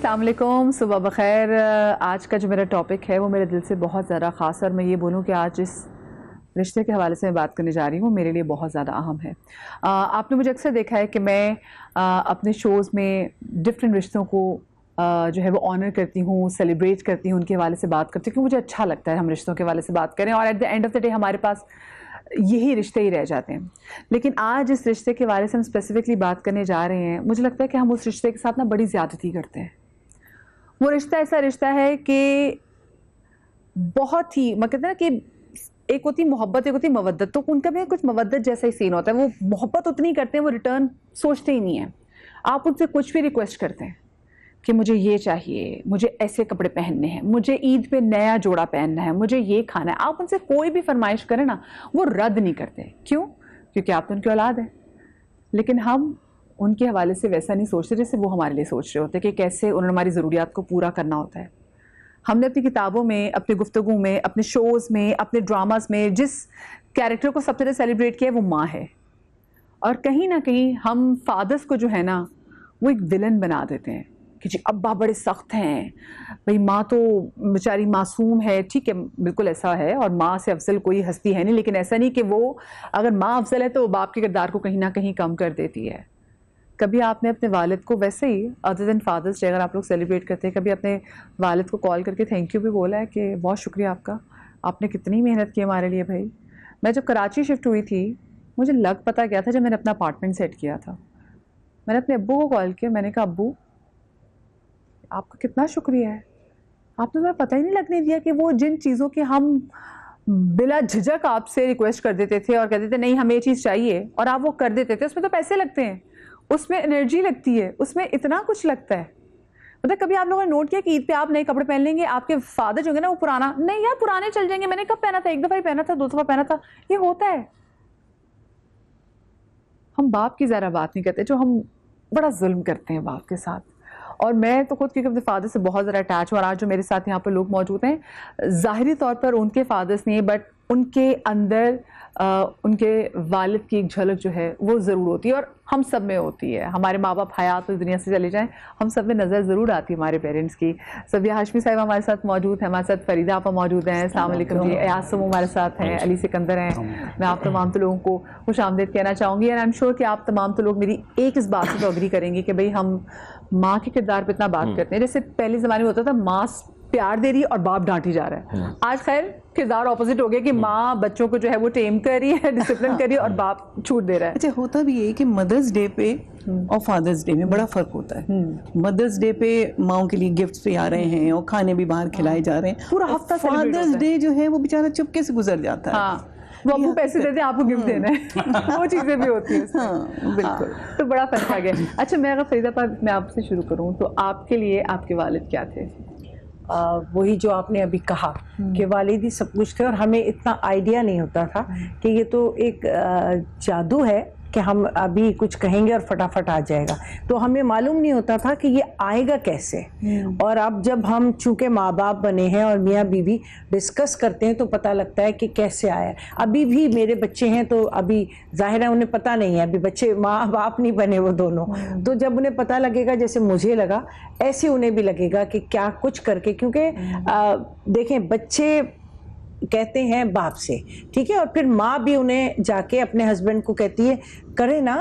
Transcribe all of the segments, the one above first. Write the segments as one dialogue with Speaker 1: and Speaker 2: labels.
Speaker 1: अस्सलाम वालेकुम, सुबह बखैर। आज का जो मेरा टॉपिक है वो मेरे दिल से बहुत ज़्यादा ख़ास है और मैं ये बोलूँ कि आज इस रिश्ते के हवाले से मैं बात करने जा रही हूँ, मेरे लिए बहुत ज़्यादा अहम है। आपने मुझे अक्सर देखा है कि मैं अपने शोज़ में डिफरेंट रिश्तों को जो है वो ऑनर करती हूँ, सेलिब्रेट करती हूँ, उनके हवाले से बात करती हूँ क्योंकि मुझे अच्छा लगता है हम रिश्तों के हवाले से बात करें और at the end of the day हमारे पास यही रिश्ते ही रह जाते हैं। लेकिन आज इस रिश्ते के बारे से हम स्पेसिफिकली बात करने जा रहे हैं। मुझे लगता है कि हम उस रिश्ते के साथ ना बड़ी ज़्यादती करते हैं। वो रिश्ता ऐसा रिश्ता है कि बहुत ही, मैं कहते हैं ना कि एक होती मोहब्बत, एक होती मवद्दत, तो उनका भी कुछ मवद्दत जैसा ही सीन होता है। वो मोहब्बत उतनी करते हैं, वो रिटर्न सोचते ही नहीं है। आप उनसे कुछ भी रिक्वेस्ट करते हैं कि मुझे ये चाहिए, मुझे ऐसे कपड़े पहनने हैं, मुझे ईद पे नया जोड़ा पहनना है, मुझे ये खाना है, आप उनसे कोई भी फरमाइश करें ना, वो रद्द नहीं करते। क्यों? क्योंकि आप तो उनकी औलाद है। लेकिन हम उनके हवाले से वैसा नहीं सोचते जैसे वो हमारे लिए सोच रहे होते कि कैसे उन्होंने हमारी ज़रूरियात को पूरा करना होता है। हमने अपनी किताबों में, अपनी गुफ्तगू में, अपने शोज़ में, अपने ड्रामास में जिस कैरेक्टर को सबसे ज़्यादा सेलिब्रेट किया है वो माँ है। और कहीं ना कहीं हम फादर्स को जो है ना वो एक विलन बना देते हैं कि जी अब्बा बड़े सख्त हैं, भाई माँ तो बेचारी मासूम है। ठीक है, बिल्कुल ऐसा है और माँ से अफजल कोई हस्ती है नहीं, लेकिन ऐसा नहीं कि वो अगर माँ अफजल है तो वो बाप के किरदार को कहीं ना कहीं कम कर देती है। कभी आपने अपने वालिद को वैसे ही अदर देन फादर्स डे अगर आप लोग सेलिब्रेट करते हैं, कभी अपने वालिद को कॉल करके थैंक यू भी बोला है कि बहुत शुक्रिया आपका, आपने कितनी मेहनत की हमारे लिए। भाई मैं जब कराची शिफ्ट हुई थी मुझे लग पता गया था जब मैंने अपना अपार्टमेंट सेट किया था, मैंने अपने अब्बू को कॉल किया, मैंने कहा अब्बू आपका कितना शुक्रिया है, आपने तुम्हें पता ही नहीं लगने दिया कि वो जिन चीज़ों की हम बिला झिझक आपसे रिक्वेस्ट कर देते थे और कहते थे नहीं हमें ये चीज़ चाहिए और आप वो कर देते थे, उसमें तो पैसे लगते हैं, उसमें एनर्जी लगती है, उसमें इतना कुछ लगता है। मतलब कभी आप लोगों ने नोट किया कि ईद पे आप नए कपड़े पहन लेंगे, आपके फादर जो होंगे ना वो पुराना, नहीं यार पुराने चल जाएंगे, मैंने कब पहना था, एक दफ़ा ही पहना था, 2 दफ़ा पहना था, ये होता है। हम बाप की ज़रा बात नहीं करते, जो हम बड़ा जुल्म करते हैं बाप के साथ। और मैं तो खुद क्योंकि अपने फादर से बहुत ज़्यादा अटैच हूँ और आज जो मेरे साथ यहाँ पर लोग मौजूद हैं ज़ाहिरी तौर पर उनके फादर्स नहीं, बट उनके अंदर उनके वालिद की एक झलक जो है वो ज़रूर होती है और हम सब में होती है। हमारे माँ बाप हयात इस दुनिया से चले जाएं, हम सब में नज़र ज़रूर आती है हमारे पेरेंट्स की। सबिया हाशमी साहिबा हमारे साथ मौजूद है, हमारे साथ फरीदा आपा मौजूद हैं, अस्सलाम वालेकुम जी, यासम हमारे साथ हैं, अली सिकंदर हैं। मैं आप तमाम तो लोगों को खुश आमदीद कहना चाहूँगी एंड आई एम श्योर कि आप तमाम तो लोग मेरी एक इस बात से तो अग्री करेंगे कि भाई हम माँ के किरदार पर इतना बात करते हैं। जैसे पहले ज़माने में होता था माँ प्यार दे रही है और बाप डांटी जा रहा है, आज खैर किरदार ऑपोजिट हो गया कि माँ बच्चों को जो है वो टेम कर रही है, डिसिप्लिन कर रही है और बाप छूट दे रहा है।
Speaker 2: अच्छा, होता भी है कि मदर्स डे पे और फादर्स डे में बड़ा फर्क होता है। मदर्स डे पे माओ के लिए गिफ्ट्स भी आ रहे हैं और खाने भी बाहर खिलाए जा रहे हैं,
Speaker 1: पूरा हफ्ता।
Speaker 2: फादर्स डे जो है वो बेचारा चुपके से गुजर जाता है।
Speaker 1: हाँ, वो आपको पैसे देते हैं, आपको गिफ्ट देना है वो चीज़ें भी होती हैं।
Speaker 2: हाँ बिल्कुल।
Speaker 1: तो बड़ा फर्क आ गया। अच्छा, मैं अगर फरीदा पर मैं आपसे शुरू करूँ तो आपके लिए आपके वालिद क्या थे?
Speaker 3: वही जो आपने अभी कहा कि वालिद ही सब कुछ थे और हमें इतना आइडिया नहीं होता था कि ये तो एक जादू है कि हम अभी कुछ कहेंगे और फटाफट आ जाएगा, तो हमें मालूम नहीं होता था कि ये आएगा कैसे। और अब जब हम चूंकि माँ बाप बने हैं और मियाँ बीवी डिस्कस करते हैं तो पता लगता है कि कैसे आया। अभी भी मेरे बच्चे हैं तो अभी जाहिर है उन्हें पता नहीं है, अभी बच्चे माँ बाप नहीं बने वो दोनों, तो जब उन्हें पता लगेगा जैसे मुझे लगा ऐसे उन्हें भी लगेगा कि क्या कुछ करके, क्योंकि देखें बच्चे कहते हैं बाप से, ठीक है, और फिर माँ भी उन्हें जाके अपने हस्बैंड को कहती है करे ना,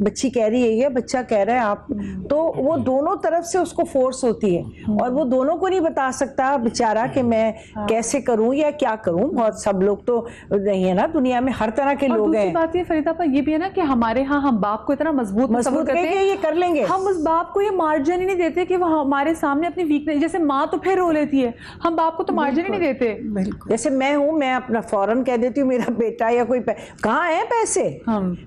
Speaker 3: बच्ची कह रही है ये, बच्चा कह रहा है आप, तो वो दोनों तरफ से उसको फोर्स होती है और वो दोनों को नहीं बता सकता बेचारा कि मैं कैसे करूं या क्या करूं। बहुत सब लोग तो नहीं है ना, दुनिया में हर तरह के लोग हैं।
Speaker 1: बात ये फरीदा पर ये भी है ना कि हमारे यहाँ हम बाप को इतना मजबूत करते हैं
Speaker 3: ये कर लेंगे,
Speaker 1: हम उस बाप को ये मार्जिन ही नहीं देते कि वो हमारे सामने अपनी वीकनेस, जैसे माँ तो फिर रो लेती है, हम बाप को तो मार्जिन ही नहीं देते।
Speaker 3: जैसे मैं हूँ, मैं अपना फौरन कह देती हूँ मेरा बेटा या कोई कहाँ है पैसे,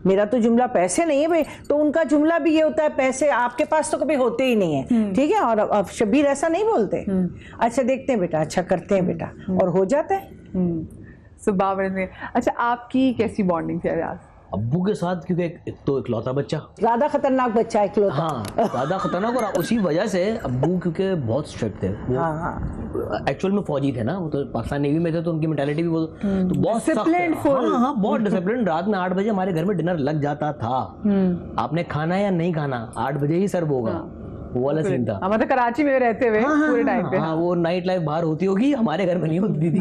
Speaker 3: मेरा तो जुमला पैसे नहीं है भाई, तो उनका जुमला भी ये होता है पैसे आपके पास तो कभी होते ही नहीं है, ठीक है। और अब शबीर ऐसा नहीं बोलते, अच्छा देखते हैं बेटा, अच्छा करते हैं बेटा, और हो जाता है।
Speaker 1: सुबह में। अच्छा, आपकी कैसी बॉन्डिंग थी आज
Speaker 4: अब्बू के साथ? क्योंकि एक तो इकलौता बच्चा,
Speaker 3: ज्यादा खतरनाक बच्चा है इकलौता।
Speaker 4: हाँ ज्यादा खतरनाक, और उसी वजह से अब्बू क्योंकि बहुत स्ट्रिक्ट थे वो, एक्चुअल में फौजी थे ना, वो तो पाकिस्तान नेवी में थे, तो उनकी मेंटालिटी भी वो तो बहुत
Speaker 1: डिसिप्लिन्ड।
Speaker 4: हाँ बहुत डिसिप्लिन। रात में 8 बजे हमारे घर में डिनर लग जाता था, आपने खाना या नहीं खाना 8 बजे ही सर्व होगा। वो वाला सीन था।
Speaker 1: मतलब कराची में रहते हुए पूरे टाइम पे।
Speaker 4: हाँ, वो नाइट लाइफ बाहर होती होगी, हमारे घर में नहीं होती थी।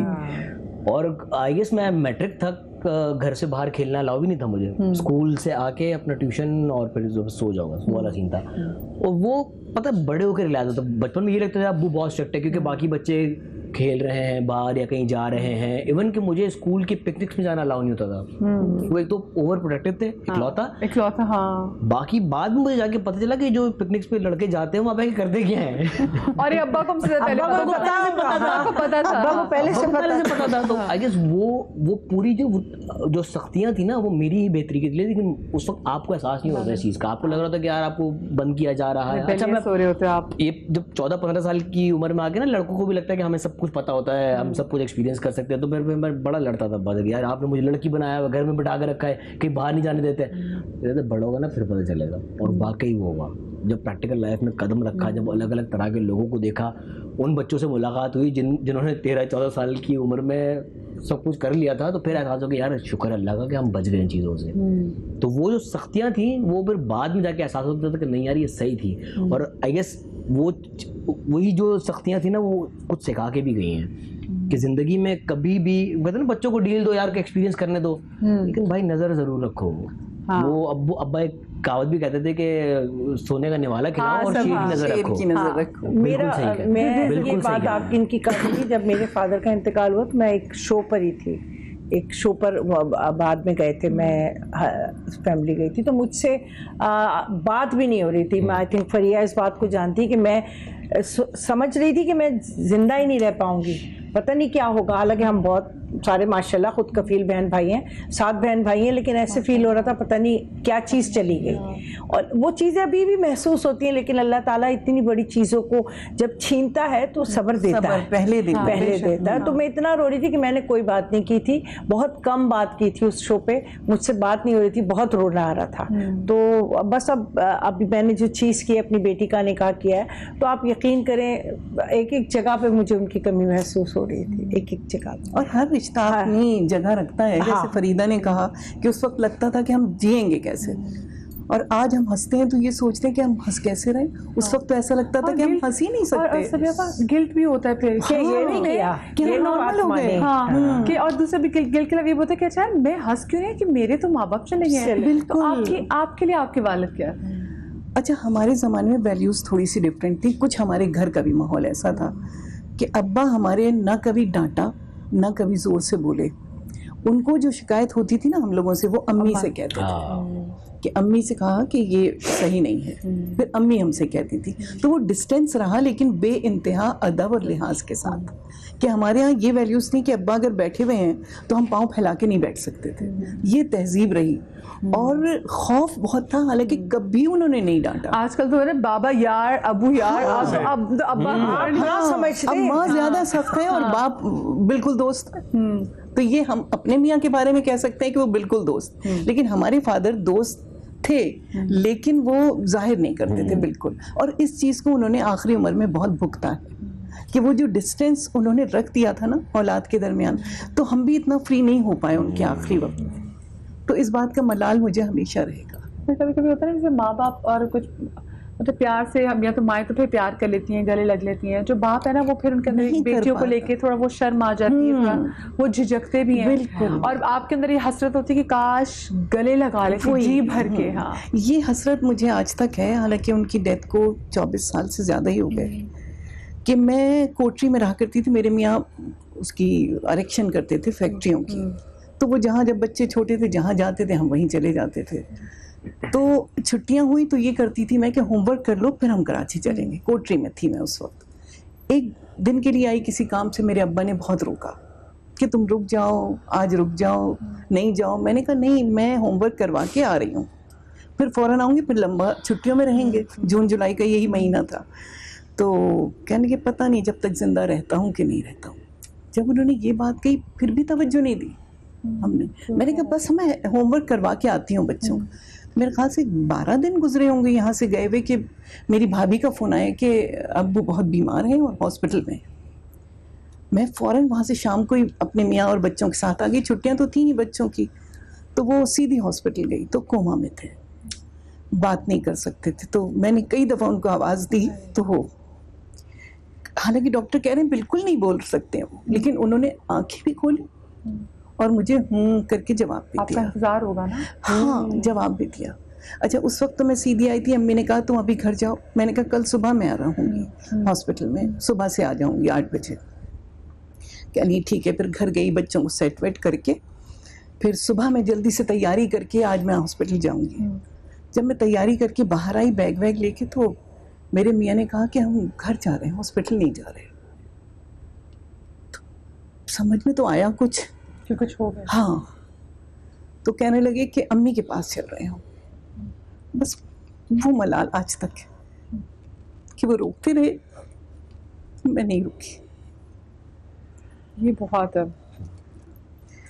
Speaker 4: और आई गेस मैं मैट्रिक तक घर से बाहर खेलना अलाउ भी नहीं था मुझे। स्कूल से आके अपना ट्यूशन और फिर सो जाऊंगा, वो वाला सीन था। और वो पता बड़े होकर रियलाइज होता, बचपन में ये लगता था अब्बू बहुत स्ट्रिक्ट है क्योंकि बाकी बच्चे खेल रहे हैं बाहर या कहीं जा रहे हैं। इवन कि मुझे स्कूल की पिकनिक्स में जाना अलाउ नहीं होता था। वो एक तो ओवर प्रोटेक्टिव थे, इकलौता। हाँ। बाकी बाद में मुझे जाके पता चला कि जो पिकनिक्स पे लड़के जाते हैं वहाँ पे करते क्या हैं।
Speaker 1: और ये अब्बा को पता था,
Speaker 3: पहले से
Speaker 4: पता था। तो आई गेस वो पूरी जो सख्तियाँ थी ना वो मेरी ही बेहतरी के लिए, लेकिन उस वक्त आपको एहसास नहीं होता इस चीज़ का। आपको लग रहा था कि यार आपको बंद किया जा रहा है। अच्छा, मैं
Speaker 1: सो रहे होते आप।
Speaker 4: ये जब 14-15 साल की उम्र में आके ना लड़कों को भी लगता है कि हमें सब कुछ पता होता है, हम सब कुछ एक्सपीरियंस कर सकते हैं। तो मैं बड़ा लड़ता था बाद यार आपने मुझे लड़की बनाया हुआ, घर में बिठा के रखा है, कहीं बाहर नहीं जाने देते। तो बड़ा होगा ना फिर पता चलेगा। और वाकई वो हुआ जब प्रैक्टिकल लाइफ में कदम रखा, जब अलग अलग तरह के लोगों को देखा, उन बच्चों से मुलाकात हुई जिन्होंने 13-14 साल की उम्र में सब कुछ कर लिया था, तो फिर एहसास हो कि यार शुक्र अल्लाह का कि हम बच गए इन चीज़ों से। तो वो जो सख्तियाँ थी वो फिर बाद में जाके एहसास होता था कि नहीं यार ये सही थी। और आई गेस वही जो सख्तियाँ थी ना वो कुछ सिखा के भी गई हैं कि ज़िंदगी में कभी भी कहते ना बच्चों को डील दो यार, एक्सपीरियंस करने दो, लेकिन भाई नज़र ज़रूर रखो। हाँ। वो अब्बा एक कहावत भी कहते थे कि सोने का निवाला खिलाओ और शेर की नज़र रखो।
Speaker 3: मैं ये बात आपकी इनकी कही, जब मेरे फादर का इंतकाल हुआ तो मैं एक शो पर ही थी, एक शो पर बाद में गए थे, मैं फैमिली गई थी, तो मुझसे बात भी नहीं हो रही थी। मैं आई थिंक फरिया इस बात को जानती कि मैं समझ रही थी कि मैं जिंदा ही नहीं रह पाऊंगी, पता नहीं क्या होगा। हालांकि हम बहुत सारे माशाल्लाह खुद कफील बहन भाई हैं, 7 बहन भाई हैं, लेकिन ऐसे फील हो रहा था पता नहीं क्या चीज़ चली गई। और वो चीज़ें अभी भी महसूस होती हैं, लेकिन अल्लाह ताला इतनी बड़ी चीज़ों को जब छीनता है तो सब्र देता है, पहले देता है। तो मैं इतना रो रही थी कि मैंने कोई बात नहीं की थी, बहुत कम बात की थी उस शो पे, मुझसे बात नहीं हो रही थी, बहुत रोना आ रहा था। तो बस अब मैंने जो चीज़ की अपनी बेटी का निकाह किया है, तो आप यकीन करें एक एक जगह पे मुझे उनकी कमी महसूस हो रही थी, एक एक जगह।
Speaker 2: और हर रिश्ता अपनी जगह रखता है। जैसे फरीदा ने कहा कि उस वक्त लगता था कि हम जिएंगे कैसे, और आज हम हंसते हैं तो ये सोचते हैं कि हम हंस कैसे रहे। उस वक्त तो ऐसा लगता था कि हम हंस ही नहीं सकते।
Speaker 1: और गिल्ट भी होता है फिर कि ये नहीं किया, कि हम नॉर्मल हो गए। हाँ, कि और दूसरा भी गिल्ट के लिए होता है कि अच्छा मैं हंस क्यों नहीं कि मेरे तो माँ बाप चले गए। बिल्कुल। तो आपके लिए आपके वालिद क्या है?
Speaker 2: अच्छा, हमारे ज़माने में वैल्यूज़ थोड़ी सी डिफरेंट थी। कुछ हमारे घर का भी माहौल ऐसा था कि अब्बा हमारे ना कभी डांटा ना कभी ज़ोर से बोले। उनको जो शिकायत होती थी ना हम लोगों से, वो अम्मी से कहते थे कि अम्मी से कहा कि ये सही नहीं है, फिर अम्मी हमसे कहती थी। तो वो डिस्टेंस रहा, लेकिन बे इंतहा अदब और लिहाज के साथ। कि हमारे यहाँ ये वैल्यूज़ नहीं कि अब्बा अगर बैठे हुए हैं तो हम पाँव फैला के नहीं बैठ सकते थे। ये तहजीब रही। और खौफ बहुत था, हालांकि कभी उन्होंने नहीं डांटा।
Speaker 1: आजकल तो है बाबा यार, अबू यार, अब्बा
Speaker 2: समझते हैं। माँ ज्यादा सख्त है और बाप बिल्कुल दोस्त। तो ये हम अपने मियाँ के बारे में कह सकते हैं कि वो बिल्कुल दोस्त, लेकिन हमारे फादर दोस्त थे, लेकिन वो जाहिर नहीं करते थे बिल्कुल। और इस चीज़ को उन्होंने आखिरी उम्र में बहुत भुगता है कि वो जो डिस्टेंस उन्होंने रख दिया था ना औलाद के दरमियान, तो हम भी इतना फ्री नहीं हो पाए उनके आखिरी वक्त में। तो इस बात का मलाल मुझे हमेशा रहेगा।
Speaker 1: कभी कभी होता है ना, जैसे माँ बाप और कुछ मतलब प्यार से, हम या तो माएँ तो फिर प्यार कर लेती हैं, गले लग लेती हैं, जो बाप है ना वो फिर उनके अंदर बेटियों को लेके थोड़ा वो शर्म आ जाती है, थोड़ा वो झिझकते भी हैं। और आपके अंदर ये हसरत होती है कि काश गले लगा ले जी भर के। हाँ,
Speaker 2: ये हसरत मुझे आज तक है, हालांकि उनकी डेथ को 24 साल से ज़्यादा ही हो गए। कि मैं कोटरी में रहा करती थी, मेरे मियाँ उसकी आरक्षण करते थे फैक्ट्रियों की, तो वो जहाँ जब बच्चे छोटे थे जहाँ जाते थे हम वहीं चले जाते थे। तो छुट्टियाँ हुई तो ये करती थी मैं कि होमवर्क कर लो फिर हम कराची चलेंगे। कोटरी में थी मैं उस वक्त। एक दिन के लिए आई किसी काम से, मेरे अब्बा ने बहुत रोका कि तुम रुक जाओ, आज रुक जाओ, नहीं जाओ। मैंने कहा नहीं, मैं होमवर्क करवा के आ रही हूँ, फिर फ़ौरन आऊँगी, फिर लंबा छुट्टियों में रहेंगे। जून जुलाई का यही महीना था। तो कहने के पता नहीं जब तक ज़िंदा रहता हूँ कि नहीं रहता हूँ। जब उन्होंने ये बात कही फिर भी तवज्जो नहीं दी हमने। मैंने कहा बस मैं होमवर्क करवा के आती हूँ बच्चों। मेरे ख्याल से 12 दिन गुजरे होंगे यहाँ से गए हुए कि मेरी भाभी का फ़ोन आया कि अब्बू बहुत बीमार हैं और हॉस्पिटल में। मैं फ़ौरन वहाँ से शाम को ही अपने मियाँ और बच्चों के साथ आ गई। छुट्टियाँ तो थी ही बच्चों की, तो वो सीधी हॉस्पिटल गई तो कोमा में थे। बात नहीं कर सकते थे। तो मैंने कई दफ़ा उनको आवाज़ दी, तो हो, हालांकि डॉक्टर कह रहे हैं बिल्कुल नहीं बोल सकते हैं वो, लेकिन उन्होंने आंखें भी खोली और मुझे करके जवाब भी
Speaker 1: आपका
Speaker 2: दिया।
Speaker 1: इंतजार होगा ना।
Speaker 2: हाँ, जवाब भी दिया। अच्छा, उस वक्त तो मैं सीधी आई थी, अम्मी ने कहा तुम अभी घर जाओ। मैंने कहा कल सुबह मैं आ रहूँगी हॉस्पिटल में, सुबह से आ जाऊँगी 8 बजे। क्या नहीं, ठीक है। फिर घर गई, बच्चों को सेट वेट करके, फिर सुबह मैं जल्दी से तैयारी करके आज मैं हॉस्पिटल जाऊँगी। जब मैं तैयारी करके बाहर आई बैग वैग लेके, तो मेरे मियाँ ने कहा कि हम घर जा रहे हैं, हॉस्पिटल नहीं जा रहे। तो समझ में तो आया कुछ
Speaker 1: कि कुछ हो गया।
Speaker 2: हाँ, तो कहने लगे कि अम्मी के पास चल रहे हो। बस वो मलाल आज तक है कि वो रोकते रहे, मैं नहीं रुकी।
Speaker 1: ये बहुत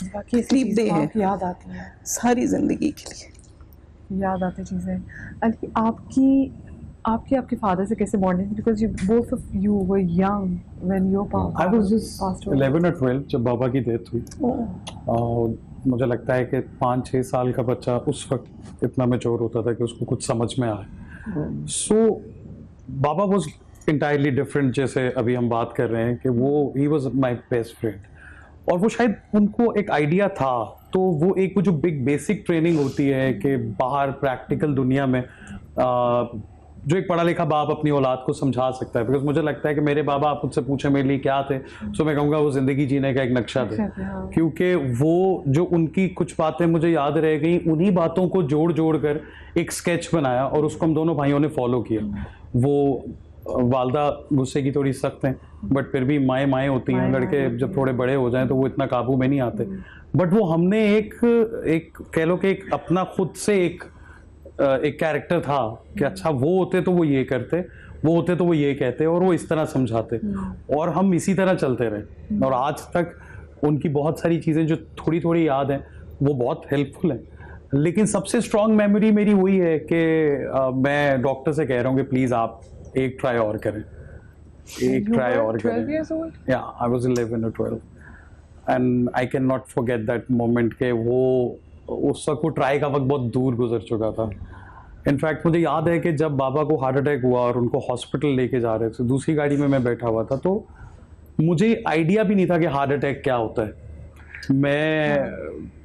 Speaker 1: बाकी ऐसी
Speaker 2: तकलीफ
Speaker 1: चीज़ें
Speaker 2: दे है।
Speaker 1: आपको याद आती हैं,
Speaker 2: सारी जिंदगी के लिए
Speaker 1: याद आती चीज़ें। अली, आपके फादर से कैसे bonding, because you both of you were young when your
Speaker 5: I was just 11 or 12 जब बाबा की डेथ हुई। मुझे लगता है कि 5-6 साल का बच्चा उस वक्त इतना मैच्योर होता था कि उसको कुछ समझ में आए। सो बाबा वॉज इंटायरली डिफरेंट, जैसे अभी हम बात कर रहे हैं कि वो he was my best friend, और वो शायद उनको एक आइडिया था, तो वो एक वो जो बिग बेसिक ट्रेनिंग होती है कि बाहर प्रैक्टिकल दुनिया में जो एक पढ़ा लिखा बाप अपनी औलाद को समझा सकता है। बिकॉज मुझे लगता है कि मेरे बाबा, आप मुझसे पूछे मेरे लिए क्या थे, तो मैं कहूँगा वो ज़िंदगी जीने का एक नक्शा थे। क्योंकि वो जो उनकी कुछ बातें मुझे याद रह गई, उन्हीं बातों को जोड़ जोड़ कर एक स्केच बनाया और उसको हम दोनों भाइयों ने फॉलो किया। वो वालदा गुस्से की थोड़ी सख्त हैं, बट फिर भी माएँ माएँ होती हैं, लड़के जब थोड़े बड़े हो जाएं तो वो इतना काबू में नहीं आते। बट वो हमने एक कह लो कि एक अपना खुद से एक कैरेक्टर था कि अच्छा वो होते तो वो ये करते, वो होते तो वो ये कहते, और वो इस तरह समझाते, और हम इसी तरह चलते रहे। और आज तक उनकी बहुत सारी चीज़ें जो थोड़ी थोड़ी याद हैं वो बहुत हेल्पफुल हैं। लेकिन सबसे स्ट्रॉन्ग मेमोरी मेरी वही है कि मैं डॉक्टर से कह रहा हूँ कि प्लीज़ आप एक ट्राई और करें, एक ट्राई और करें। या I was 11 or 12 and I can not forget that moment के वो उस वक्त वो ट्राई का वक्त बहुत दूर गुजर चुका था। इनफैक्ट मुझे याद है कि जब बाबा को हार्ट अटैक हुआ और उनको हॉस्पिटल लेके जा रहे थे, दूसरी गाड़ी में मैं बैठा हुआ था, तो मुझे आइडिया भी नहीं था कि हार्ट अटैक क्या होता है। मैं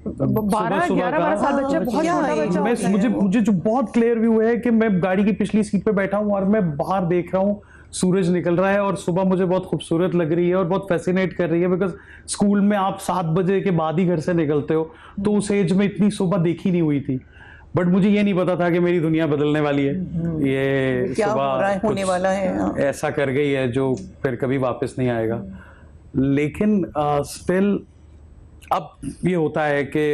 Speaker 1: 12-11 साल बच्चा, बहुत छोटा बच्चा होता है।
Speaker 5: मुझे जो बहुत क्लियर व्यू है कि मैं गाड़ी की पिछली सीट पे बैठा हूँ और मैं बाहर देख रहा हूँ, सूरज निकल रहा है और सुबह मुझे बहुत खूबसूरत लग रही है और बहुत फैसिनेट कर रही है। बिकॉज स्कूल में आप 7 बजे के बाद ही घर से निकलते हो, तो उस एज में इतनी सुबह देखी नहीं हुई थी। बट मुझे ये नहीं पता था कि मेरी दुनिया बदलने वाली है, ये
Speaker 2: क्या
Speaker 5: सुबह
Speaker 2: हो रहा है, होने वाला है,
Speaker 5: ऐसा कर गई है जो फिर कभी वापस नहीं आएगा। लेकिन स्टिल अब ये होता है कि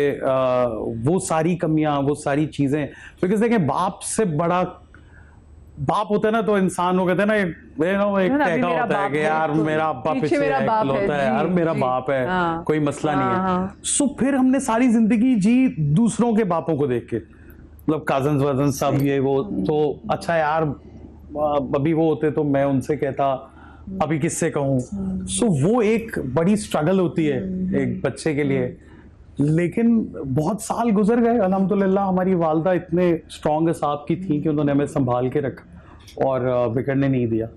Speaker 5: वो सारी कमियां, वो सारी चीजें, बिकॉज देखें बाप से बड़ा बाप होता है ना, तो इंसान हो कहते हैं ना, एक कहका होता है कि यार मेरा अब्बा पीछे होता है, यार मेरा बाप है, कोई मसला नहीं है। सो फिर हमने सारी जिंदगी जी दूसरों के बापों को देख के, मतलब कजन्स वजन सब ये वो, तो अच्छा यार अभी वो होते तो मैं उनसे कहता, अभी किससे कहूँ। सो वो एक बड़ी स्ट्रगल होती है एक बच्चे के लिए। लेकिन बहुत साल गुजर गए, अल्हम्दुलिल्लाह हमारी वालदा इतने स्ट्रॉन्ग हिसाब की थी कि उन्होंने हमें संभाल के रखा और बिगड़ने नहीं दिया।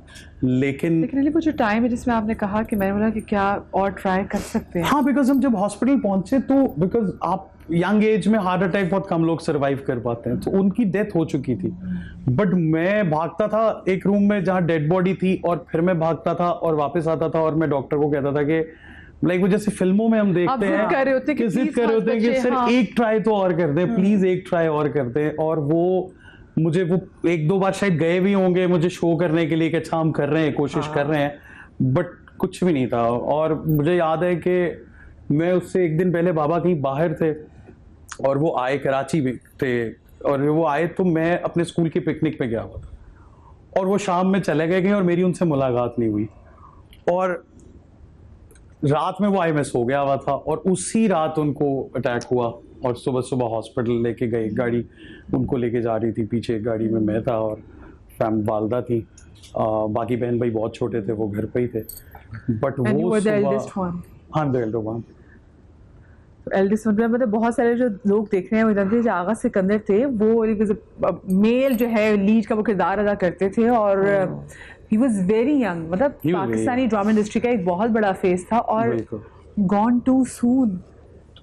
Speaker 5: लेकिन
Speaker 1: वो जो टाइम है जिसमें आपने कहा कि मैंने बोला कि क्या और ट्राई कर सकते हैं।
Speaker 5: हाँ, बिकॉज हम जब हॉस्पिटल पहुंचे तो बिकॉज आप यंग एज में हार्ट अटैक बहुत कम लोग सर्वाइव कर पाते हैं, तो उनकी डेथ हो चुकी थी। बट मैं भागता था एक रूम में जहाँ डेड बॉडी थी, और फिर मैं भागता था और वापस आता था और मैं डॉक्टर को कहता था कि लाइक वो जैसे फिल्मों में हम देखते हैं,
Speaker 1: कर रहे होते कि
Speaker 5: सर एक ट्राई तो और कर दे, प्लीज एक ट्राई और कर दे। और वो मुझे वो 1-2 बार शायद गए भी होंगे मुझे शो करने के लिए कि अच्छा हम कर रहे हैं, कोशिश कर रहे हैं, बट कुछ भी नहीं था। और मुझे याद है कि मैं उससे एक दिन पहले बाबा कहीं बाहर थे और वो आए, कराची में थे, और वो आए तो मैं अपने स्कूल की पिकनिक पे गया हुआ था, और वो शाम में चले गए और मेरी उनसे मुलाकात नहीं हुई। और रात में वो आए, मैं सो गया हुआ था, और उसी रात उनको अटैक हुआ और सुबह सुबह हॉस्पिटल लेके गए। गाड़ी उनको लेके जा रही थी, पीछे एक गाड़ी में मैं था और वालदा थी, बाकी बहन भाई बहुत छोटे थे, वो घर पे ही थे। बट वो
Speaker 1: हाँ, the elder one. एल्डेस्ट मतलब बहुत सारे जो लोग देख रहे हैं वो जानते हैं जो आगा सिकंदर थे वो मेल जो है लीड का वो किरदार अदा करते थे और ही वाज वेरी यंग, मतलब पाकिस्तानी ड्रामा इंडस्ट्री का एक बहुत बड़ा फेस था और गॉन टू सून।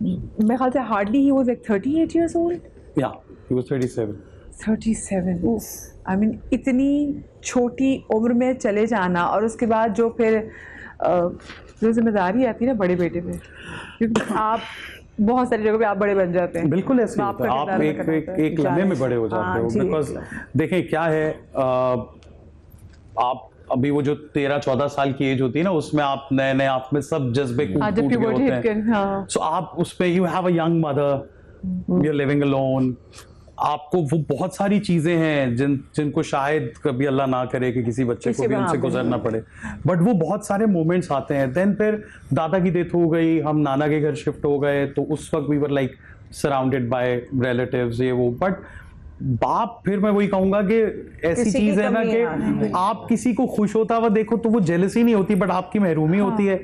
Speaker 1: मेरे ख्याल से hardly he was like 38 years old.
Speaker 5: या ही वाज 37.
Speaker 1: 37. आई मीन इतनी छोटी उम्र में चले जाना और उसके बाद जो फिर जो जिम्मेदारी आती है ना बड़े बेटे पे, क्योंकि आप बहुत सारी जगह पे आप बड़े बन जाते हैं।
Speaker 5: बिल्कुल ऐसे होता है, आप एक लम्हे में बड़े हो जाते हो। बिकॉज देखें क्या है, आप अभी वो जो 13-14 साल की एज होती है ना, उसमें आप नए नए आप में सब जज्बे कूट के होते हैं। सो आप उसमें you have a young mother, you are living alone, आपको वो बहुत सारी चीजें हैं जिनको शायद कभी अल्लाह ना करे कि किसी बच्चे को भी उनसे गुजरना पड़े, बट वो बहुत सारे मोमेंट्स आते हैं। देन फिर दादा की डेथ हो गई, हम नाना के घर शिफ्ट हो गए, तो उस वक्त we were like surrounded by relatives ये वो। बट बाप, फिर मैं वही कहूंगा कि ऐसी चीज है ना कि आप किसी को खुश होता हुआ देखो तो वो जेलसी नहीं होती, बट आपकी महरूमी होती है।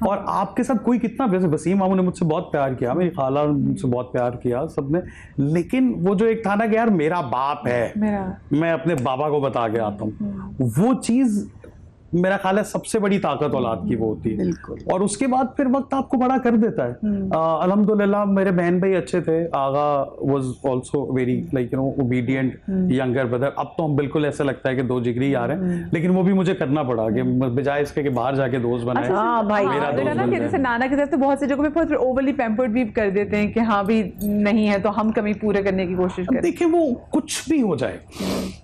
Speaker 5: और आपके साथ कोई कितना, वैसे वसीम मामू ने मुझसे बहुत प्यार किया, मेरी खाला ने मुझसे बहुत प्यार किया, सबने, लेकिन वो जो एक था ना कि यार मेरा बाप है, मैं अपने बाबा को बता के आता हूँ, वो चीज मेरा ख्याल है सबसे बड़ी ताकत औलाद की वो होती है। और उसके बाद फिर वक्त आपको बड़ा कर देता है। अल्हम्दुलिल्लाह मेरे बहन भाई अच्छे थे, Agha was also very like you know obedient younger brother. अब तो हम बिल्कुल ऐसा लगता है कि दो जिगरी यार हैं, लेकिन वो भी मुझे करना पड़ा कि बजाय इसके कि बाहर जाके दोस्त बनाए, मेरा दोस्त बन जाए।
Speaker 1: जैसे नाना की तरफ तो बहुत सी जगहों पे बहुत ओवरली पैम्पर्ड भी कर देते हैं कि हाँ भी नहीं है तो हम कमी पूरे करने की कोशिश करें।
Speaker 5: देखिए वो कुछ भी हो जाए,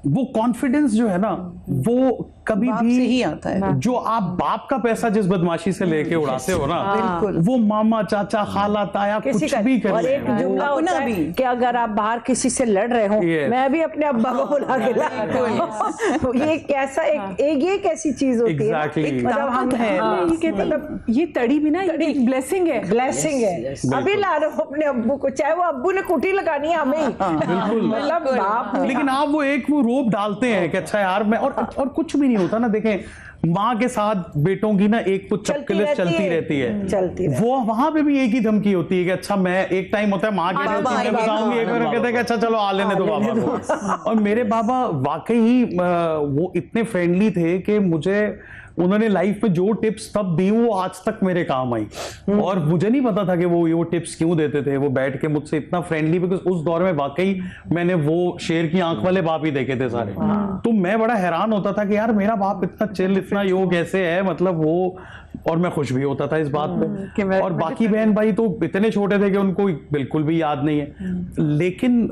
Speaker 5: वो कॉन्फिडेंस जो है ना वो कभी भी
Speaker 2: ही आता है।
Speaker 5: जो आप बाप का पैसा जिस बदमाशी से लेके उड़ाते हो ना, वो मामा चाचा खाला ताया कुछ भी कर।
Speaker 3: और एक जुमला होता है कि अगर आप बाहर किसी से लड़ रहे हो, मैं भी अपने अब्बा को बुला के लाता हूं। ये कैसा ये कैसी चीज होती है, मतलब हम
Speaker 1: मतलब ये तड़ी भी ना एक ब्लेसिंग है,
Speaker 3: ब्लेसिंग है। अभी ला रहे हो अपने अब्बू को, चाहे वो अब्बू ने कुटी लगानी है हमें, मतलब बाप।
Speaker 5: लेकिन आप वो एक वो रोप डालते हैं कि अच्छा यार मैं, और कुछ भी नहीं होता ना। देखें माँ के साथ बेटों की ना एक कुछ चपकलिस चलती रहती है, वो वहां पे भी एक ही धमकी होती है कि अच्छा मैं, एक टाइम होता है माँ के लिए बताऊंगी, एक बार कहते हैं कि अच्छा चलो आ लेने दो बाबा को। और मेरे बाबा वाकई ही वो इतने फ्रेंडली थे कि मुझे उन्होंने लाइफ में जो टिप्स तब दी वो आज तक मेरे काम आई। और मुझे नहीं पता था कि वो टिप्स क्यों देते थे, वो बैठ के मुझसे इतना फ्रेंडली, बिकॉज उस दौर में वाकई मैंने वो शेर की आंख वाले बाप ही देखे थे सारे। तो मैं बड़ा हैरान होता था कि यार मेरा बाप इतना चिल, इतना यो कैसे है, मतलब वो। और मैं खुश भी होता था इस बात पे। और बाकी बहन भाई तो इतने छोटे थे कि उनको बिल्कुल भी याद नहीं है। लेकिन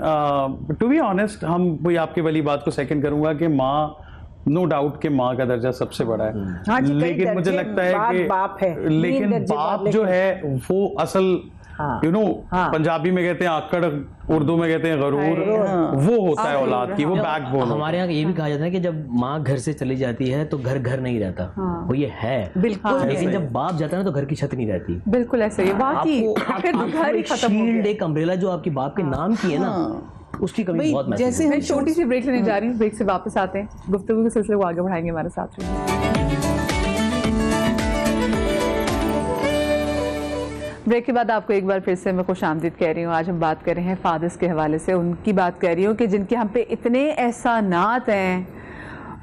Speaker 5: टू बी ऑनेस्ट, हम वही आपके वाली बात को सेकंड करूंगा कि माँ, नो डाउट कि माँ का दर्जा सबसे बड़ा है। लेकिन मुझे लगता है कि
Speaker 3: बाप है,
Speaker 5: लेकिन बाप जो है वो असल यू नो पंजाबी में कहते हैं आकड़, उर्दू में कहते हैं गरूर, वो होता है औलाद की, वो बैकबोन।
Speaker 4: हमारे यहाँ ये भी कहा जाता है कि जब माँ घर से चली जाती है तो घर घर नहीं रहता, वो ये है
Speaker 1: बिल्कुल।
Speaker 4: लेकिन जब बाप जाता है ना तो घर की छत नहीं रहती।
Speaker 1: बिल्कुल ऐसे ही बाकी घर ही खत्म हो गया।
Speaker 4: एक अम्ब्रेला जो आपकी बाप के नाम की है ना, उसकी कमी बहुत महसूस।
Speaker 2: जैसे
Speaker 1: मैं छोटी सी ब्रेक लेने जा रही हूँ, ब्रेक से वापस आते हैं, गुफ्तगू के सिलसिले को आगे बढ़ाएंगे हमारे साथ। ब्रेक के बाद आपको एक बार फिर से मैं खुशामदीद कह रही हूँ। आज हम बात कर रहे हैं फादर्स के हवाले से, उनकी बात कर रही हूँ कि जिनके हम पे इतने एहसानात हैं,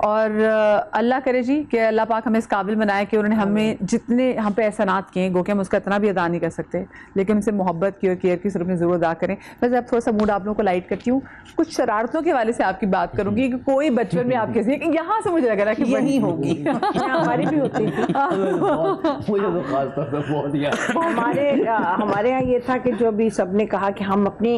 Speaker 1: और अल्लाह करे जी कि अल्लाह पाक हमें इस काबिल बनाए कि उन्होंने हमें जितने हम पे एहसानात किए, गो कि हम उसका इतना भी अदा नहीं कर सकते, लेकिन उनसे मोहब्बत की और केयर की सिर्फ अपनी ज़रूर अदा करें। वैसे अब थोड़ा सा मूड आप लोगों को लाइट करती हूँ, कुछ शरारतों के हवाले से आपकी बात करूँगी कि कोई बचपन में आपके से यहाँ से मुझे लग रहा है कि
Speaker 2: यही होगी,
Speaker 3: हमारी भी होती थी। हमारे यहाँ ये था कि जो भी सबने कहा कि हम अपनी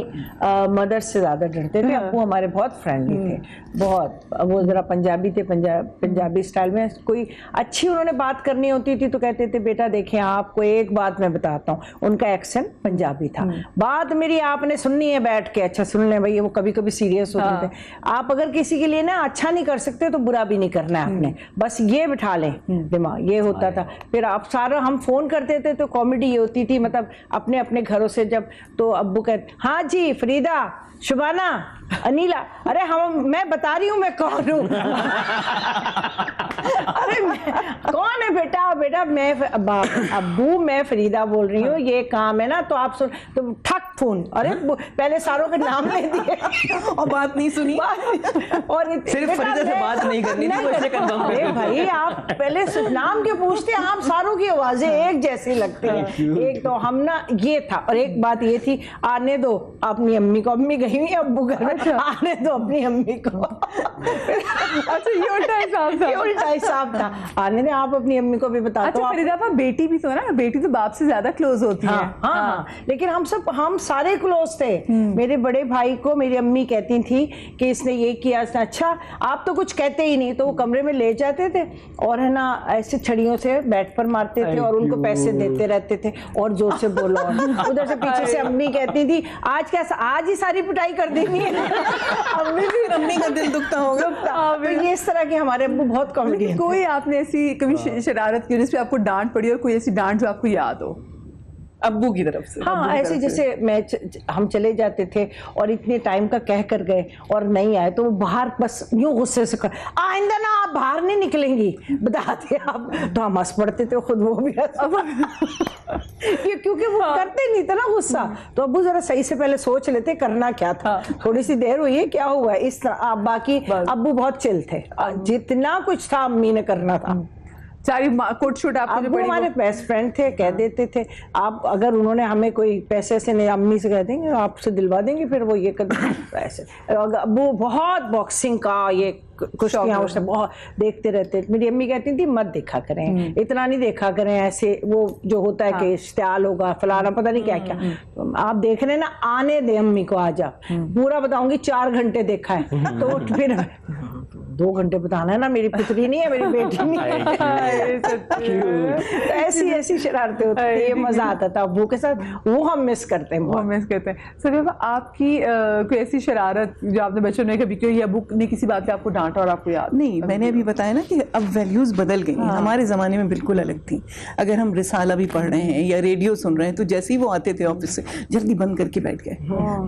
Speaker 3: मदर से ज़्यादा डरते थे। अब्बू हमारे बहुत फ्रेंडली थे, बहुत। वो ज़रा पंजाबी थे, पंजाबी स्टाइल में कोई अच्छी उन्होंने बात करनी होती थी तो कहते थे बेटा देखिए आपको एक बात मैं बताता हूँ, उनका एक्सेंट पंजाबी था। बात मेरी आपने सुननी है बैठ के, अच्छा सुन लें भाई। वो कभी कभी सीरियस होते थे। आप अगर किसी के लिए ना अच्छा नहीं कर सकते तो बुरा भी नहीं करना है आपने, बस ये बिठा लें दिमाग, ये होता था। फिर आप सारा हम फोन करते थे तो कॉमेडी ये होती थी, मतलब अपने अपने घरों से जब, तो अब्बू कहते हाँ जी फरीदा, शुबाना, अनीला, अरे हम मैं बता रही हूँ मैं कौन हूँ। अरे कौन है बेटा, बेटा बेटा मैं अब्बू मैं फरीदा बोल रही हूँ, ये काम है ना तो आप सुन, तो ठक फोन, अरे पहले सारों के नाम ले दिए
Speaker 2: और बात नहीं सुनी
Speaker 3: और
Speaker 4: सिर्फ फरीदा से बात नहीं करनी थी, वैसे कंफर्म
Speaker 3: अरे भाई आप पहले नाम के पूछते, आप सारों की आवाजें एक जैसी लगती हैं। एक तो हम ना ये था, और एक बात ये थी, आने दो अपनी अम्मी को, अम्मी गई हुई अब्बू घर में, आने दो अपनी अम्मी को।
Speaker 1: अच्छा ये उल्टा हिसाब था,
Speaker 3: ये उल्टा हिसाब था, आने दे आप अपनी अम्मी को भी बता दो।
Speaker 1: अच्छा फरीदा आप बेटी भी तो है ना, बेटी तो बाप से ज्यादा क्लोज होती है।
Speaker 3: हाँ, लेकिन हम सारे क्लोज थे। मेरे बड़े भाई को मेरी अम्मी कहती थी कि इसने ये किया, इसने, अच्छा आप तो कुछ कहते ही नहीं, तो वो कमरे में ले जाते थे और है ना ऐसे छड़ियों से बैट पर मारते थे और उनको पैसे देते रहते थे और जोर से बोलो। उधर से पीछे से अम्मी कहती थी आज कैसा, आज ही सारी पिटाई कर देनी है।
Speaker 2: अम्मी का दिल दुखता होगा।
Speaker 3: तो ये इस तरह के हमारे अब्बू बहुत कॉमेडी।
Speaker 1: कोई आपने ऐसी कभी शरारत की जिसपे आपको डांट पड़ी, और कोई ऐसी डांट जो आपको याद हो
Speaker 2: अब्बू की तरफ से?
Speaker 3: हाँ, ऐसे जैसे हम चले जाते थे और इतने टाइम का कह कर गए और नहीं आए, तो वो बाहर बस यूं गुस्से से आइंदा ना आप बाहर नहीं निकलेंगी, बताते आप, तो हम हंस पड़ते थे, खुद वो भी क्योंकि वो करते नहीं था ना गुस्सा, तो अब्बू जरा सही से पहले सोच लेते करना क्या था, थोड़ी सी देर हुई है क्या हुआ, इस तरह। बाकी अब्बू बहुत चिल थे, जितना कुछ था अम्मी ने करना था।
Speaker 1: सारी कोट शूट आपको
Speaker 3: वो हमारे बेस्ट फ्रेंड थे, कह देते थे आप, अगर उन्होंने हमें कोई पैसे से नहीं, अम्मी से कह देंगे आपसे दिलवा देंगे, फिर वो ये कर ऐसे। वो बहुत बॉक्सिंग का ये कुश्तियां उससे बहुत देखते रहते। मेरी अम्मी कहती थी मत देखा करें, इतना नहीं देखा करें, ऐसे वो जो होता है कि इश्तियाल होगा फलाना पता नहीं क्या क्या, तो आप देख रहे हैं ना, आने दे अम्मी को, आजा पूरा बताऊंगी 4 घंटे देखा है, तो फिर 2 घंटे बताना है ना, मेरी पुत्री नहीं है, मेरी बेटी नहीं है। तो ऐसी शरारतें होती थी, ये मजा आता था अब्बू के साथ, वो हम मिस करते हैं,
Speaker 1: वो मिस करते हैं। सर आपकी कोई ऐसी शरारत जो आपने बच्चों ने कभी की, या अब्बू ने किसी बात पे आपको डांटा और आपको याद?
Speaker 2: नहीं, मैंने अभी बताया ना कि अब वैल्यूज बदल गई हैं। हमारे ज़माने में बिल्कुल अलग थी। अगर हम रिसाला भी पढ़ रहे हैं या रेडियो सुन रहे हैं, तो जैसे ही वो आते थे ऑफिस से जल्दी बंद करके बैठ गए,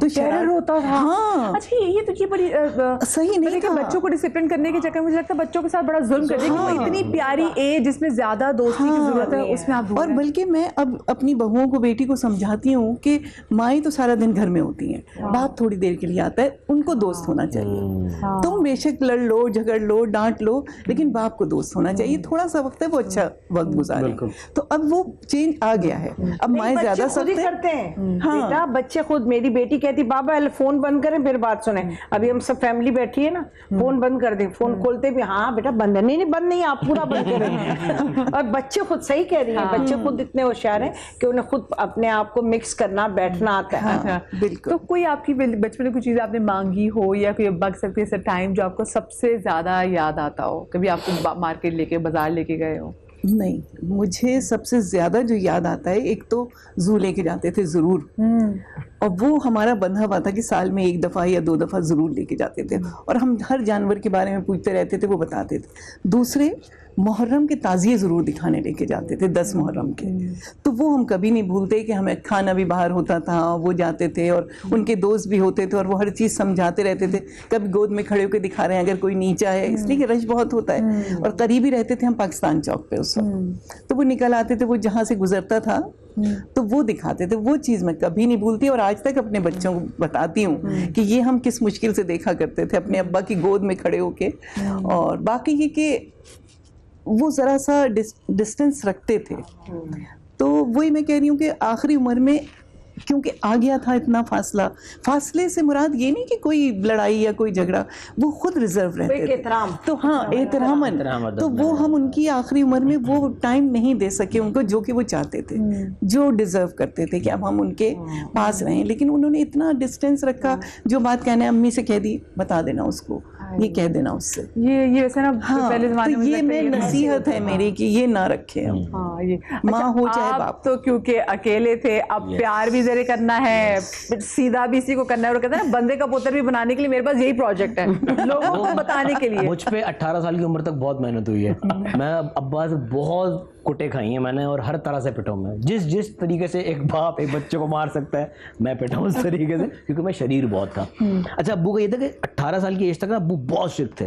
Speaker 2: तो
Speaker 3: शरारत होता था।
Speaker 2: हाँ,
Speaker 1: अच्छा ये बड़ी
Speaker 2: सही नहीं था।
Speaker 1: बच्चों को डिसिप्लिन करने के चक्कर में मुझे लगता है बच्चों के साथ बड़ा जुल्म कर दिया कि इतनी प्यारी एज जिसमें ज्यादा दोस्ती की जरूरत है, उसमें आप।
Speaker 2: और बल्कि मैं अब अपनी बहुओं को, बेटी को समझाती हूँ कि माएँ तो सारा दिन घर में होती हैं, बाप थोड़ी देर के लिए आता है, उनको दोस्त होना चाहिए। तुम बेशक लड़ लो, झगड़ लो, डांट लो, लेकिन बाप को दोस्त होना चाहिए। थोड़ा सा वक्त है, वो अच्छा वक्त गुजारे। तो अब वो चेंज आ गया है, अब माएँ ज्यादा
Speaker 3: सख्त करते हैं। बेटा बच्चे खुद, मेरी बेटी कहती बाबा फोन बंद करें फिर बात सुने, अभी हम सब फैमिली बैठी है ना, फोन बंद कर दें, फोन खोलते भी हाँ बेटा बंद है, नहीं बंद नहीं, आप पूरा बंद करें। और बच्चे खुद सही कह रही हैं, बच्चे खुद इतने होशियार हैं कि उन्हें खुद अपने आप को मिक्स करना, बैठना आता है।
Speaker 2: बिल्कुल।
Speaker 1: तो कोई आपकी बचपन में कोई चीज आपने मांगी हो या कोई बग सकती है टाइम जो आपको सबसे ज्यादा याद आता हो, कभी आपको मार्केट लेके, बाजार लेके गए हो?
Speaker 2: नहीं, मुझे सबसे ज्यादा जो याद आता है, एक तो जू लेके जाते थे जरूर, और वो हमारा बंधा हुआ था कि साल में 1 दफा या 2 दफा जरूर लेके जाते थे, और हम हर जानवर के बारे में पूछते रहते थे, वो बताते थे। दूसरे, मुहर्रम के ताज़िए ज़रूर दिखाने लेके जाते थे, 10 मुहर्रम के, तो वो हम कभी नहीं भूलते कि हमें खाना भी बाहर होता था, वो जाते थे और उनके दोस्त भी होते थे, और वो हर चीज़ समझाते रहते थे। कभी गोद में खड़े होकर दिखा रहे हैं अगर कोई नीचा है, इसलिए कि रश बहुत होता है, और करीबी रहते थे हम पाकिस्तान चौक पे उस वक्त, तो वो निकल आते थे, वो जहाँ से गुजरता था तो वो दिखाते थे। वो चीज़ मैं कभी नहीं भूलती, और आज तक अपने बच्चों को बताती हूँ कि ये हम किस मुश्किल से देखा करते थे अपने अब्बा की गोद में खड़े होके। और बाकी ये कि वो ज़रा सा डिस्टेंस रखते थे, तो वही मैं कह रही हूँ कि आखिरी उम्र में क्योंकि आ गया था इतना फासले से मुराद ये नहीं कि कोई लड़ाई या कोई झगड़ा, वो खुद रिजर्व रहते थे, तो हाँ एहतरामन, तो वो हम उनकी आखिरी उम्र में वो टाइम नहीं दे सके उनको जो कि वो चाहते थे, जो डिजर्व करते थे कि अब हम उनके पास रहें। लेकिन उन्होंने इतना डिस्टेंस रखा, जो बात कहना है अम्मी से कह दी, बता देना उसको, ये कह देना उससे,
Speaker 1: ये वैसे ना पहले ज़माने में,
Speaker 2: ये मैं नसीहत है मेरी कि ये ना रखे हम।
Speaker 1: ये
Speaker 2: माँ हो चाहे बाप।
Speaker 1: तो क्योंकि अकेले थे, अब प्यार भी जरे करना है, सीधा भी इसी को करना है, और कहते हैं ना बंदे का पुत्र भी बनाने के लिए मेरे पास यही प्रोजेक्ट है, लोगों को बताने के लिए।
Speaker 4: मुझ पे 18 साल की उम्र तक बहुत मेहनत हुई है। मैं अब्बा से बहुत कुटे खाई हैं मैंने, और हर तरह से पिटा हूं मैं, जिस तरीके से एक बाप एक बच्चे को मार सकता है मैं पिटा हूं उस तरीके से, क्योंकि मैं शरीर बहुत था। अच्छा, अब्बू का ये था कि 18 साल की एज तक ना अब्बू बहुत स्ट्रिक्ट थे।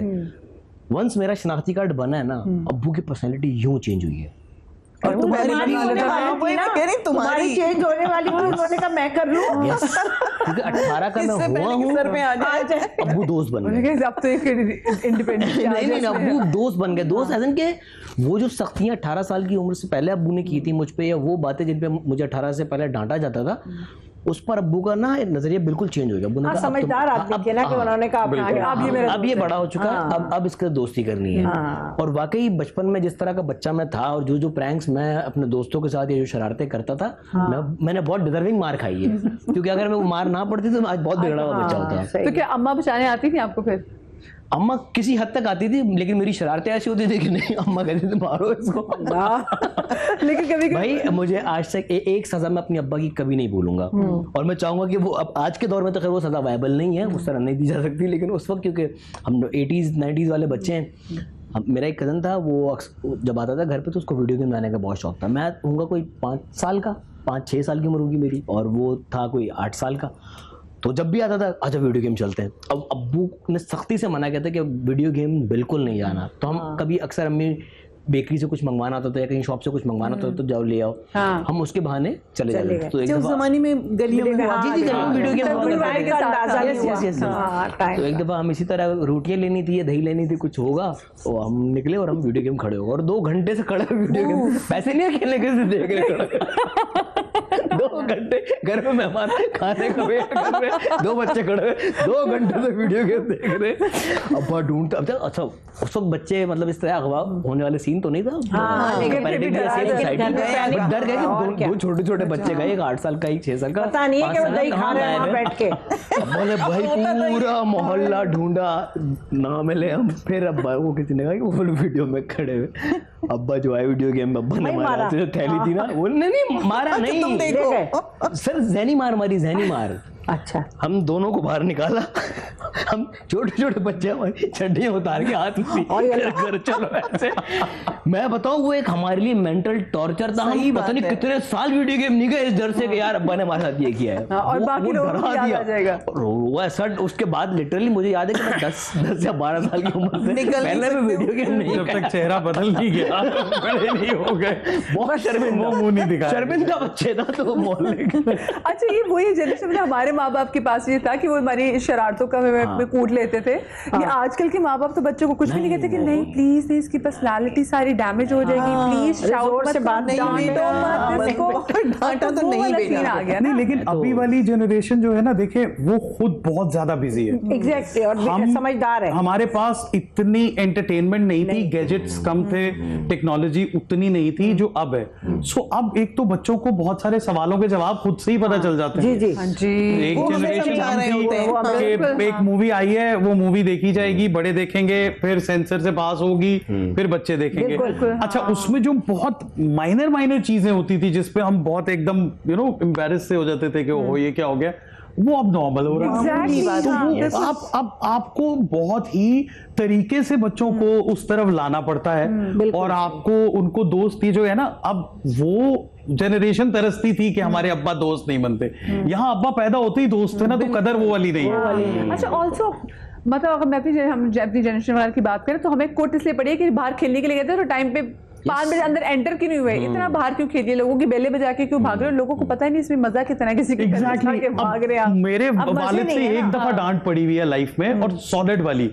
Speaker 4: वंस मेरा शनाख्ती कार्ड बना है ना, अब्बू की पर्सनैलिटी यूं चेंज हुई है।
Speaker 2: और तुम्हारी
Speaker 3: तुम्हारी होने वाली थी ना, तुम्हारी चेंज होने वाली थी, उन्होंने कहा मैं कर लूं।
Speaker 4: Yes, क्योंकि 18 का मैं हुआ हूँ,
Speaker 2: सर में आ जाए।
Speaker 4: अब्बू दोस्त बन गए।
Speaker 1: अब तो एक इंडिपेंडेंट
Speaker 4: नहीं अब्बू दोस्त बन गए। दोस्त ऐसा कि वो जो सख्तियां 18 साल की उम्र से पहले अब्बू ने की थी मुझ पे, या वो बातें जिन पे मुझे 18 से पहले डांटा जाता था, उस पर अब्बू का ना नजरिया बिल्कुल चेंज हो गया। अब्बू ने कहा
Speaker 3: समझदार आदमी थे ना कि उन्होंने कहा
Speaker 4: अब ये बड़ा हो चुका है, अब इसके दोस्ती करनी है। और वाकई बचपन में जिस तरह का बच्चा मैं था, और जो प्रैंक्स मैं अपने दोस्तों के साथ या जो शरारतें करता था, मैंने बहुत डिजर्विंग मार खाई है। क्योंकि अगर मैं वो मार ना पड़ती तो मैं आज बहुत बिगड़ा हुआ बच्चा होता।
Speaker 1: तो क्या अम्मा बचाने आती थी आपको फिर?
Speaker 4: अम्मा किसी हद तक आती थी, लेकिन मेरी शरारतें ऐसी होती थी कि नहीं, अम्मा कहती थी मारो इसको।
Speaker 1: लेकिन कभी
Speaker 4: भाई मुझे आज तक एक सजा मैं अपनी अब्बा की कभी नहीं भूलूंगा, और मैं चाहूंगा कि वो अब आज के दौर में तो खैर वो सजा वायबल नहीं है, उस तरह नहीं दी जा सकती, लेकिन उस वक्त क्योंकि हम 80s 90s वाले बच्चे हैं। मेरा एक कज़न था, वो जब आता था घर पे तो उसको वीडियो गेम लाने का बहुत शौक था। मैं होऊंगा कोई 5-6 साल की उम्र होगी मेरी, और वो था कोई 8 साल का। तो जब भी आता था, अच्छा वीडियो गेम चलते हैं। अब अब्बू ने सख्ती से मना किया था कि वीडियो गेम बिल्कुल नहीं जाना। तो हम कभी अक्सर अम्मी बेकरी से कुछ मंगवाना होता था या कहीं शॉप से कुछ मंगवाना होता तो जाओ ले आओ, हम उसके बहाने चले जाते थे। तो एक
Speaker 2: उस जमाने में गलियों में
Speaker 4: वीडियो गेम, तो एक दफा हम इसी तरह रोटियां लेनी थी या दही लेनी थी, कुछ होगा तो हम निकले और हम वीडियो गेम खड़े हो गए, और 2 घंटे से खड़े वीडियो गेम, पैसे नहीं खेलने के, देख रहे 2 घंटे घर में मेहमान खाने का वेट कर रहे, 2 बच्चे खड़े हुए 2 घंटे से वीडियो गेम देख रहे। अब्बा ढूंढता, अच्छा उस वक्त बच्चे मतलब इस तरह अगवा होने वाले सीन तो नहीं था, डर गए कि 2 छोटे-छोटे बच्चे गए, एक 8 साल का, एक 6 साल का,
Speaker 3: पता नहीं है कि वो दही खा रहे हैं वहां बैठ के।
Speaker 4: बोले भाई पूरा मोहल्ला ढूंढा ना मिले हम, फिर अब्बा वो किसी ने कहा कि वो वीडियो में खड़े हुए। अब्बा जो आए वीडियो गेम, अब्बा ने मारा, जो थैली थी ना वो नहीं मारा, नहीं सर जहनी मार मारी, जहनी मार।
Speaker 3: अच्छा,
Speaker 4: हम दोनों को बाहर निकाला, हम छोटे-छोटे बच्चे हमारी चड्डियां उतार के हाथ में घर चलो ऐसे। मैं बताऊं वो एक हमारे लिए मेंटल टॉर्चर था। हम पता नहीं कितने साल वीडियो गेम नहीं गए इस डर से कि यार अब्बा ने हमारे साथ ये किया है,
Speaker 1: और बाकी लोगों को याद आ जाएगा।
Speaker 4: वो ऐसा उसके बाद लिटरली मुझे याद है कि मैं 10 या 12 साल की उम्र से पहले मैं वीडियो गेम नहीं,
Speaker 5: जब तक चेहरा बदल नहीं गया, बड़े नहीं हो गए,
Speaker 4: बहुत शर्मिंदा,
Speaker 5: मुंह नहीं दिखाया,
Speaker 4: शर्मिंदा बच्चे था तो मोहल्ले के।
Speaker 1: अच्छा, ये वही जनरेशन में हमारे माँ बाप के पास ये था कि वो हमारी शरारतों का में कूट लेते थे। ये आजकल के माँ बाप तो बच्चों को कुछ भी नहीं कहते कि नहीं प्लीज नहीं, इसकी पर्सनालिटी सारी डैमेज हो जाएगी, प्लीज शाउट से बात नहीं, डांटा तो नहीं बेटा आ गया।
Speaker 5: नहीं, लेकिन अभी वाली जनरेशन जो है ना, देखे वो खुद बहुत ज्यादा बिजी है,
Speaker 3: एग्जैक्टली, और समझदार है।
Speaker 5: हमारे पास इतनी एंटरटेनमेंट नहीं थी, गैजेट्स कम थे, टेक्नोलॉजी उतनी नहीं थी जो अब है। सो अब एक तो बच्चों को बहुत सारे सवालों के जवाब खुद से ही पता चल जाते हैं।
Speaker 3: जी
Speaker 1: जी,
Speaker 5: एक जनरेशन एक मूवी आई है, वो मूवी देखी जाएगी, बड़े देखेंगे, फिर सेंसर से पास होगी, फिर बच्चे देखेंगे। अच्छा, उसमें जो बहुत माइनर चीजें होती थी जिसपे हम बहुत एकदम एम्बैरेस से हो जाते थे कि ओ ये क्या हो गया, वो अब नॉर्मल हो रहा है। तो अब आपको बहुत ही तरीके से बच्चों को उस तरफ लाना पड़ता है, और आपको उनको दोस्ती जो है ना, अब वो जनरेशन तरसती थी कि हमारे अब्बा दोस्त नहीं बनते, यहाँ अब्बा पैदा होते ही दोस्त है ना, तो कदर वो वाली नहीं है।
Speaker 1: अच्छा, ऑल्सो मतलब अगर मैं हम अपनी जनरेशन वाले की बात करें तो हमें कोट इसलिए पड़ी है कि बाहर खेलने के लिए गए थे तो टाइम पे 5 बजे अंदर एंटर क्यों नहीं हुए, इतना बाहर क्यों खेलिए, लोगों की बेले बजा के क्यों भाग रहे हो, लोगों को पता ही नहीं इसमें मजा कितना है, किसी के
Speaker 5: एग्जैक्टली
Speaker 1: भाग रहे हैं।
Speaker 5: मेरे वालिद से एक दफा डांट पड़ी हुई है लाइफ में, और सॉलिड वाली,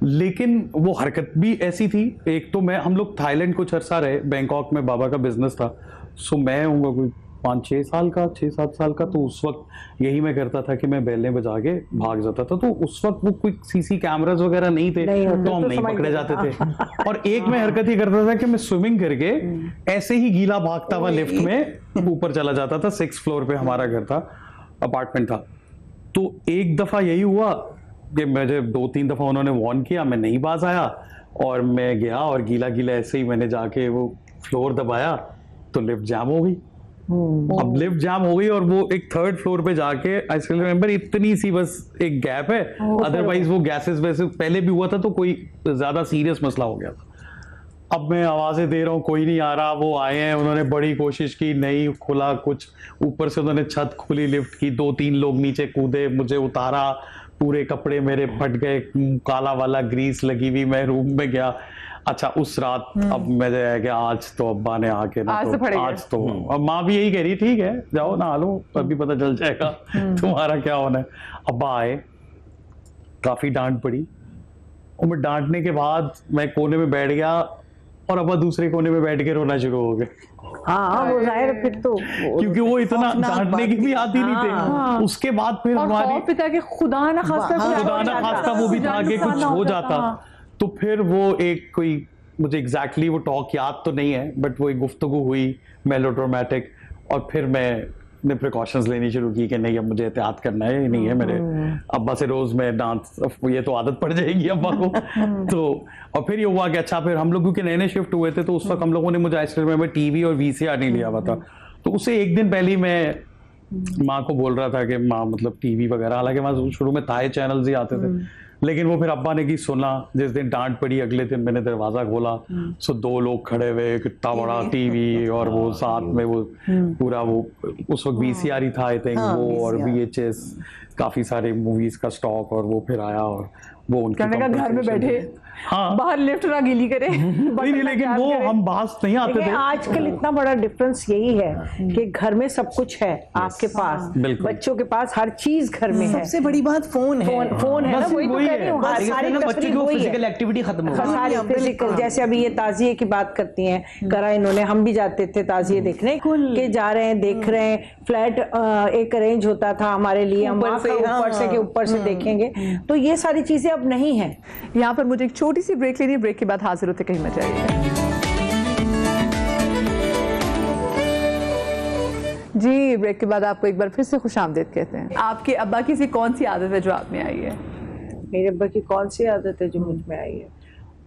Speaker 5: लेकिन वो हरकत भी ऐसी थी। एक तो हम लोग थाईलैंड कुछ अरसा रहे, बैंकॉक में बाबा का बिजनेस था, सो मैं हूँ कोई 5-6 साल का, 6-7 साल का, तो उस वक्त यही मैं करता था कि मैं बेलें बजा के भाग जाता था। तो उस वक्त वो कोई सीसी कैमरास वगैरह नहीं थे, तो हम नहीं पकड़े जाते थे। और एक मैं हरकत ही करता था कि मैं स्विमिंग करके ऐसे ही गीला भागता हुआ लिफ्ट में ऊपर चला जाता था। 6th फ्लोर पे हमारा घर था, अपार्टमेंट था। तो एक दफा यही हुआ कि मुझे 2-3 दफा उन्होंने वार्न किया, मैं नहीं बाज आया, और मैं गया और गीला ऐसे ही मैंने जाके वो फ्लोर दबाया तो लिफ्ट जाम हो गई। अब लिफ्ट जाम हो गई और वो एक 3rd फ्लोर पे जाके, आई स्टिल रिमेंबर, इतनी सी बस एक गैप है, अदरवाइज वो गैसेस वैसे पहले भी हुआ था तो कोई ज्यादा सीरियस मसला हो गया था। अब मैं आवाजें दे रहा हूँ, कोई नहीं आ रहा, वो आए हैं, उन्होंने बड़ी कोशिश की, नहीं खुला कुछ, ऊपर से उन्होंने छत खुली लिफ्ट की, 2-3 लोग नीचे कूदे, मुझे उतारा, पूरे कपड़े मेरे फट गए, काला वाला ग्रीस लगी हुई, मैं रूम में गया। अच्छा उस रात अब मुझे है कि आज तो अब्बा ने आके ना
Speaker 1: आज तो
Speaker 5: आज तो अब माँ भी यही कह रही ठीक है जाओ नहा लो, अभी पता चल जाएगा तुम्हारा क्या होना है। अब्बा आए, काफी डांट पड़ी, और मैं डांटने के बाद मैं कोने में बैठ गया और अब्बा दूसरे कोने में बैठ के रोना शुरू हो गए।
Speaker 3: हाँ वो जाहिर है फिर तो
Speaker 5: क्योंकि वो इतना डांटने की भी आती नहीं थे। उसके बाद फिर
Speaker 1: और
Speaker 5: हमारी
Speaker 1: खौफ भी था कि खुदा ना खास्ता
Speaker 5: खुदा ना खास्ता वो भी था कि कुछ हो जाता, तो फिर वो एक कोई मुझे एग्जैक्टली वो टॉक याद तो नहीं है, बट वो एक गुफ्तगू हुई मेलोड्रामेटिक, और फिर मैंने प्रिकॉशंस लेनी शुरू की कि नहीं अब मुझे एहतियात करना है, ये नहीं है मेरे अब्बा से रोज मैं डांट, ये तो आदत पड़ जाएगी अब्बा को। तो और फिर ये हुआ कि अच्छा फिर हम लोग क्योंकि नए नए शिफ्ट हुए थे, तो उस वक्त हम लोगों ने मुझे आइसक्रीम में टीवी और वीसीआर नहीं लिया हुआ था, तो उससे एक दिन पहले मैं माँ को बोल रहा था कि माँ मतलब टीवी वगैरह, हालांकि वहाँ शुरू में थाई चैनल्स ही आते थे, लेकिन वो फिर अब्बा ने की सुना, जिस दिन डांट पड़ी अगले दिन मैंने दरवाजा खोला, सो 2 लोग खड़े हुए, कितना बड़ा टीवी, और वो साथ में वो पूरा वो उस वक्त वीसीआर ही था आई थिंक, वो और वीएचएस काफी सारे मूवीज का स्टॉक, और वो फिर आया और वो उनके
Speaker 1: घर में बैठे
Speaker 5: हाँ
Speaker 1: बाहर लिफ्ट ना गीली करे
Speaker 5: नहीं, लेकिन वो हम बाहर नहीं आते थे।
Speaker 3: आजकल इतना बड़ा डिफरेंस यही है कि घर में सब कुछ है आपके पास, बच्चों के पास हर चीज घर में है।
Speaker 2: सबसे बड़ी बात फोन है,
Speaker 3: फोन है ना, वही तो कह रही हूँ, सारी
Speaker 4: बच्चों की फिजिकल एक्टिविटी खत्म हो गई,
Speaker 3: फिजिकल। जैसे अभी ये ताजिए की बात करती हैं, करा इन्होंने, हम भी जाते थे ताजिए देखने के, जा रहे हैं देख रहे हैं, फ्लैट एक अरेंज होता था हमारे लिए, हम ऊपर से देखेंगे, तो ये सारी चीजें अब नहीं है।
Speaker 1: यहाँ पर मुझे एक छोटी सी ब्रेक लेनी है, ब्रेक के बाद हाजिर होते कहीं मत जाइएगा। जी ब्रेक के बाद आपको एक बार फिर से खुशामदीद कहते हैं। आपके अब्बा की सी कौन सी आदत है जो आप में आई है?
Speaker 3: मेरे अब्बा की कौन सी आदत है जो मुझ में आई है?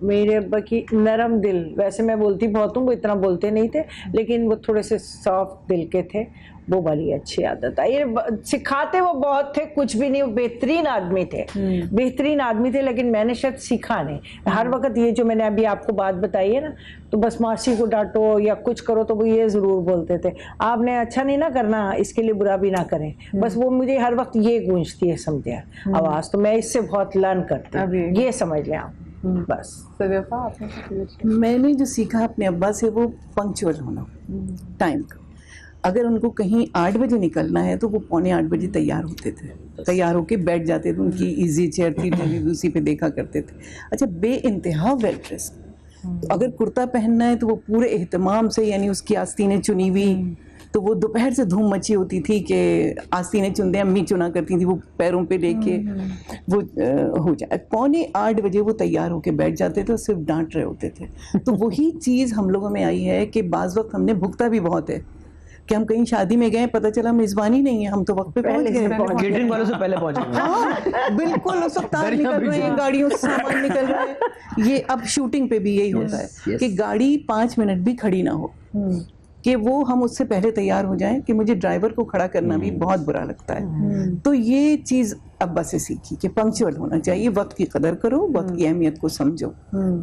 Speaker 3: मेरे अब्बा की नरम दिल, वैसे मैं बोलती बहुत हूँ, वो इतना बोलते नहीं थे, लेकिन वो थोड़े से सॉफ्ट दिल के थे, वो वाली अच्छी आदत आई। सिखाते वो बहुत थे, कुछ भी नहीं, वो बेहतरीन आदमी थे, बेहतरीन आदमी थे, लेकिन मैंने शायद सीखा नहीं। हर वक्त ये जो मैंने अभी आपको बात बताई है ना, तो बस मासी को डांटो या कुछ करो तो वो ये जरूर बोलते थे, आपने अच्छा नहीं ना करना, इसके लिए बुरा भी ना करें, बस वो मुझे हर वक्त ये गूंजती है समझे आवाज, तो मैं इससे बहुत लर्न करती हूँ, ये समझ लें आप बस।
Speaker 2: मैंने जो सीखा अपने अब्बा से वो पंक्चुअल होना, टाइम का। अगर उनको कहीं 8 बजे निकलना है तो वो 7:45 बजे तैयार होते थे, तैयार होके बैठ जाते थे, उनकी इजी चेयर थी, टीवी भी उसी पे देखा करते थे। अच्छा बे इंतहा वेल ड्रेस, तो अगर कुर्ता पहनना है तो वो पूरे एहतमाम से, यानी उसकी आस्तीनें चुनी हुई, तो वो दोपहर से धूम मची होती थी कि आस्तीनें चुनते अम्मी चुना करती थी, वो पैरों पे लेके वो हो जाए। 7:45 बजे वो तैयार होके बैठ जाते थे और सिर्फ डांट रहे होते थे। तो वही चीज़ हम लोगों में आई है कि बाज़ वक्त हमने भुगता भी बहुत है कि हम कहीं शादी में गए, पता चला मेज़बानी नहीं है, हम तो वक्त पे पहुंच गए,
Speaker 4: केटरिंग वालों से पहले पहुंचे।
Speaker 2: हाँ बिल्कुल, उस वक्त तार निकल रहे हैं, गाड़ियों से सामान निकल रहा है। ये अब शूटिंग पे भी यही होता है कि गाड़ी 5 मिनट भी खड़ी ना हो, कि वो हम उससे पहले तैयार हो जाएं, कि मुझे ड्राइवर को खड़ा करना भी बहुत बुरा लगता है। तो ये चीज़ अब्बा से सीखी कि पंक्चुअल होना चाहिए, वक्त की कदर करो, वक्त की अहमियत को समझो,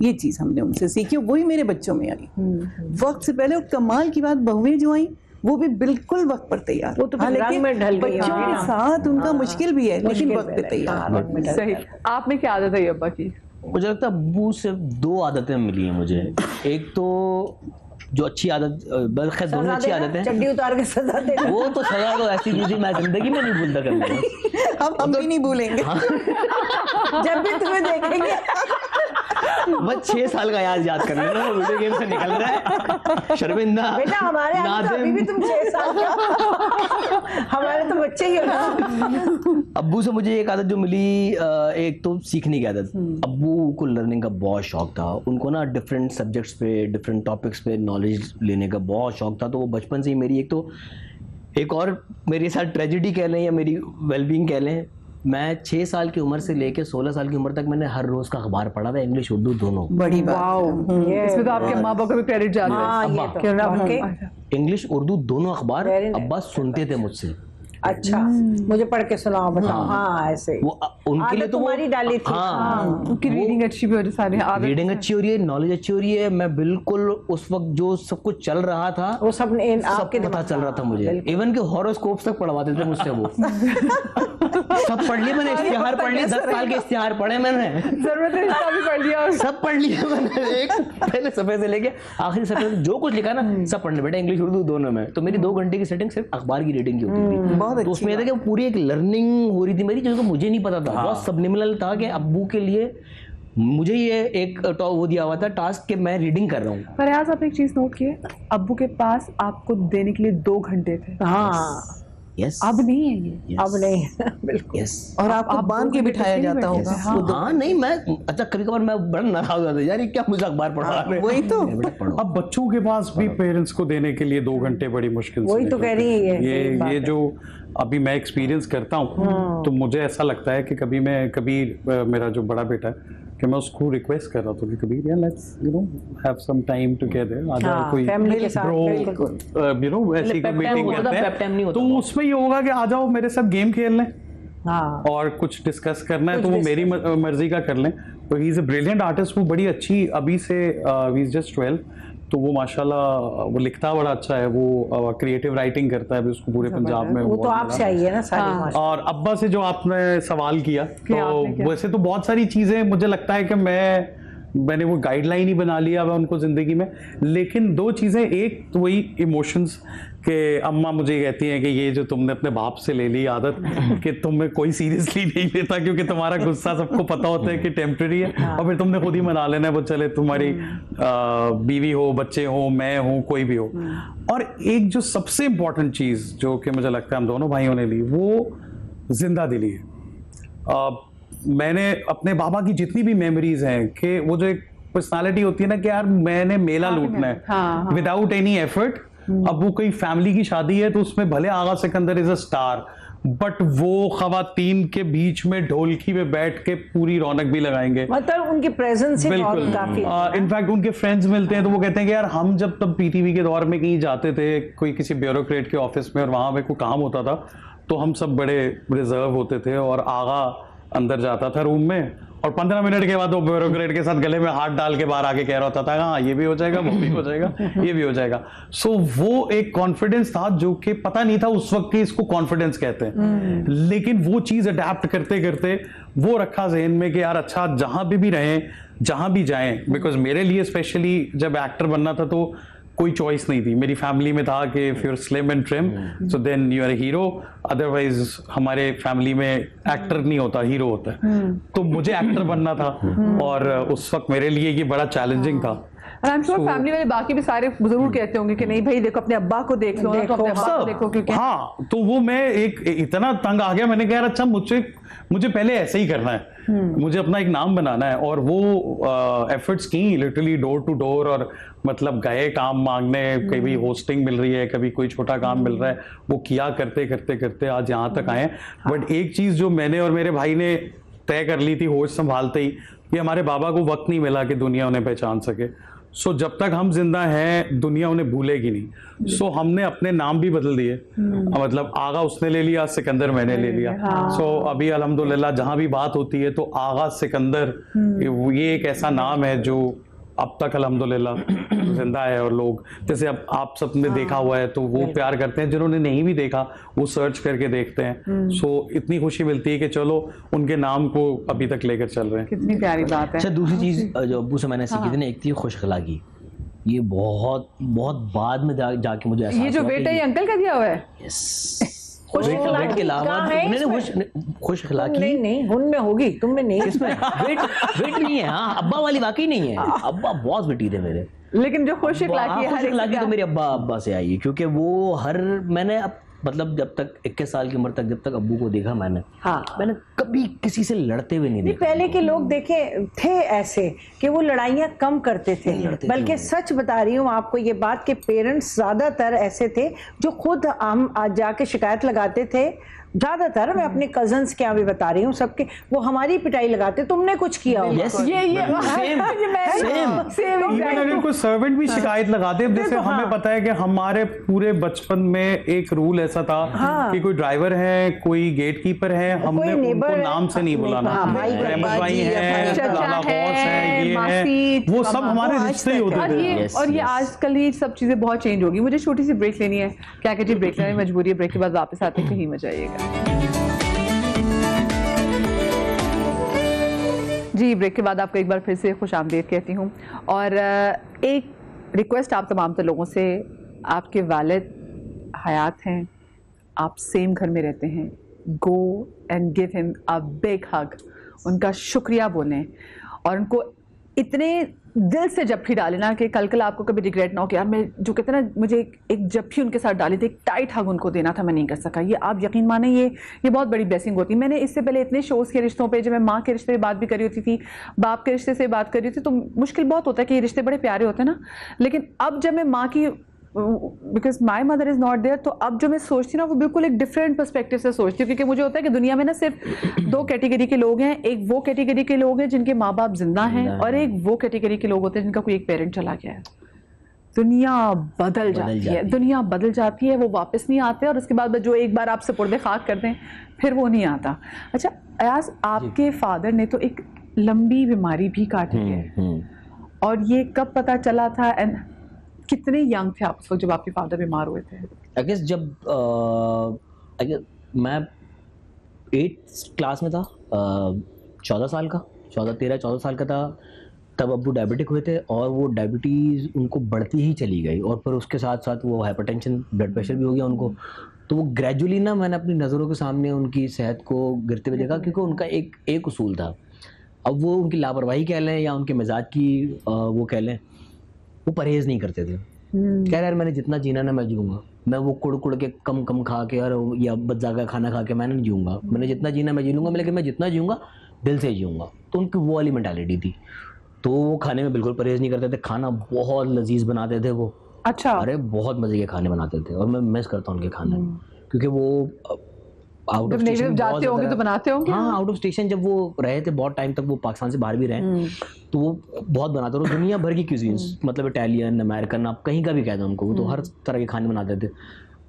Speaker 2: ये चीज़ हमने उनसे सीखी, वही मेरे बच्चों में आई वक्त से पहले। और कमाल की बात, बहुएं जो आई वो भी बिल्कुल वक्त पर तैयार,
Speaker 3: वो तो रंग में ढल गई,
Speaker 2: बच्चों के साथ उनका मुश्किल भी है, लेकिन वक्त पे तैयार।
Speaker 1: सही। आप में क्या आदत है अब्बा की?
Speaker 4: मुझे लगता है अब्बू से 2 आदतें मिली हैं मुझे। एक तो जो अच्छी आदत, खैर दोनों अच्छी आदतें,
Speaker 3: चड्डी उतार के सजा दे,
Speaker 4: वो तो सजा तो ऐसी चीज मैं जिंदगी में नहीं भूलता करना,
Speaker 2: हम भी नहीं भूलेंगे।
Speaker 3: जब भी तुम्हें देखेंगे
Speaker 4: बस 6 साल का याद कर लेना, वीडियो गेम से निकल रहा है, शर्मिंदा
Speaker 3: बेटा हमारे तो अभी भी तुम 6 साल का, हमारे तो बच्चे ही हो।
Speaker 4: अब्बू से मुझे एक आदत जो मिली, एक तो सीखने की आदत। अब्बू को लर्निंग का बहुत शौक था, उनको ना डिफरेंट सब्जेक्ट्स पे, डिफरेंट टॉपिक्स पे नॉलेज लेने का बहुत शौक था। तो वो बचपन से ही मेरी एक और मेरे साथ ट्रेजेडी कह लें या मेरी वेलबींग कह लें, मैं 6 साल की उम्र से लेके 16 साल की उम्र तक मैंने हर रोज का अखबार पढ़ा था, इंग्लिश उर्दू दोनों।
Speaker 2: बड़ी बात,
Speaker 1: इसमें तो आपके माँ बाप को भी क्रेडिट जाता है।
Speaker 4: इंग्लिश उर्दू दोनों अखबार अब्बा सुनते थे मुझसे,
Speaker 3: अच्छा, मुझे पढ़ के सुनाओ, बताओ। हाँ ऐसे
Speaker 4: वो उनके लिए तो
Speaker 3: तुम्हारी डाली थी।
Speaker 4: हाँ,
Speaker 1: उनकी रीडिंग अच्छी भी हो रही, सारे
Speaker 4: रीडिंग अच्छी हो रही है, नॉलेज अच्छी हो रही है। मैं बिल्कुल उस वक्त जो सब कुछ चल रहा था
Speaker 3: वो सब
Speaker 4: आपके पता चल रहा था मुझे। इवन के हॉरोस्कोप तक पढ़वाते थे मुझसे वो। सब पढ़ लिए मैंने, इश्तिहार पढ़ लिए, 10 साल के इश्तिहार पढ़े मैंने,
Speaker 1: जरूरत है इसका भी पढ़ लिया,
Speaker 4: सब पढ़ लिया मैंने। एक पहले सफे से लेके आखिरी सफे तक जो कुछ लिखा ना सब पढ़ने बेटा, इंग्लिश उर्दू दोनों में। तो मेरी 2 घंटे की सेटिंग सिर्फ अखबार की रीडिंग की होती थी।
Speaker 2: बहुत
Speaker 4: तो उसमें था कि पूरी एक लर्निंग हो रही थी मेरी, जो मुझे नहीं पता था। बहुत सबनिमिनल था कि अब्बू के लिए मुझे ये एक वो दिया हुआ था टास्क कि मैं रीडिंग कर रहा हूँ।
Speaker 1: पर आज आप एक चीज नोट किए, अब्बू के पास आपको देने के लिए 2 घंटे थे।
Speaker 3: हाँ
Speaker 4: यस,
Speaker 1: अब नहीं है ये,
Speaker 3: अब नहीं है बिल्कुल।
Speaker 4: यस।
Speaker 2: और आपको बांध के बिठाया जाता होगा।
Speaker 4: हाँ नहीं, मैं अच्छा कभी कभार मैं बड़ा नाराज हो जाता यार, ये क्या मुझे अखबार पढ़ा रहे हैं।
Speaker 2: वही तो।
Speaker 5: अब बच्चों के पास भी पेरेंट्स को देने के लिए 2 घंटे बड़ी मुश्किल से
Speaker 3: वही तो कह रही है
Speaker 5: ये जो अभी मैं एक्सपीरियंस करता हूँ, तो मुझे ऐसा लगता है कि कभी मेरा जो बड़ा बेटा है कि मैं उसको रिक्वेस्ट कर रहा था कि कभी let's have some time together, आजा कोई
Speaker 3: फैमिली के साथ
Speaker 5: ऐसी कोई मीटिंग करते हैं, तो उसमें ये होगा कि आ जाओ मेरे साथ गेम खेल लें।
Speaker 3: हाँ।
Speaker 5: और कुछ डिस्कस करना है तो वो मेरी मर्जी का कर लें। तो he is a brilliant artist, वो बड़ी अच्छी अभी से ही इज जस्ट 12, तो वो माशाल्लाह वो लिखता बड़ा अच्छा है, वो क्रिएटिव राइटिंग करता है अभी, उसको पूरे पंजाब में
Speaker 3: वो तो आपसे आई है ना सारी।
Speaker 5: और अब्बा से जो आपने सवाल किया, तो वैसे तो बहुत सारी चीजें मुझे लगता है कि मैंने वो गाइडलाइन ही बना लिया है उनको जिंदगी में, लेकिन 2 चीजें, एक तो वही इमोशंस कि अम्मा मुझे कहती हैं कि ये जो तुमने अपने बाप से ले ली आदत कि तुम्हें कोई सीरियसली नहीं लेता, क्योंकि तुम्हारा गुस्सा सबको पता होता है कि टेम्पररी है, और फिर तुमने खुद ही मना लेना है वो, चले तुम्हारी बीवी हो, बच्चे हो, मैं हूँ, कोई भी हो। और एक जो सबसे इम्पोर्टेंट चीज जो कि मुझे लगता है हम दोनों भाइयों ने ली, वो जिंदा दिली है। मैंने अपने बाबा की जितनी भी मेमोरीज हैं कि वो जो एक पर्सनालिटी होती है ना कि यार मैंने मेला लूटना है विदाउट एनी एफर्ट। अब वो कोई फैमिली की शादी है तो उसमें भले Agha Sikandar is a star, but वो खवातीन के बीच में ढोलकी पे बैठ के पूरी रौनक भी लगाएंगे,
Speaker 3: मतलब उनकी प्रेजेंस से
Speaker 5: बिल्कुल। इनफैक्ट उनके फ्रेंड्स मिलते हैं तो वो कहते हैं कि यार हम जब तब पीटीवी के दौर में कहीं जाते थे कोई किसी ब्यूरोक्रेट के ऑफिस में और वहां पे कोई काम होता था तो हम सब बड़े रिजर्व होते थे और आगा अंदर जाता था रूम में और 15 मिनट के बाद वो ब्यूरोक्रेट के साथ गले में हाथ डाल के बाहर आके कह रहा होता था हाँ ये भी हो जाएगा, वो भी हो जाएगा, ये भी हो जाएगा। सो वो एक कॉन्फिडेंस था जो कि पता नहीं था उस वक्त कि इसको कॉन्फिडेंस कहते हैं, लेकिन वो चीज अडेप्ट करते करते वो रखा जहन में कि यार अच्छा जहां भी रहें, जहां भी जाएं, बिकॉज मेरे लिए स्पेशली जब एक्टर बनना था तो कोई चॉइस नहीं थी, मेरी फैमिली में था कि if you are slim and trim so then you are hero, otherwise हमारे फैमिली में एक्टर नहीं होता, हीरो होता है। तो मुझे एक्टर बनना था और उस वक्त मेरे लिए ये बड़ा चैलेंजिंग था।
Speaker 1: फैमिली वाले बाकी भी सारे जरूर कहते होंगे कि नहीं भाई देखो अपने अब्बा को देख लो, तो अपने अब्बा को देखो, क्योंकि
Speaker 5: हाँ तो वो मैं एक इतना तंग आ गया, मैंने कहा यार अच्छा मुझे पहले ऐसे ही करना है, मुझे अपना एक नाम बनाना है। और वो एफर्ट्स की लिटरली डोर टू डोर, और मतलब गए काम मांगने, कभी होस्टिंग मिल रही है, कभी कोई छोटा काम मिल रहा है, वो किया करते करते करते आज यहाँ तक आए। बट एक चीज जो मैंने और मेरे भाई ने तय कर ली थी होश संभालते ही, कि हमारे बाबा को वक्त नहीं मिला कि दुनिया उन्हें पहचान सके। सो जब तक हम जिंदा हैं दुनिया उन्हें भूलेगी नहीं। सो हमने अपने नाम भी बदल दिए, मतलब आगा उसने ले लिया, सिकंदर मैंने ले लिया। सो अभी अल्हम्दुलिल्लाह जहां भी बात होती है तो आगा सिकंदर ये एक ऐसा नाम है जो अब तक अल्हम्दुलिल्लाह जिंदा है। और लोग जैसे अब आप सबने देखा हुआ है तो वो प्यार करते हैं, जिन्होंने नहीं भी देखा वो सर्च करके देखते हैं। सो इतनी खुशी मिलती है कि चलो उनके नाम को अभी तक लेकर चल रहे हैं।
Speaker 1: कितनी प्यारी बात है।
Speaker 4: अच्छा दूसरी चीज जो अब्बू से मैंने सीखी थी ना, एक थी खुश अखलाकी। ये बहुत बहुत बाद में जाके मुझे
Speaker 1: ये जो बेटा ये अंकल का दिया हुआ है,
Speaker 4: वेट के अलावा खुश अखलाकी
Speaker 3: नहीं हुन में होगी, तुम में नहीं।
Speaker 4: इसमें वेट नहीं है। हाँ अब्बा वाली वाकई नहीं है, अब्बा बहुत बेटी थे मेरे,
Speaker 1: लेकिन जो खुश अखलाकी
Speaker 4: तो मेरे अब्बा से आई है, क्योंकि वो मैंने मतलब जब तक 21 साल की उम्र तक जब तक अब्बू को देखा मैंने, मैंने कभी किसी से लड़ते हुए नहीं देखा।
Speaker 3: पहले के लोग देखे थे ऐसे कि वो लड़ाइयाँ कम करते थे, बल्कि सच बता रही हूँ आपको ये बात कि पेरेंट्स ज्यादातर ऐसे थे जो खुद हम आज जाके शिकायत लगाते थे। ज्यादातर मैं अपने कजन्स के यहाँ भी बता रही हूँ, सबके वो हमारी पिटाई लगाते, तुमने कुछ किया होगा।
Speaker 4: सेम
Speaker 5: इवन अगर कोई सर्वेंट भी शिकायत लगाते हैं, जैसे हमें पता है कि हमारे पूरे बचपन में एक रूल ऐसा था कि कोई ड्राइवर है, कोई गेट कीपर है, हमने उनको नाम से नहीं बुलाना। अहमद भाई है, लाला बॉस है, ये है, वो सब हमारे रिश्ते ही होते थे।
Speaker 1: और ये आजकल ये सब चीजें बहुत चेंज होगी। मुझे छोटी सी ब्रेक लेनी है, क्या कहती है, ब्रेक लेने की मजबूरी है। ब्रेक के बाद वापस आते हैं, कहीं मत जाइएगा। जी, ब्रेक के बाद आपको एक बार फिर से खुश आमदीद कहती हूँ। और एक रिक्वेस्ट आप तमाम तो लोगों से, आपके वालिद हयात हैं, आप सेम घर में रहते हैं, go and give him a big हग, उनका शुक्रिया बोलें और उनको इतने दिल से जप्फी डाले ना कि कल आपको कभी रिग्रेट ना हो कि यार मैं जो कहते हैं ना, मुझे एक जप्फी उनके साथ डाली थी, एक टाइट हग उनको देना था, मैं नहीं कर सका। ये आप यकीन माने, ये बहुत बड़ी ब्लेसिंग होती है। मैंने इससे पहले इतने शोज़ के रिश्तों पे, जब मैं माँ के रिश्ते से बात भी करी होती थी, बाप के रिश्ते से बात करी होती थी, तो मुश्किल बहुत होता है कि ये रिश्ते बड़े प्यारे होते हैं ना। लेकिन अब जब मैं माँ की, because my mother is not there, तो अब जो मैं सोचती हूँ ना, वो बिल्कुल एक डिफरेंट पर्सपेक्टिव से सोचती हूँ। क्योंकि मुझे होता है कि दुनिया में ना सिर्फ दो कैटेगरी के लोग हैं। एक वो कैटेगरी के लोग हैं जिनके माँ बाप जिंदा हैं, और एक वो कैटेगरी के लोग होते हैं जिनका कोई एक पेरेंट चला गया है। दुनिया बदल जाती है, दुनिया बदल जाती है, वो वापस नहीं आते। और उसके बाद जो एक बार आप सुपुर्द खाक कर दें, फिर वो नहीं आता। अच्छा अयाज, आपके फादर ने तो एक लंबी बीमारी भी काटी है, और ये कब पता चला था, एंड कितने यंग थे आप उस वक्त जब आपके फादर बीमार हुए थे?
Speaker 4: आई गेस जब मैं 8th क्लास में था, 14 साल का, 13-14 साल का था, तब अब्बू डायबिटिक हुए थे। और वो डायबिटीज़ उनको बढ़ती ही चली गई, और फिर उसके साथ साथ वो हाइपरटेंशन, ब्लड प्रेशर भी हो गया उनको। तो वो ग्रेजुअली ना, मैंने अपनी नज़रों के सामने उनकी सेहत को गिरते हुए देखा, क्योंकि उनका एक उसूल था। अब वो उनकी लापरवाही कह लें या उनके मिजाज की वो कह लें, वो परहेज़ नहीं करते थे। कह रहे मैंने जितना जीना ना मैं जीऊँगा, मैं वो कुड़ के कम खा के और या बच्चा का खाना खा के मैंने नहीं जीऊँगा, मैंने जितना जीना मैं जी लूँगा, लेकिन मैं जितना जीऊँगा दिल से जीऊँगा। तो उनकी वो वाली मेंटालिटी थी। तो वो खाने में बिल्कुल परहेज़ नहीं करते थे, खाना बहुत लजीज बनाते थे वो।
Speaker 1: अच्छा।
Speaker 4: अरे बहुत मज़े के खाने बनाते थे, और मैं मिस करता हूँ उनके खाने, क्योंकि वो आउट ऑफ स्टेशन
Speaker 1: जाते होंगे तो बनाते होंगे।
Speaker 4: हाँ, आउट ऑफ स्टेशन जब वो रहे थे बहुत टाइम तक, वो पाकिस्तान से बाहर भी रहे, तो वो बहुत बनाते थे। दुनिया भर की क्यूजीन्स, मतलब इटालियन, अमेरिकन, आप कहीं का भी कह दो उनको, वो तो हर तरह के खाने बनाते थे।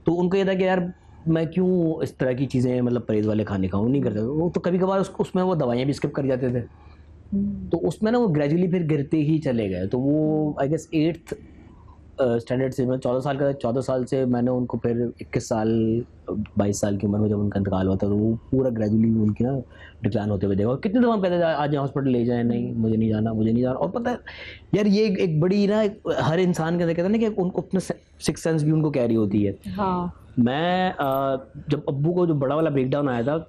Speaker 4: तो उनको ये था कि यार मैं क्यों इस तरह की चीज़ें, मतलब परहेज वाले खाने खाऊँ, नहीं करते। वो तो कभी कभार उसमें वो दवाइयाँ भी स्किप कर जाते थे। तो उसमें ना वो ग्रेजुअली फिर गिरते ही चले गए। तो वो आई गेस 8th स्टैंडर्ड से, मैं 14 साल का, 14 साल से मैंने उनको फिर 21 साल 22 साल की उम्र में जब उनका इंतकाल हुआ था, तो वो पूरा ग्रेजुअली उनकी ना डिक्लाइन होते हुए देखा। और कितने दफ़ा कहते थे आज हॉस्पिटल ले जाए, नहीं मुझे नहीं जाना, मुझे नहीं जाना। और पता है यार, ये एक बड़ी ना, हर इंसान के अंदर कहते हैं ना कि उनको अपना सिक्स सेंस भी उनको कैरी होती है।
Speaker 1: हाँ। मैं
Speaker 4: जब अब्बू को जो बड़ा वाला ब्रेकडाउन आया था,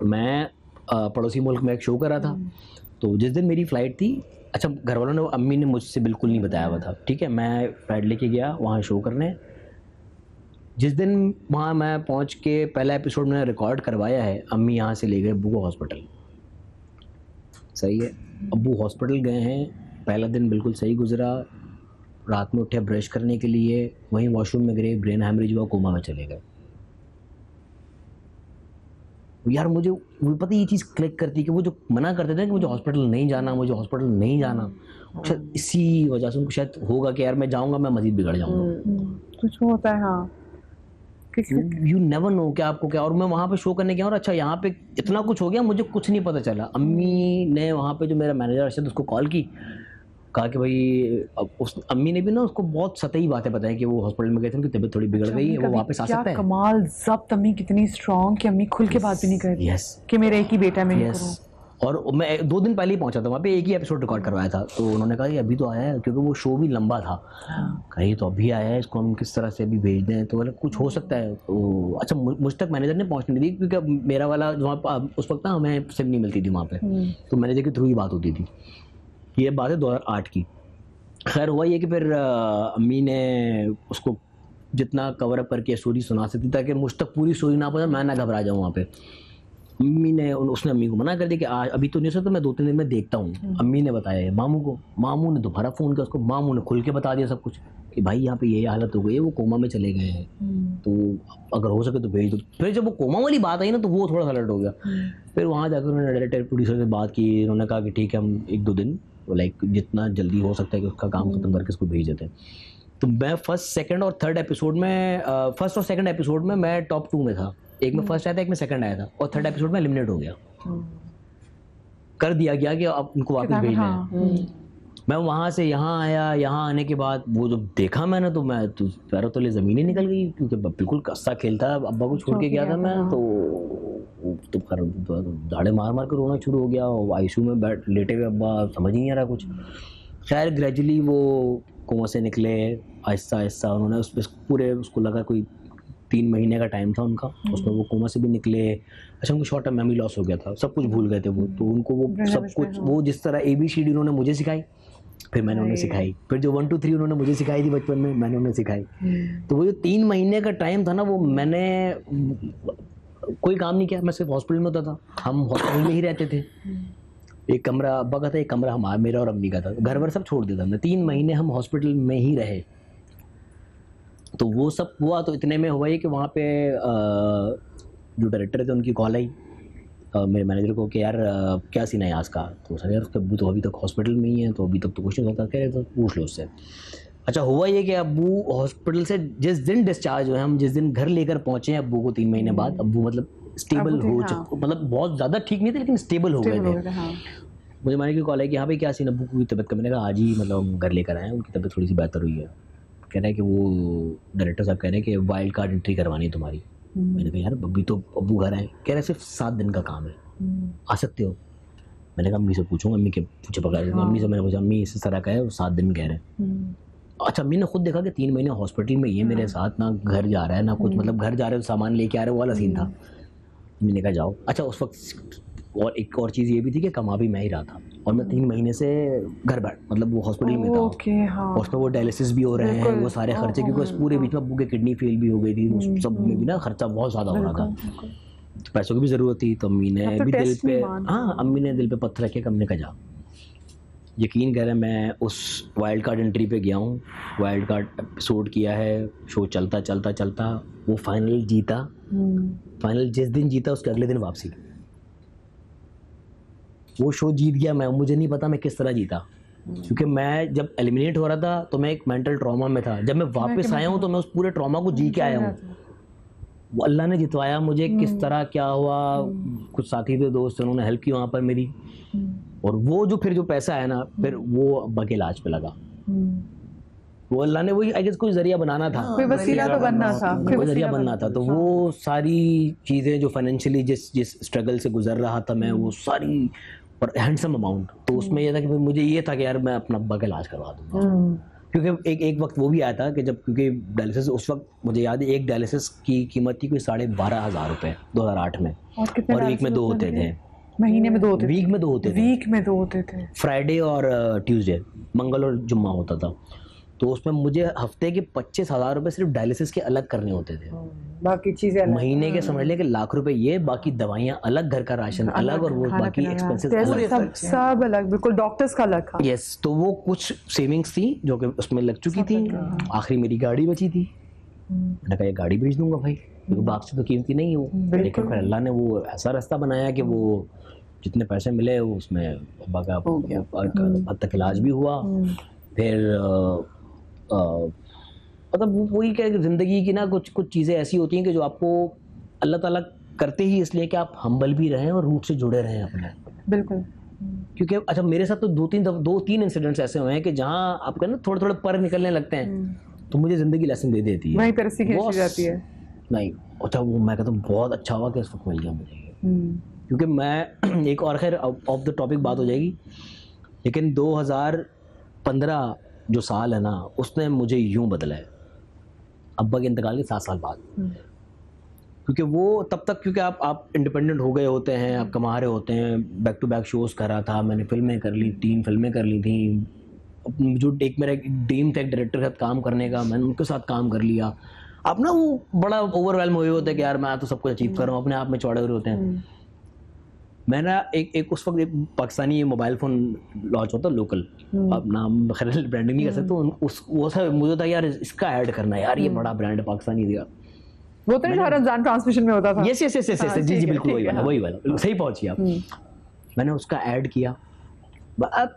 Speaker 4: मैं पड़ोसी मुल्क में एक शो कर रहा था। तो जिस दिन मेरी फ़्लाइट थी, अच्छा घर वालों ने, अम्मी ने मुझसे बिल्कुल नहीं बताया हुआ था, ठीक है। मैं फ़्लाइट लेके गया वहाँ शो करने। जिस दिन वहाँ मैं पहुँच के पहला एपिसोड मैंने रिकॉर्ड करवाया है, अम्मी यहाँ से ले गए अब्बू को हॉस्पिटल। सही है, अब्बू हॉस्पिटल गए हैं, पहला दिन बिल्कुल सही गुजरा। रात में उठे ब्रश करने के लिए, वहीं वॉशरूम में गिरे, ब्रेन हैमरेज हुआ, कोमा में चले गए। यार मुझे वो पता ये चीज़ क्लिक करती कि वो जो मना करते थे कि मुझे हॉस्पिटल नहीं जाना, मुझे हॉस्पिटल नहीं जाना, शायद इसी वजह से उनको शायद होगा कि यार मैं जाऊंगा मैं मजीद बिगड़ जाऊंगा।
Speaker 1: कुछ होता है। हाँ,
Speaker 4: यू नेवर नो क्या आपको क्या। और मैं वहाँ पे शो करने गया, और अच्छा यहाँ पे इतना कुछ हो गया, मुझे कुछ नहीं पता चला। अम्मी ने वहाँ पे जो मेरा मैनेजर अर्शद, उसको कॉल की, कहा कि भाई, उस अम्मी ने भी ना उसको बहुत सतही बातें बताई कि वो हॉस्पिटल में गए थे, उनकी तबीयत थोड़ी बिगड़ गई है, वो वापस आ सकता है।
Speaker 1: कमाल ज़ब्त, अम्मी कितनी स्ट्रॉन्ग कि अम्मी खुल के बात भी नहीं कर रही कि मेरा एक ही बेटा, मैं नहीं करूँ।
Speaker 4: और मैं 2 दिन पहले ही पहुंचा था वहाँ पे, एक ही एपिसोड रिकॉर्ड करवाया था। तो उन्होंने कहा कि अभी तो आया है, क्योंकि वो शो भी लंबा था। कहीं तो अभी आया है, इसको हम किस तरह से अभी भेज दें, तो मतलब कुछ हो सकता है। तो अच्छा मुझ तक मैनेजर ने पहुँचने दी, क्योंकि मेरा वाला वहाँ उस वक्त ना हमें सिम नहीं मिलती थी वहाँ पे, तो मैनेजर के थ्रू ही बात होती थी। ये बात है 2008 की। खैर हुआ ये कि फिर अम्मी ने उसको जितना कवर अप करके स्टोरी सुना सकती, ताकि मुझ तक पूरी स्टोरी ना पहुँचे, मैं ना घबरा जाऊँ वहाँ पे। अम्मी ने, उसने अम्मी को मना कर दिया कि आज अभी तो नहीं हो सकता, मैं 2-3 दिन में देखता हूँ। अम्मी ने बताया मामू को, मामू ने दोबारा फ़ोन किया उसको, मामू ने खुल के बता दिया सब कुछ कि भाई यहाँ पे ये हालत हो गई है, वो कोमा में चले गए हैं, तो अगर हो सके तो भेज दो। फिर जब वो कोमा वाली बात आई ना, तो वो थोड़ा सा अलर्ट हो गया। फिर वहाँ जाकर उन्होंने डायरेक्टर प्रोड्यूसर से बात की, उन्होंने कहा कि ठीक है हम 1-2 दिन लाइक जितना जल्दी हो सकता है कि उसका काम खत्म करके उसको भेज देते हैं। तो मैं फर्स्ट सेकंड और थर्ड एपिसोड में फर्स्ट और सेकंड एपिसोड में मैं टॉप 2 में था। एक में फर्स्ट आया था, एक में सेकंड आया था, और थर्ड एपिसोड में एलिमिनेट हो गया, कर दिया गया कि अब उनको वापस भेजना है। मैं वहाँ से यहाँ आया, यहाँ आने के बाद वो जब देखा मैंने तो मैं तो पैरों तले ज़मीन ही निकल गई, क्योंकि बिल्कुल कस्सा खेलता है। अब्बा को छोड़ के गया था मैं, तो खैर दाढ़े मार मार कर रोना शुरू हो गया। आईसीयू में बैठ लेटे हुए अब्बा, समझ ही नहीं आ रहा कुछ। खैर ग्रेजुअली वो कुआं से निकले आहिस्ता आहिस्ता, उन्होंने उस पूरे उसको लगा कोई 3 महीने का टाइम था उनका, उसमें वो कोमा से भी निकले। अच्छा उनको शॉर्ट टर्म मेमोरी लॉस हो गया था, सब कुछ भूल गए थे वो, तो उनको वो सब कुछ वो जिस तरह ABCD उन्होंने मुझे सिखाई, फिर मैंने उन्हें सिखाई, फिर जो 1 2 3 उन्होंने मुझे सिखाई थी बचपन में, मैंने उन्हें सिखाई। तो वो जो 3 महीने का टाइम था ना, वो मैंने कोई काम नहीं किया, मैं सिर्फ हॉस्पिटल में होता था। हम हॉस्पिटल में ही रहते थे, एक कमरा अब्बा का था, एक कमरा हमारा मेरा और अम्मी का था, घर वर सब छोड़ दिया था हमने। 3 महीने हम हॉस्पिटल में ही रहे। तो वो सब हुआ तो इतने में हुआ ही कि वहाँ पे जो डायरेक्टर थे उनकी कॉल आई मेरे मैनेजर को कि यार क्या सीन है आज का। तो सर यार उसका अब्बू तो अभी तक हॉस्पिटल में ही है, तो अभी तक तो कुछ नहीं होता। कह रहे तो पूछ लो उससे। अच्छा हुआ ये कि अब्बू हॉस्पिटल से जिस दिन डिस्चार्ज हुए, हम जिस दिन घर लेकर पहुँचे हैं अब्बू को 3 महीने बाद, अब्बू मतलब स्टेबल हो चुके, मतलब बहुत ज़्यादा ठीक नहीं थे लेकिन स्टेबल हो गए थे। मुझे मैंने की कॉल आई कि हाँ भाई क्या सीन, अब्बू की तबीयत का। मैंने कहा आज ही मतलब हम घर लेकर आए हैं, उनकी तबीयत थोड़ी सी बेहतर हुई है। कह रहे हैं कि वो डायरेक्टर साहब कह रहे हैं कि वाइल्ड कार्ड एंट्री करवानी है तुम्हारी। मैंने कहा यार अभी तो अब्बू घर आए। कह रहे सिर्फ 7 दिन का काम है, आ सकते हो। मैंने कहा अम्मी से पूछूंगा, अम्मी के पूछे पकड़ा। अम्मी से मैंने पूछा, अम्मी इस तरह का है, वो 7 दिन कह रहे हैं। अच्छा अम्मी ने खुद देखा कि 3 महीने हॉस्पिटल में ये मेरे साथ, ना घर जा रहा है ना कुछ, मतलब घर जा रहे हो सामान लेके आ रहे हो, वो वाला सीन था। मैंने कहा जाओ। अच्छा उस वक्त और एक और चीज़ ये भी थी कि कमा भी मैं ही रहा था, और मैं 3 महीने से घर बैठ मतलब वो हॉस्पिटल में था। और उसमें वो डायलिसिस भी हो रहे हैं, वो सारे खर्चे, क्योंकि उस पूरे बीच में अब्बू की किडनी फेल भी हो गई थी, उस सब में भी ना खर्चा बहुत ज़्यादा हो रहा था, तो पैसों की भी ज़रूरत थी। तो अम्मी ने भी दिल पे, हाँ अम्मी ने दिल पे पत्थर रखे कि हमने कहा जा। यकीन करें मैं उस वाइल्ड कार्ड एंट्री पे गया हूँ, वाइल्ड कार्ड एपिसोड किया है, शो चलता चलता चलता वो फाइनल जीता। फाइनल जिस दिन जीता उसके अगले दिन वापसी, वो शो जीत गया मैं। मुझे नहीं पता मैं किस तरह जीता, क्योंकि मैं जब एलिमिनेट हो रहा था तो मैं एक मेंटल ट्रॉमा में था। जब मैं वापस आया हूँ तो मैं उस पूरे ट्रॉमा को जी के आया हूँ। वो अल्लाह ने जितवाया मुझे, किस तरह क्या हुआ, कुछ साथी थे दोस्त उन्होंने हेल्प की वहाँ पर मेरी, और वो जो फिर जो पैसा है ना फिर वो अब्बा के इलाज पे लगा। वो अल्लाह ने वही आई गेस कोई जरिया बनाना था,
Speaker 1: कोई वसीला तो बनना था,
Speaker 4: कोई जरिया बनना था। तो वो सारी चीज़ें जो फाइनेंशियली जिस स्ट्रगल से गुजर रहा था मैं, वो सारी और हैंडसम अमाउंट, तो उसमें ये था कि मुझे ये था कि यार मैं अपना अब्बा का इलाज करवा दूंगा। क्योंकि एक वक्त वो भी आया था कि जब, क्योंकि डायलिसिस उस वक्त मुझे याद है एक डायलिसिस की कीमत थी कोई 12,500 रुपये 2008 में, और वीक में 2 होते थे,
Speaker 1: महीने में 2 होते थे,
Speaker 4: वीक में 2 होते थे,
Speaker 1: वीक में 2 होते थे,
Speaker 4: फ्राइडे और ट्यूसडे, मंगल और जुम्मा होता था। तो उसमें मुझे हफ्ते के 25,000 रुपये सिर्फ डायलिसिस के अलग करने होते थे,
Speaker 3: बाकी चीजें अलग।
Speaker 4: महीने के समझ ले कि लाख रुपए ये, बाकी दवाइयाँ अलग, घर का राशन अलग, और वो बाकी एक्सपेंसेस अलग,
Speaker 1: सब अलग, बिल्कुल डॉक्टर्स का अलग।
Speaker 4: यस। तो वो कुछ सेविंग्स थी जो कि उसमें लग चुकी थी। आखिरी मेरी गाड़ी बची थी, मैंने कहा ये गाड़ी बेच दूंगा भाई, क्योंकि बाप से तो कीमती नहीं है वो। लेकिन फिर अल्लाह ने वो ऐसा रास्ता बनाया कि वो जितने पैसे मिले उसमें अब्बा का हद तक इलाज भी हुआ। फिर मतलब वही क्या ज़िंदगी की ना कुछ चीज़ें ऐसी होती हैं कि जो आपको अल्लाह ताला करते ही इसलिए कि आप हम्बल भी रहें और रूट से जुड़े रहें अपने।
Speaker 1: बिल्कुल।
Speaker 4: क्योंकि अच्छा मेरे साथ तो 2-3 इंसिडेंट्स ऐसे हुए हैं कि जहाँ आपका ना थोड़े पर निकलने लगते हैं तो मुझे ज़िंदगी लेसन दे देती है,
Speaker 1: वहीं पर खींची जाती है।
Speaker 4: नहीं अच्छा वो मैं कहता हूँ बहुत अच्छा हुआ कि इस वक्त मिल गया मुझे, क्योंकि मैं एक और खैर ऑफ द टॉपिक बात हो जाएगी, लेकिन 2015 जो साल है ना उसने मुझे यूं बदला है अब्बा के इंतकाल के 7 साल बाद। क्योंकि वो तब तक, क्योंकि आप इंडिपेंडेंट हो गए होते हैं, आप कमा रहे होते हैं, बैक टू बैक शोज़ कर रहा था, मैंने फिल्में कर ली, 3 फिल्में कर ली थी, जो एक मेरा ड्रीम था एक डायरेक्टर के साथ काम करने का, मैंने उनके साथ काम कर लिया। आप ना वो बड़ा ओवरवेलम हुए होते हैं कि यार मैं तो सब कुछ अचीव कर रहा हूँ, अपने आप में चौड़े हुए होते हैं। मैंने एक उस वक्त एक पाकिस्तानी मोबाइल फ़ोन लॉन्च होता लोकल, अब नाम खैर ब्रांडिंग नहीं कर सकते, तो वो सब मुझे था यार इसका ऐड करना है यार, ये बड़ा ब्रांड है पाकिस्तानी दिया,
Speaker 1: वो तो नहीं रमजान ट्रांसमिशन में होता था।
Speaker 4: यस जी बिल्कुल वही वाला सही पहुंची आप। मैंने उसका ऐड किया, अब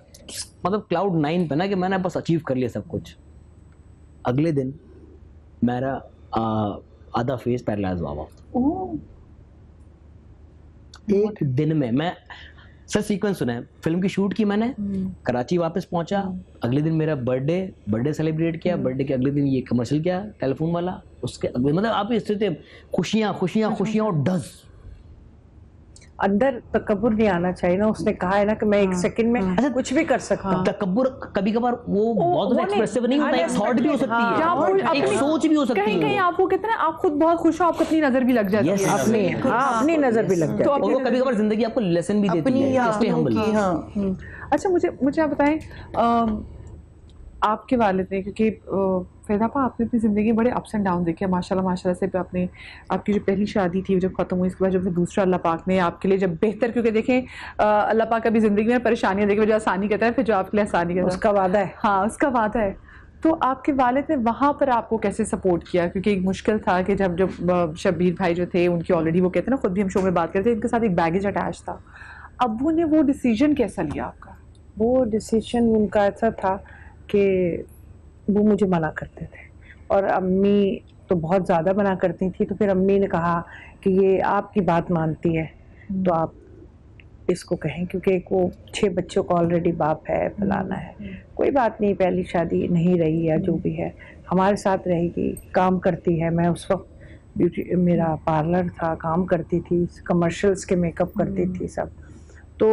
Speaker 4: मतलब क्लाउड 9 पे ना कि मैंने बस अचीव कर लिया सब कुछ। अगले दिन मेरा आधा फेस पैरालाइज हुआ। एक दिन में मैं सर सीक्वेंस सुना है, फिल्म की शूट की मैंने, कराची वापस पहुंचा, अगले दिन मेरा बर्थडे सेलिब्रेट किया, बर्थडे के अगले दिन ये कमर्शियल किया टेलीफोन वाला, उसके अगले मतलब आप इस स्थिति खुशियां और डज
Speaker 3: अंदर तकब्बुर नहीं आना चाहिए ना। उसने कहा है ना कि मैं एक सेकंड में कुछ भी कर सकता हूँ।
Speaker 4: तकब्बुर कभी कभार वो बहुत एक्सप्रेसिव नहीं होता, एक थॉट भी हो सकती है, एक सोच भी हो सकती है।
Speaker 1: कहीं आपको कहते हैं आप खुद बहुत खुश हो, आपको अपनी नजर भी लग जाती है।
Speaker 3: अपनी नजर भी लग जाती है।
Speaker 4: और वो कभी कभार जिंदगी आपको लेसन भी देती है, स्टे हम्बल।
Speaker 1: अच्छा मुझे आप बताएं, आपके वालिद ने, क्योंकि फैज़ापा आपने अपनी ज़िंदगी बड़े अप्स एंड डाउन देखे माशाल्लाह से। आपने आपकी जो पहली शादी थी जब ख़त्म हुई, इसके बाद जब दूसरा अल्लाह पाक ने आपके लिए जब बेहतर, क्योंकि देखें अल्लाह पाक कभी ज़िंदगी में परेशानियाँ देखे जो आसानी कहता है, फिर जो आपके लिए आसानी कहता है
Speaker 3: उसका वादा है।
Speaker 1: हाँ, उसका वादा है। तो आपके वालिद ने वहाँ पर आपको कैसे सपोर्ट किया? क्योंकि एक मुश्किल था कि जब शब्बीर भाई जो थे उनकी ऑलरेडी वो कहते हैं ना, खुद भी हम शो में बात करते थे, इनके साथ एक बैगेज अटैच था। अब्बू ने वो डिसीजन कैसा लिया आपका?
Speaker 3: वो डिसीजन उनका ऐसा था कि वो मुझे मना करते थे और अम्मी तो बहुत ज़्यादा मना करती थी। तो फिर अम्मी ने कहा कि ये आपकी बात मानती है तो आप इसको कहें, क्योंकि वो 6 बच्चों का ऑलरेडी बाप है, फलाना है, कोई बात नहीं, पहली शादी नहीं रही या जो भी है हमारे साथ रहेगी, काम करती है। मैं उस वक्त ब्यूटी, मेरा पार्लर था, काम करती थी, कमर्शियल्स के मेकअप करती थी सब। तो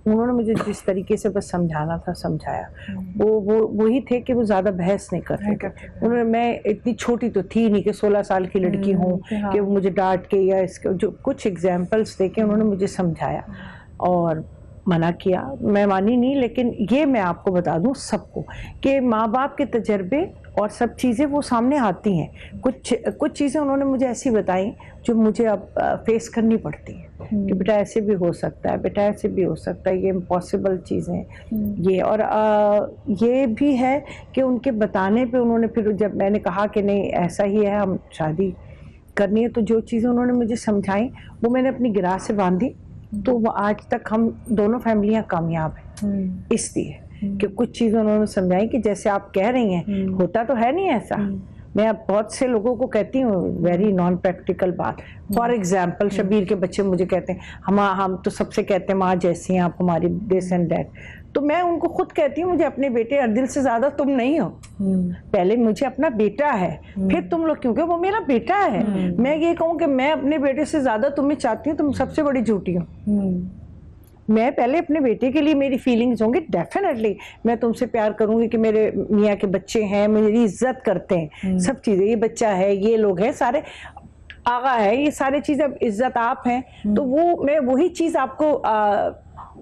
Speaker 3: उन्होंने मुझे जिस तरीके से बस समझाना था समझाया। वो वही थे कि वो ज़्यादा बहस नहीं कर रहे थे। उन्होंने, मैं इतनी छोटी तो थी नहीं कि 16 साल की लड़की हूँ कि वो मुझे डांट के या इसके जो कुछ एग्जाम्पल्स दे के उन्होंने मुझे समझाया और मना किया। मैं मानी नहीं, लेकिन ये मैं आपको बता दूं सबको कि माँ बाप के तजर्बे और सब चीज़ें वो सामने आती हैं। कुछ चीज़ें उन्होंने मुझे ऐसी बताई जो मुझे अब फेस करनी पड़ती हैं कि बेटा ऐसे भी हो सकता है, बेटा ऐसे भी हो सकता है, ये इम्पॉसिबल चीज़ें ये। और ये भी है कि उनके बताने पे उन्होंने फिर जब मैंने कहा कि नहीं ऐसा ही है, हम शादी करनी है, तो जो चीज़ें उन्होंने मुझे समझाई वो मैंने अपनी गिरा से बांधी। तो वो आज तक हम दोनों फैमिलियां कामयाब हैं इसलिए कि कुछ चीज़ें उन्होंने समझाई कि जैसे आप कह रही हैं होता तो है नहीं ऐसा। मैं अब बहुत से लोगों को कहती हूँ वेरी नॉन प्रैक्टिकल बात। फॉर एग्जाम्पल शबीर के बच्चे मुझे कहते हैं हम तो सबसे कहते हैं माँ जैसी हैं आप हमारी, दिस एंड दैट। तो मैं उनको खुद कहती हूँ मुझे अपने बेटे अर्दिल से ज़्यादा तुम नहीं हो। पहले मुझे अपना बेटा है, फिर तुम लोग, क्योंकि वो मेरा बेटा है। मैं ये कहूँ कि मैं अपने बेटे से ज़्यादा तुम्हें चाहती हूँ, तुम सबसे बड़ी झूठी हो। मैं पहले अपने बेटे के लिए मेरी फीलिंग्स होंगी, डेफिनेटली मैं तुमसे प्यार करूंगी कि मेरे मियाँ के बच्चे हैं, मेरी इज्जत करते हैं, सब चीज़ें, ये बच्चा है, ये लोग हैं, सारे आगा है, ये सारी चीज़ें, अब इज्जत आप हैं। तो वो मैं वही चीज़ आपको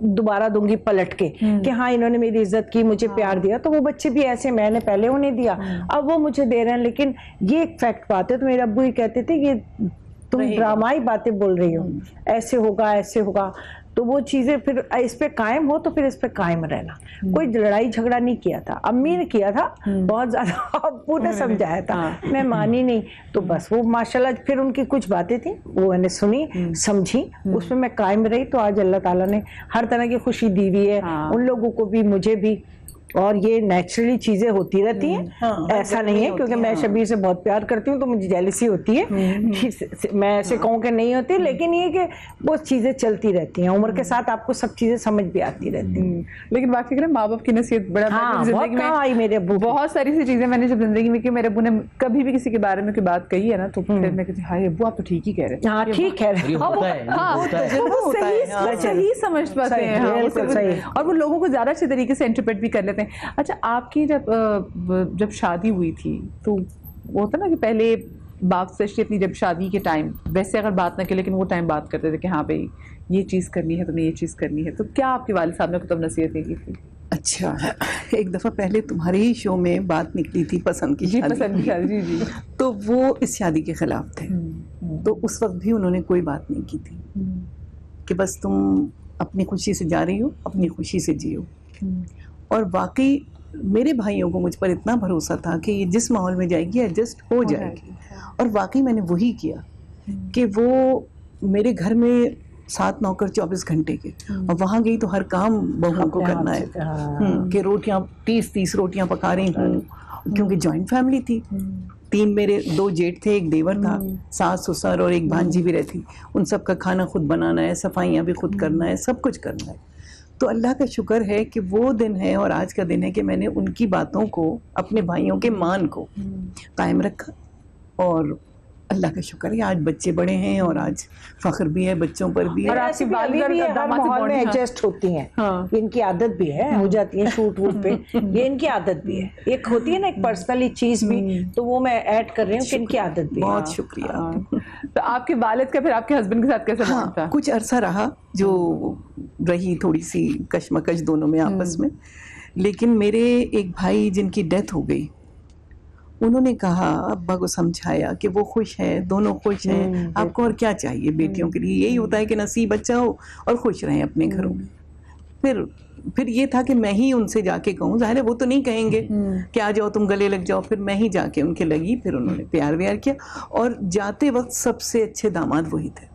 Speaker 3: दोबारा दूंगी पलट के कि हाँ इन्होंने मेरी इज्जत की, मुझे प्यार दिया। तो वो बच्चे भी ऐसे, मैंने पहले उन्हें दिया, अब वो मुझे दे रहे हैं। लेकिन ये एक फैक्ट बात है। तो मेरे अब्बू ही कहते थे कि तुम ड्रामाई बातें बोल रही हो, ऐसे होगा ऐसे होगा। तो वो चीज़ें फिर इस पे कायम हो तो फिर इस पे कायम रहना। कोई लड़ाई झगड़ा नहीं किया था, अम्मी ने किया था बहुत ज़्यादा, अब्बू ने समझाया था, मैं मानी नहीं। तो बस वो माशाल्लाह फिर उनकी कुछ बातें थी वो मैंने सुनी, समझी, उसमें मैं कायम रही। तो आज अल्लाह ताला ने हर तरह की खुशी दी हुई है उन लोगों को भी, मुझे भी। और ये नेचुरली चीजें होती रहती हैं, ऐसा नहीं है क्योंकि मैं शबीर से बहुत प्यार करती हूँ तो मुझे जेलसी होती है, मैं ऐसे कहूँ कि नहीं होती, लेकिन ये कि वो चीजें चलती रहती हैं, उम्र के साथ आपको सब चीजें समझ भी आती रहती हैं।
Speaker 1: लेकिन बाकी अगर माँ बाप की नसीहत बड़ा
Speaker 3: जिंदगी में आई, मेरे अब्बू
Speaker 1: बहुत सारी सी चीजें मैंने जब जिंदगी में की, मेरे अब्बू ने कभी भी किसी के बारे में कोई बात कही है ना तो फिर मैं कहती हाय अब्बू आप तो ठीक ही कह रहे हैं।
Speaker 3: हाँ ठीक है,
Speaker 1: सही समझ पाते हैं और वो लोगों को ज्यादा अच्छे तरीके से इंटरप्रेट भी कर लेते हैं। अच्छा आपकी जब शादी हुई थी तो वो होता ना कि पहले बाप से अपनी जब शादी के टाइम वैसे अगर बात ना की लेकिन वो टाइम बात करते थे कि हाँ भाई ये चीज़ करनी है, तुम्हें ये चीज़ करनी है, तो क्या आपके वालिद साहब ने तब नसीहत की थी?
Speaker 2: अच्छा, एक दफ़ा पहले तुम्हारे ही शो में बात निकली थी पसंद की शादी, जी तो वो इस शादी के खिलाफ थे। तो उस वक्त भी उन्होंने कोई बात नहीं की थी कि बस तुम अपनी खुशी से जा रही हो, अपनी खुशी से जियो। और वाकई मेरे भाइयों को मुझ पर इतना भरोसा था कि ये जिस माहौल में जाएगी एडजस्ट हो जाएगी। और वाकई मैंने वही किया कि वो मेरे घर में 7 नौकर 24 घंटे के, और वहाँ गई तो हर काम बहुओं को करना है। कि रोटियां 30 रोटियां पका रही हूँ, क्योंकि जॉइंट फैमिली थी। 3 मेरे 2 जेठ थे, एक देवर था, सास ससुर और एक भांजी भी रहती। उन सब का खाना खुद बनाना है, सफाइयाँ भी खुद करना है, सब कुछ करना है। तो अल्लाह का शुक्र है कि वो दिन है और आज का दिन है कि मैंने उनकी बातों को, अपने भाइयों के मान को कायम रखा। और अल्लाह का शुक्र है आज बच्चे बड़े हैं और आज फख्र भी है बच्चों पर भी है।
Speaker 3: और आपकी वालिदा भी हर माहौल में एडजस्ट होती हैं। हाँ। इनकी आदत भी है, हो जाती है शूट वूट पे, ये इनकी आदत भी है। एक होती है ना एक पर्सनली चीज भी, तो वो मैं ऐड कर रही हूँ कि इनकी आदत भी है।
Speaker 2: बहुत शुक्रिया।
Speaker 1: तो आपके वालिद का फिर आपके हस्बैंड के साथ कैसे बॉन्ड था?
Speaker 2: कुछ अरसा रहा, जो रही थोड़ी सी कशमकश दोनों में आपस में, लेकिन मेरे एक भाई जिनकी डेथ हो गई, उन्होंने कहा, अब्बा को समझाया कि वो खुश है, दोनों खुश हैं, आपको और क्या चाहिए बेटियों के लिए, यही होता है कि नसीब अच्छा हो और खुश रहें अपने घरों में। फिर ये था कि मैं ही उनसे जाके कहूँ, जाहिर है वो तो नहीं कहेंगे कि आ जाओ तुम गले लग जाओ, फिर मैं ही जाके उनके लगी, फिर उन्होंने प्यार व्यार किया, और जाते वक्त सबसे अच्छे दामाद वही थे।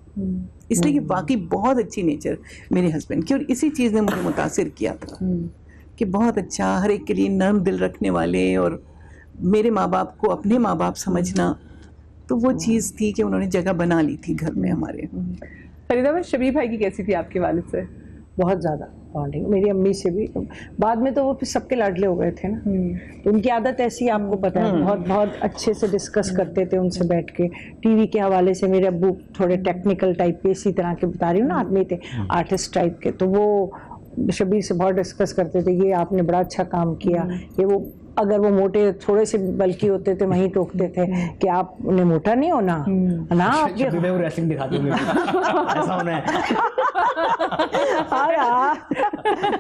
Speaker 2: इसलिए कि वाकई बहुत अच्छी नेचर मेरे हस्बैंड की, और इसी चीज़ ने मुझे मुतासिर किया था कि बहुत अच्छा, हर एक के लिए नर्म दिल रखने वाले, और मेरे माँ बाप को अपने माँ बाप समझना, तो वो चीज़ थी कि उन्होंने जगह बना ली थी घर में हमारे।
Speaker 1: फरीदा भाई, शबीर भाई की कैसी थी आपके वालिद से?
Speaker 3: बहुत ज़्यादा बॉन्डिंग, मेरी अम्मी से भी। बाद में तो वो फिर सबके लाडले हो गए थे ना, तो उनकी आदत ऐसी, आपको पता है, बहुत बहुत अच्छे से डिस्कस करते थे उनसे बैठ के। टीवी के हवाले से मेरे अब्बू थोड़े टेक्निकल टाइप के, इसी तरह के बता रही हूँ ना, आदमी थे आर्टिस्ट टाइप के, तो वो शबीर से बहुत डिस्कस करते थे, ये आपने बड़ा अच्छा काम किया, ये वो। अगर वो मोटे थोड़े से बल्कि होते थे, वहीं टोकते थे कि आपने मोटा नहीं होना ना, आपके
Speaker 4: वो रेसलिंग दिखाते होंगे ऐसा होना है।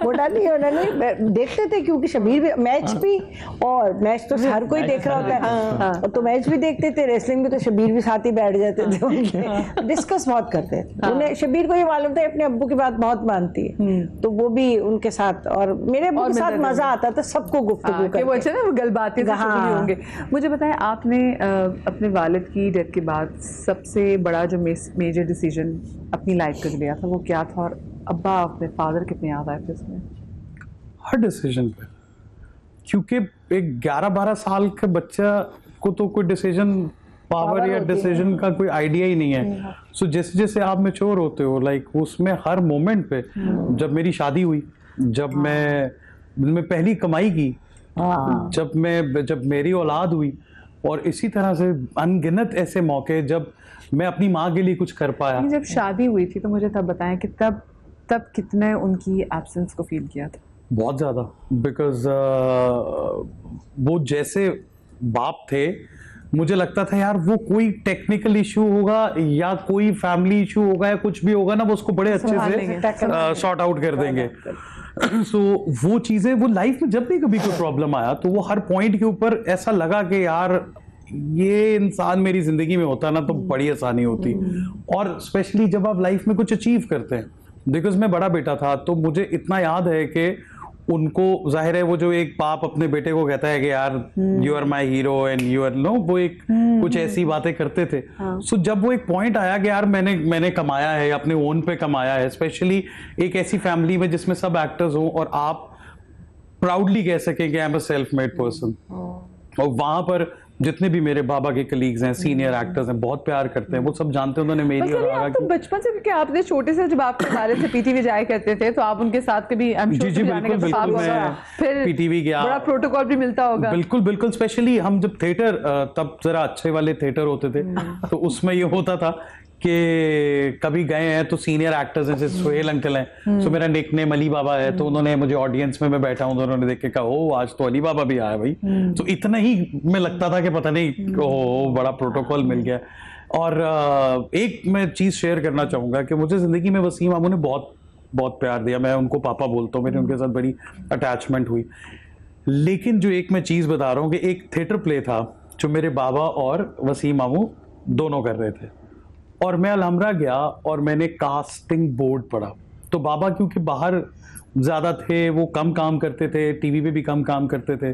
Speaker 3: मोटा नहीं होना, नहीं देखते थे, क्योंकि शबीर भी मैच तो हर कोई देख रहा होता है, तो मैच भी देखते थे, रेसलिंग में तो शबीर भी साथ ही बैठ जाते थे उनके, डिस्कस बहुत करते थे। उन्हें शबीर को ये मालूम था अपने अब्बू की बात बहुत मानती है, तो वो भी उनके साथ, और मेरे अब्बू के साथ मजा आता था सबको गुफ्तगू करके,
Speaker 1: ना वो गलबातें से शुरू होंगे। मुझे बताएं, आपने अपने वालिद की डेथ के बाद सबसे बड़ा जो मेजर डिसीजन अपनी लाइफ का लिया था वो क्या था, और अब्बा अपने फादर कितने याद आए थे उसमें?
Speaker 5: हर डिसीजन पे, क्योंकि एक 11-12 साल के बच्चा को तो कोई डिसीजन पावर या डिसीजन का कोई आइडिया ही नहीं है। सो जैसे जैसे आप मैच्योर होते हो, लाइक उसमें हर मोमेंट पे, जब मेरी शादी हुई, जब मैं पहली कमाई की, जब मेरी औलाद हुई, और इसी तरह से अनगिनत ऐसे मौके जब मैं अपनी माँ के लिए कुछ कर पाया।
Speaker 1: जब शादी हुई थी तो मुझे तब बताएं कि तब कितने उनकी एब्सेंस को फील किया था?
Speaker 5: बहुत ज़्यादा, बिकॉज वो जैसे बाप थे, मुझे लगता था यार वो कोई टेक्निकल इशू होगा या कोई फैमिली इशू होगा या कुछ भी होगा ना, वो उसको बड़े अच्छे से सॉर्ट आउट कर देंगे। सो वो चीज़ें, वो लाइफ में जब भी कभी कोई प्रॉब्लम आया तो वो हर पॉइंट के ऊपर ऐसा लगा कि यार ये इंसान मेरी जिंदगी में होता ना तो बड़ी आसानी होती। और स्पेशली जब आप लाइफ में कुछ अचीव करते हैं, बिकॉज मैं बड़ा बेटा था, तो मुझे इतना याद है कि उनको, जाहिर है वो जो एक बाप अपने बेटे को कहता है कि यार you are my hero and you are no, वो एक कुछ ऐसी बातें करते थे। सो जब वो एक पॉइंट आया कि यार मैंने कमाया है, अपने ओन पे कमाया है, स्पेशली एक ऐसी फैमिली में जिसमें सब एक्टर्स हों और आप प्राउडली कह सकें कि I am a self made person, और वहां पर जितने भी मेरे बाबा के कलीग्स हैं, सीनियर एक्टर्स हैं, बहुत प्यार करते हैं, वो सब जानते हैं उन्होंने मेरी और आगा की।
Speaker 1: बचपन से, क्योंकि आपने छोटे से जब आपके वाले से पीटीवी जाया करते थे तो आप उनके साथ कभी
Speaker 5: जी बिल्कुल मैं पीटीवी गया,
Speaker 1: बड़ा प्रोटोकॉल भी मिलता होगा।
Speaker 5: बिल्कुल स्पेशली हम जब थिएटर, तब जरा अच्छे वाले थिएटर होते थे, तो उसमें ये होता था कि कभी गए हैं तो सीनियर एक्टर्स हैं, जैसे सोहेल अंकल हैं, तो मेरा निकनेम अली बाबा है, तो उन्होंने मुझे ऑडियंस में मैं बैठा हूँ तो उन्होंने देख के कहा ओ आज तो अली बाबा भी आया भाई। तो इतना ही मैं लगता था कि पता नहीं ओ बड़ा प्रोटोकॉल मिल गया। और एक मैं चीज़ शेयर करना चाहूँगा कि मुझे ज़िंदगी में वसीम मामू ने बहुत बहुत प्यार दिया, मैं उनको पापा बोलता हूँ, मेरी उनके साथ बड़ी अटैचमेंट हुई। लेकिन जो एक मैं चीज़ बता रहा हूँ कि एक थिएटर प्ले था जो मेरे बाबा और वसीम मामू दोनों कर रहे थे, और मैं अलहमरा गया और मैंने कास्टिंग बोर्ड पढ़ा। तो बाबा क्योंकि बाहर ज़्यादा थे, वो कम काम करते थे, टीवी पे भी कम काम करते थे,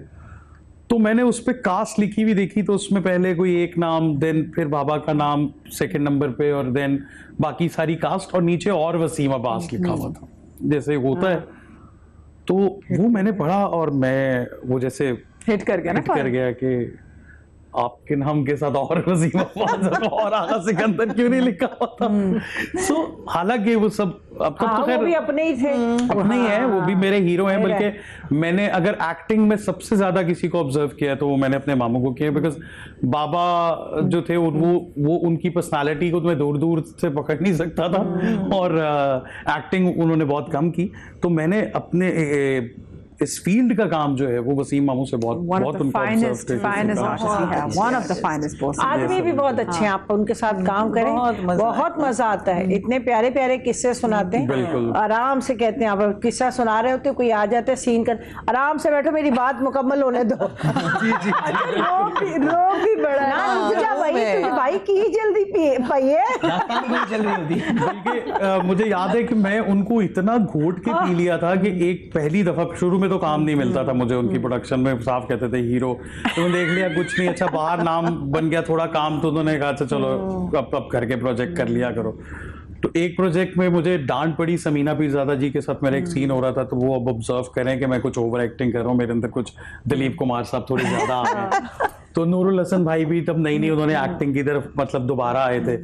Speaker 5: तो मैंने उस पर कास्ट लिखी हुई देखी, तो उसमें पहले कोई एक नाम, देन फिर बाबा का नाम सेकंड नंबर पे, और देन बाकी सारी कास्ट, और नीचे और वसीम अब्बास लिखा हुआ था जैसे होता है। तो वो मैंने पढ़ा और मैं वो जैसे
Speaker 1: हिट कर गया ना,
Speaker 5: हिट कर गया कि आपके नाम के साथ और वसीम अब्बास और आगा सिकंदर क्यों नहीं लिखा हुआ था। सो हालांकि वो सब अब तक तो
Speaker 3: वो
Speaker 5: खैर
Speaker 3: भी अपने ही थे,
Speaker 5: अपने ही है, वो भी मेरे हीरो हैं। बल्कि मैंने अगर एक्टिंग में सबसे ज्यादा किसी को ऑब्जर्व किया तो वो मैंने अपने मामू को किया, बिकॉज बाबा जो थे वो उनकी पर्सनालिटी को तो मैं दूर दूर से पकड़ नहीं सकता था, और एक्टिंग उन्होंने बहुत कम की। तो मैंने अपने इस फील्ड का काम जो है वो वसीम मामू से बहुत
Speaker 1: one of
Speaker 5: बहुत
Speaker 1: the
Speaker 5: उनको
Speaker 1: finest
Speaker 5: observe करके
Speaker 1: artists we have, one of the finest bosses.
Speaker 3: आदमी भी बहुत अच्छे हैं, आप उनके साथ काम करें, बहुत मजा आता है। इतने प्यारे प्यारे किस्से सुनाते हैं,
Speaker 5: बिल्कुल।
Speaker 3: आराम से कहते हैं, आप किस्सा सुना रहे होते, कोई आ जाता है सीन कर, आराम से बैठो मेरी बात मुकम्मल होने दो। लोग भी बड़ा भाई, तुझे भाई की ही जल्दी पाइए।
Speaker 4: चल रही होती।
Speaker 5: बल्कि मुझे याद है कि मैं उनको इतना घोट के पी लिया था कि एक पहली दफा शुरू में तो काम नहीं मिलता था मुझे उनकी प्रोडक्शन में, साफ कहते थे हीरो, तो मैंने देख लिया कुछ नहीं, अच्छा बाहर नाम बन गया थोड़ा काम, तो उन्होंने कहा अच्छा चलो अब करके प्रोजेक्ट कर लिया करो। तो एक प्रोजेक्ट में मुझे डांट पड़ी, समीना पीरजादा जी के साथ मेरा एक सीन हो रहा था, तो वो अब ऑब्जर्व करें कि मैं कुछ ओवर एक्टिंग कर रहा हूँ, मेरे अंदर कुछ दिलीप कुमार साहब थोड़े ज्यादा आ गए। तो नूरुल हसन भाई भी तब नई उन्होंने एक्टिंग की तरफ मतलब दोबारा आए थे,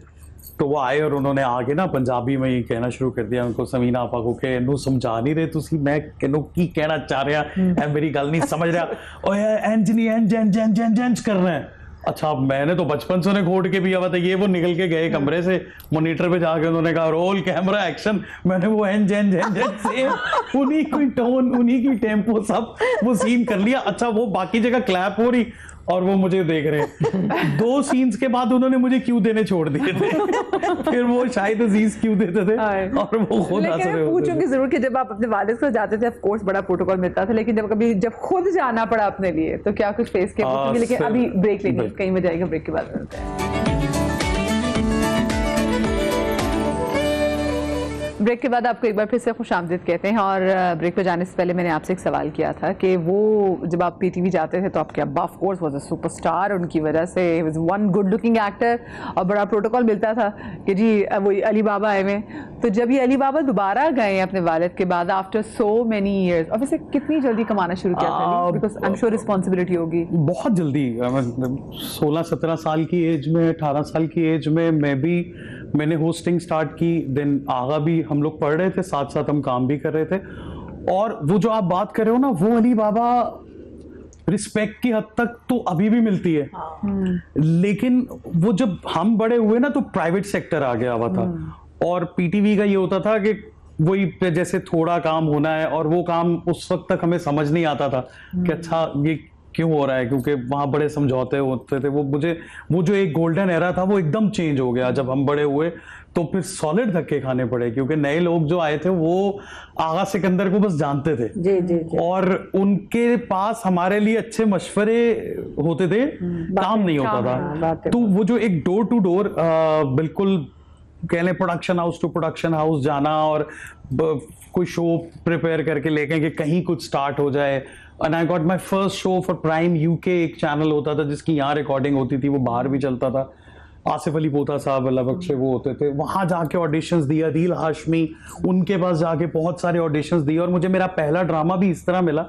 Speaker 5: तो वो आए और उन्होंने आगे ना पंजाबी में ही कहना शुरू कर दिया उनको, समीना आपा को कि इन्हों समझा नहीं रहे तुसी, मैं किन्हों की कहना चाह रहा है, मेरी गल नहीं समझ रहा, ओए एंज नहीं एंज कर रहे हैं। अच्छा मैंने तो बचपन से उन्हें घोट के पिया हुआ था, ये वो निकल के गए कमरे से, मॉनिटर पे जाके उन्होंने कहा रोल कैमरा एक्शन, मैंने वो एंज से उन्हीं की टोन उन्हीं की टेम्पो सब वो सीन कर लिया। अच्छा वो बाकी जगह क्लैप हो रही और वो मुझे देख रहे हैं। 2 सीन्स के बाद उन्होंने मुझे क्यों देने छोड़ दिए थे। फिर वो शायद अजीज क्यों देते थे और वो खुद हंस रहे होते थे।
Speaker 1: पूछूंगी जरूर कि जब आप अपने वालिद को जाते थे, ऑफ कोर्स बड़ा प्रोटोकॉल मिलता था, लेकिन जब खुद जाना पड़ा अपने लिए तो क्या कुछ फेस किया पूछूंगी, लेकिन अभी ब्रेक लेंगे, कहीं में जाएगा, ब्रेक के बाद मिलते हैं। ब्रेक के बाद आपको एक बार फिर से खुशामदीद कहते हैं, और ब्रेक पे जाने से पहले मैंने आपसे एक सवाल किया था कि वो जब आप पीटीवी जाते थे तो आपके अब्बा of course was a superstar, उनकी वजह से he was one good looking actor, और बड़ा प्रोटोकॉल मिलता था कि जी वही अली बाबा आए हुए। तो जब ये अली बाबा दोबारा गए अपने वालिद के बाद आफ्टर सो मेनी ईयर्स, और वैसे कितनी जल्दी कमाना शुरू किया था, because I am sure responsibility होगी।
Speaker 5: बहुत जल्दी, 16-17 साल की एज में, 18 साल की एज में मैंने होस्टिंग स्टार्ट की, देन आगा भी हम लोग पढ़ रहे थे, साथ साथ हम काम भी कर रहे थे। और वो जो आप बात कर रहे हो ना, वो अली बाबा रिस्पेक्ट की हद तक तो अभी भी मिलती है, लेकिन वो जब हम बड़े हुए ना तो प्राइवेट सेक्टर आ गया हुआ था, और पीटीवी का ये होता था कि वही जैसे थोड़ा काम होना है, और वो काम उस वक्त तक हमें समझ नहीं आता था कि अच्छा ये क्यों हो रहा है, क्योंकि वहां बड़े समझौते होते थे। वो जो एक गोल्डन एरा था वो एकदम चेंज हो गया जब हम बड़े हुए, तो फिर सॉलिड धक्के खाने पड़े, क्योंकि नए लोग जो आए थे वो आगा सिकंदर को बस जानते थे।
Speaker 3: जी।
Speaker 5: और उनके पास हमारे लिए अच्छे मशवरे होते थे, काम नहीं होता था। तो वो जो एक डोर टू डोर बिल्कुल कह लें production house to production house जाना, और कोई शो प्रिपेयर करके लेके कि कहीं कुछ स्टार्ट हो जाए। And I got my first show for prime UK, एक चैनल होता था जिसकी यहाँ रिकॉर्डिंग होती थी, वो बाहर भी चलता था, आसिफ अली पोता साहब लगभग से वो होते थे, वहां जाके ऑडिशंस दिया, अदील हाशमी, उनके पास जाके बहुत सारे ऑडिशंस दिए, और मुझे मेरा पहला ड्रामा भी इस तरह मिला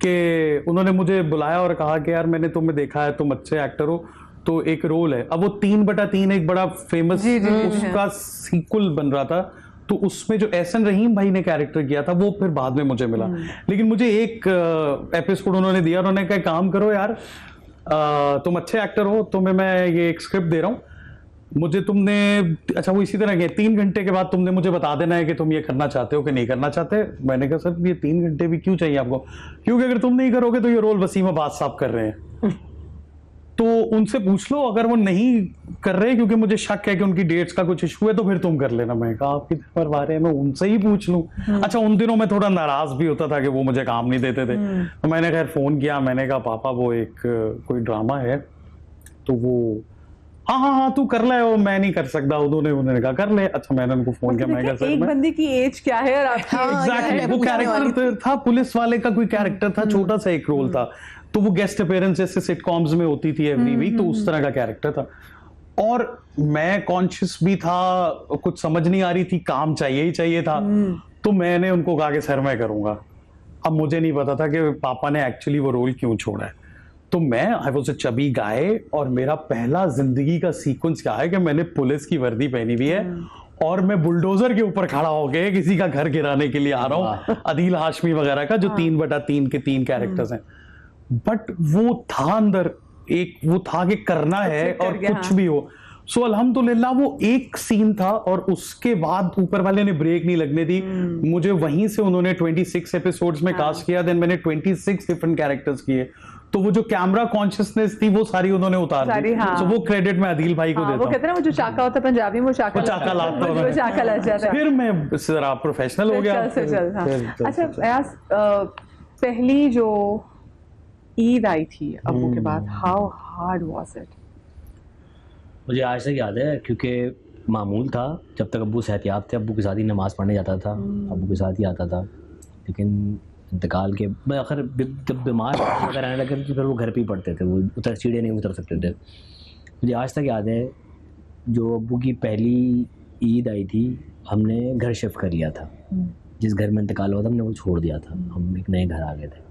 Speaker 5: कि उन्होंने मुझे बुलाया और कहा कि यार मैंने तुम्हें देखा है, तुम अच्छे एक्टर हो, तो एक रोल है। अब वो 3/3 एक बड़ा फेमस उसका सीक्वल बन रहा था, तो उसमें जो एहसन रहीम भाई ने कैरेक्टर किया था वो फिर बाद में मुझे मिला। लेकिन मुझे एक एपिसोड उन्होंने दिया, उन्होंने कहा काम करो यार, तुम अच्छे एक्टर हो, तुम्हें मैं ये एक स्क्रिप्ट दे रहा हूँ, मुझे तुमने, अच्छा वो इसी तरह के 3 घंटे के बाद तुमने मुझे बता देना है कि तुम ये करना चाहते हो कि नहीं करना चाहते। मैंने कहा सर ये 3 घंटे भी क्यों चाहिए आपको, क्योंकि अगर तुम नहीं करोगे तो ये रोल वसीम अब्बास साहब कर रहे हैं, तो उनसे पूछ लो, अगर वो नहीं कर रहे क्योंकि मुझे शक है कि उनकी डेट्स का कुछ इशू है तो फिर तुम कर लेना। मैं कहा आपकी परवाह है, मैं उनसे ही पूछ लूं। अच्छा उन दिनों में थोड़ा नाराज भी होता था कि वो मुझे काम नहीं देते थे, तो मैंने खैर फोन किया, मैंने कहा पापा वो एक कोई ड्रामा है, तो वो हाँ तू कर ले, वो मैं नहीं कर सकता, उन्होंने कहा कर ले। अच्छा मैंने उनको फोन किया, मैं कहा
Speaker 1: एक
Speaker 5: सर
Speaker 1: बंदे की एज क्या है और आपकी age क्या है?
Speaker 5: एग्जैक्टली, वो कैरेक्टर था पुलिस वाले का, कोई कैरेक्टर था, छोटा सा एक रोल था, तो वो गेस्ट अपीयरेंस जैसे सिटकॉम्स में होती थी एवरी वीक, तो उस तरह का कैरेक्टर था। और मैं कॉन्शियस भी था, कुछ समझ नहीं आ रही थी, काम चाहिए ही चाहिए था, तो मैंने उनको कहा कि सर मैं करूंगा। अब मुझे नहीं पता था कि पापा ने एक्चुअली वो रोल क्यों छोड़ा है। तो मैं आई वाज अ चबी गाय, और मेरा पहला जिंदगी का सीक्वेंस क्या है कि मैंने पुलिस की वर्दी पहनी हुई है और मैं बुलडोजर के ऊपर खड़ा होके किसी का घर गिराने के लिए आ रहा हूँ, अदील हाशमी वगैरह का, जो 3/3 के 3 कैरेक्टर्स हैं। बट वो था अंदर एक, वो था कि करना है और कुछ भी हो। सो अल्हम्दुलिल्लाह वो एक सीन था, और उसके बाद ऊपर वाले ने ब्रेक नहीं लगने दी मुझे। वहीं से उन्होंने 26 एपिसोड्स में कास्ट किया, देन मैंने 26 डिफरेंट कैरेक्टर्स किए। तो वो जो कैमरा कॉन्शियसनेस थी वो सारी उन्होंने उतार दी। तो वो क्रेडिट मैं अदील भाई को देता हूं।
Speaker 1: वो कहते हैं ना, वो जो चाका होता है पंजाबी में, वो चाका
Speaker 5: लाता
Speaker 1: वो चाका लग जाता है।
Speaker 5: फिर मैं जरा प्रोफेशनल हो गया।
Speaker 1: अच्छा अयाज, पहली जो ईद आई थी अब्बू के बाद, हाउ हार्ड वाज इट?
Speaker 4: मुझे आज तक याद है, क्योंकि मामूल था जब तक अब्बू सेहतियाब थे, अब्बू के साथ ही नमाज़ पढ़ने जाता था, अब्बू के साथ ही आता था। लेकिन इंतकाल के मैं आखिर जब बीमार अगर आने लगे तो फिर वो घर पे ही पढ़ते थे, वो उतर सीढ़े नहीं उतर सकते थे। मुझे आज तक याद है, जो अब्बू की पहली ईद आई थी, हमने घर शिफ्ट कर लिया था। जिस घर में इंतकाल हुआ था हमने वो छोड़ दिया था, हम एक नए घर आ गए थे।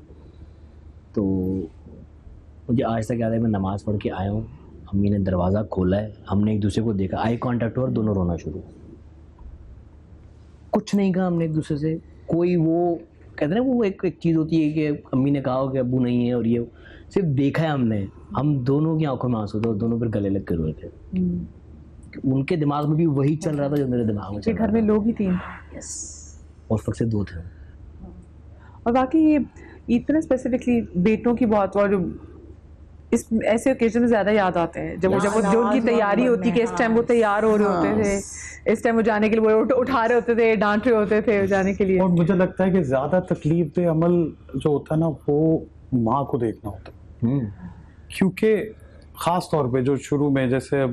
Speaker 4: तो मुझे आज तक याद है, मैं नमाज़ पढ़ के आया हूँ, अम्मी ने दरवाज़ा खोला है, हमने एक दूसरे को देखा, आई कांटेक्ट हुआ और दोनों रोना शुरू। कुछ नहीं कहा हमने एक दूसरे से, कोई वो कहते हैं वो एक चीज़ होती है कि अम्मी ने कहा कि अब्बू नहीं है, और ये सिर्फ देखा है हमने, हम दोनों की आंखों में आंसू थे और दोनों फिर गले लग के रोए थे। उनके दिमाग में भी वही चल रहा था जो मेरे दिमाग में चल रहा था।
Speaker 1: घर में लोग ही 3
Speaker 4: और फर्क से 2 थे।
Speaker 1: और बाकी ये इतना स्पेसिफिकली बेटों की बहुत, और इस ऐसे ओकेजन में ज्यादा याद आते हैं जब जो उनकी तैयारी होती कि इस टाइम वो तैयार हो रहे होते थे, इस टाइम वो जाने के लिए वो उठा रहे होते थे, डांट रहे होते थे जाने के लिए।
Speaker 5: और मुझे लगता है कि ज्यादा तकलीफ दे अमल जो होता है ना, वो माँ को देखना होता है। क्योंकि खास तौर पे जो शुरू में, जैसे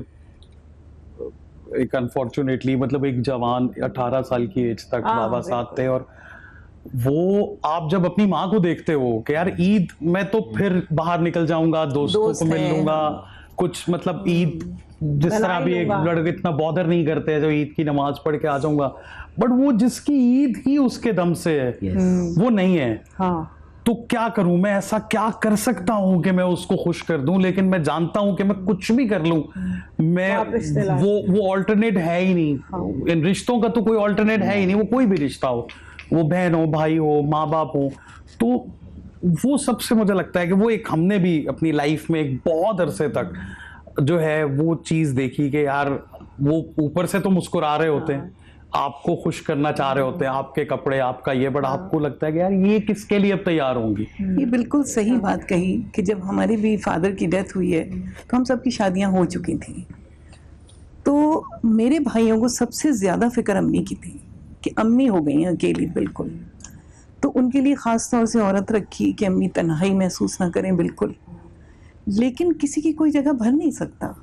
Speaker 5: एक अनफॉर्चुनेटली मतलब एक जवान 18 साल की एज तक बाबा साथ थे, और वो आप जब अपनी माँ को देखते हो कि यार ईद में तो फिर बाहर निकल जाऊंगा, दोस्तों को मिल लूंगा, कुछ मतलब ईद जिस तरह भी एक लड़के इतना बॉदर नहीं करते हैं, जो ईद की नमाज पढ़ के आ जाऊंगा, बट वो जिसकी ईद ही उसके दम से है वो नहीं है। तो क्या करूं मैं, ऐसा क्या कर सकता हूं कि मैं उसको खुश कर दूं, लेकिन मैं जानता हूं कि मैं कुछ भी कर लूं, मैं वो ऑल्टरनेट है ही नहीं। इन रिश्तों का तो कोई ऑल्टरनेट है ही नहीं, वो कोई भी रिश्ता हो, वो बहन हो, भाई हो, माँ बाप हो, तो वो सबसे मुझे लगता है कि वो एक हमने भी अपनी लाइफ में एक बहुत अरसे तक जो है वो चीज देखी कि यार वो ऊपर से तो मुस्कुरा रहे होते हैं, आपको खुश करना चाह रहे होते हैं, आपके कपड़े, आपका ये, बड़ा आपको लगता है कि यार ये किसके लिए अब तैयार होंगी।
Speaker 2: ये बिल्कुल सही बात कही कि जब हमारी भी फादर की डेथ हुई है तो हम सबकी शादियां हो चुकी थी, तो मेरे भाइयों को सबसे ज्यादा फिक्र अम्मी की थी कि अम्मी हो गई हैं अकेली बिल्कुल। तो उनके लिए ख़ास तौर से औरत रखी कि अम्मी तन्हाई महसूस ना करें बिल्कुल। लेकिन किसी की कोई जगह भर नहीं सकता,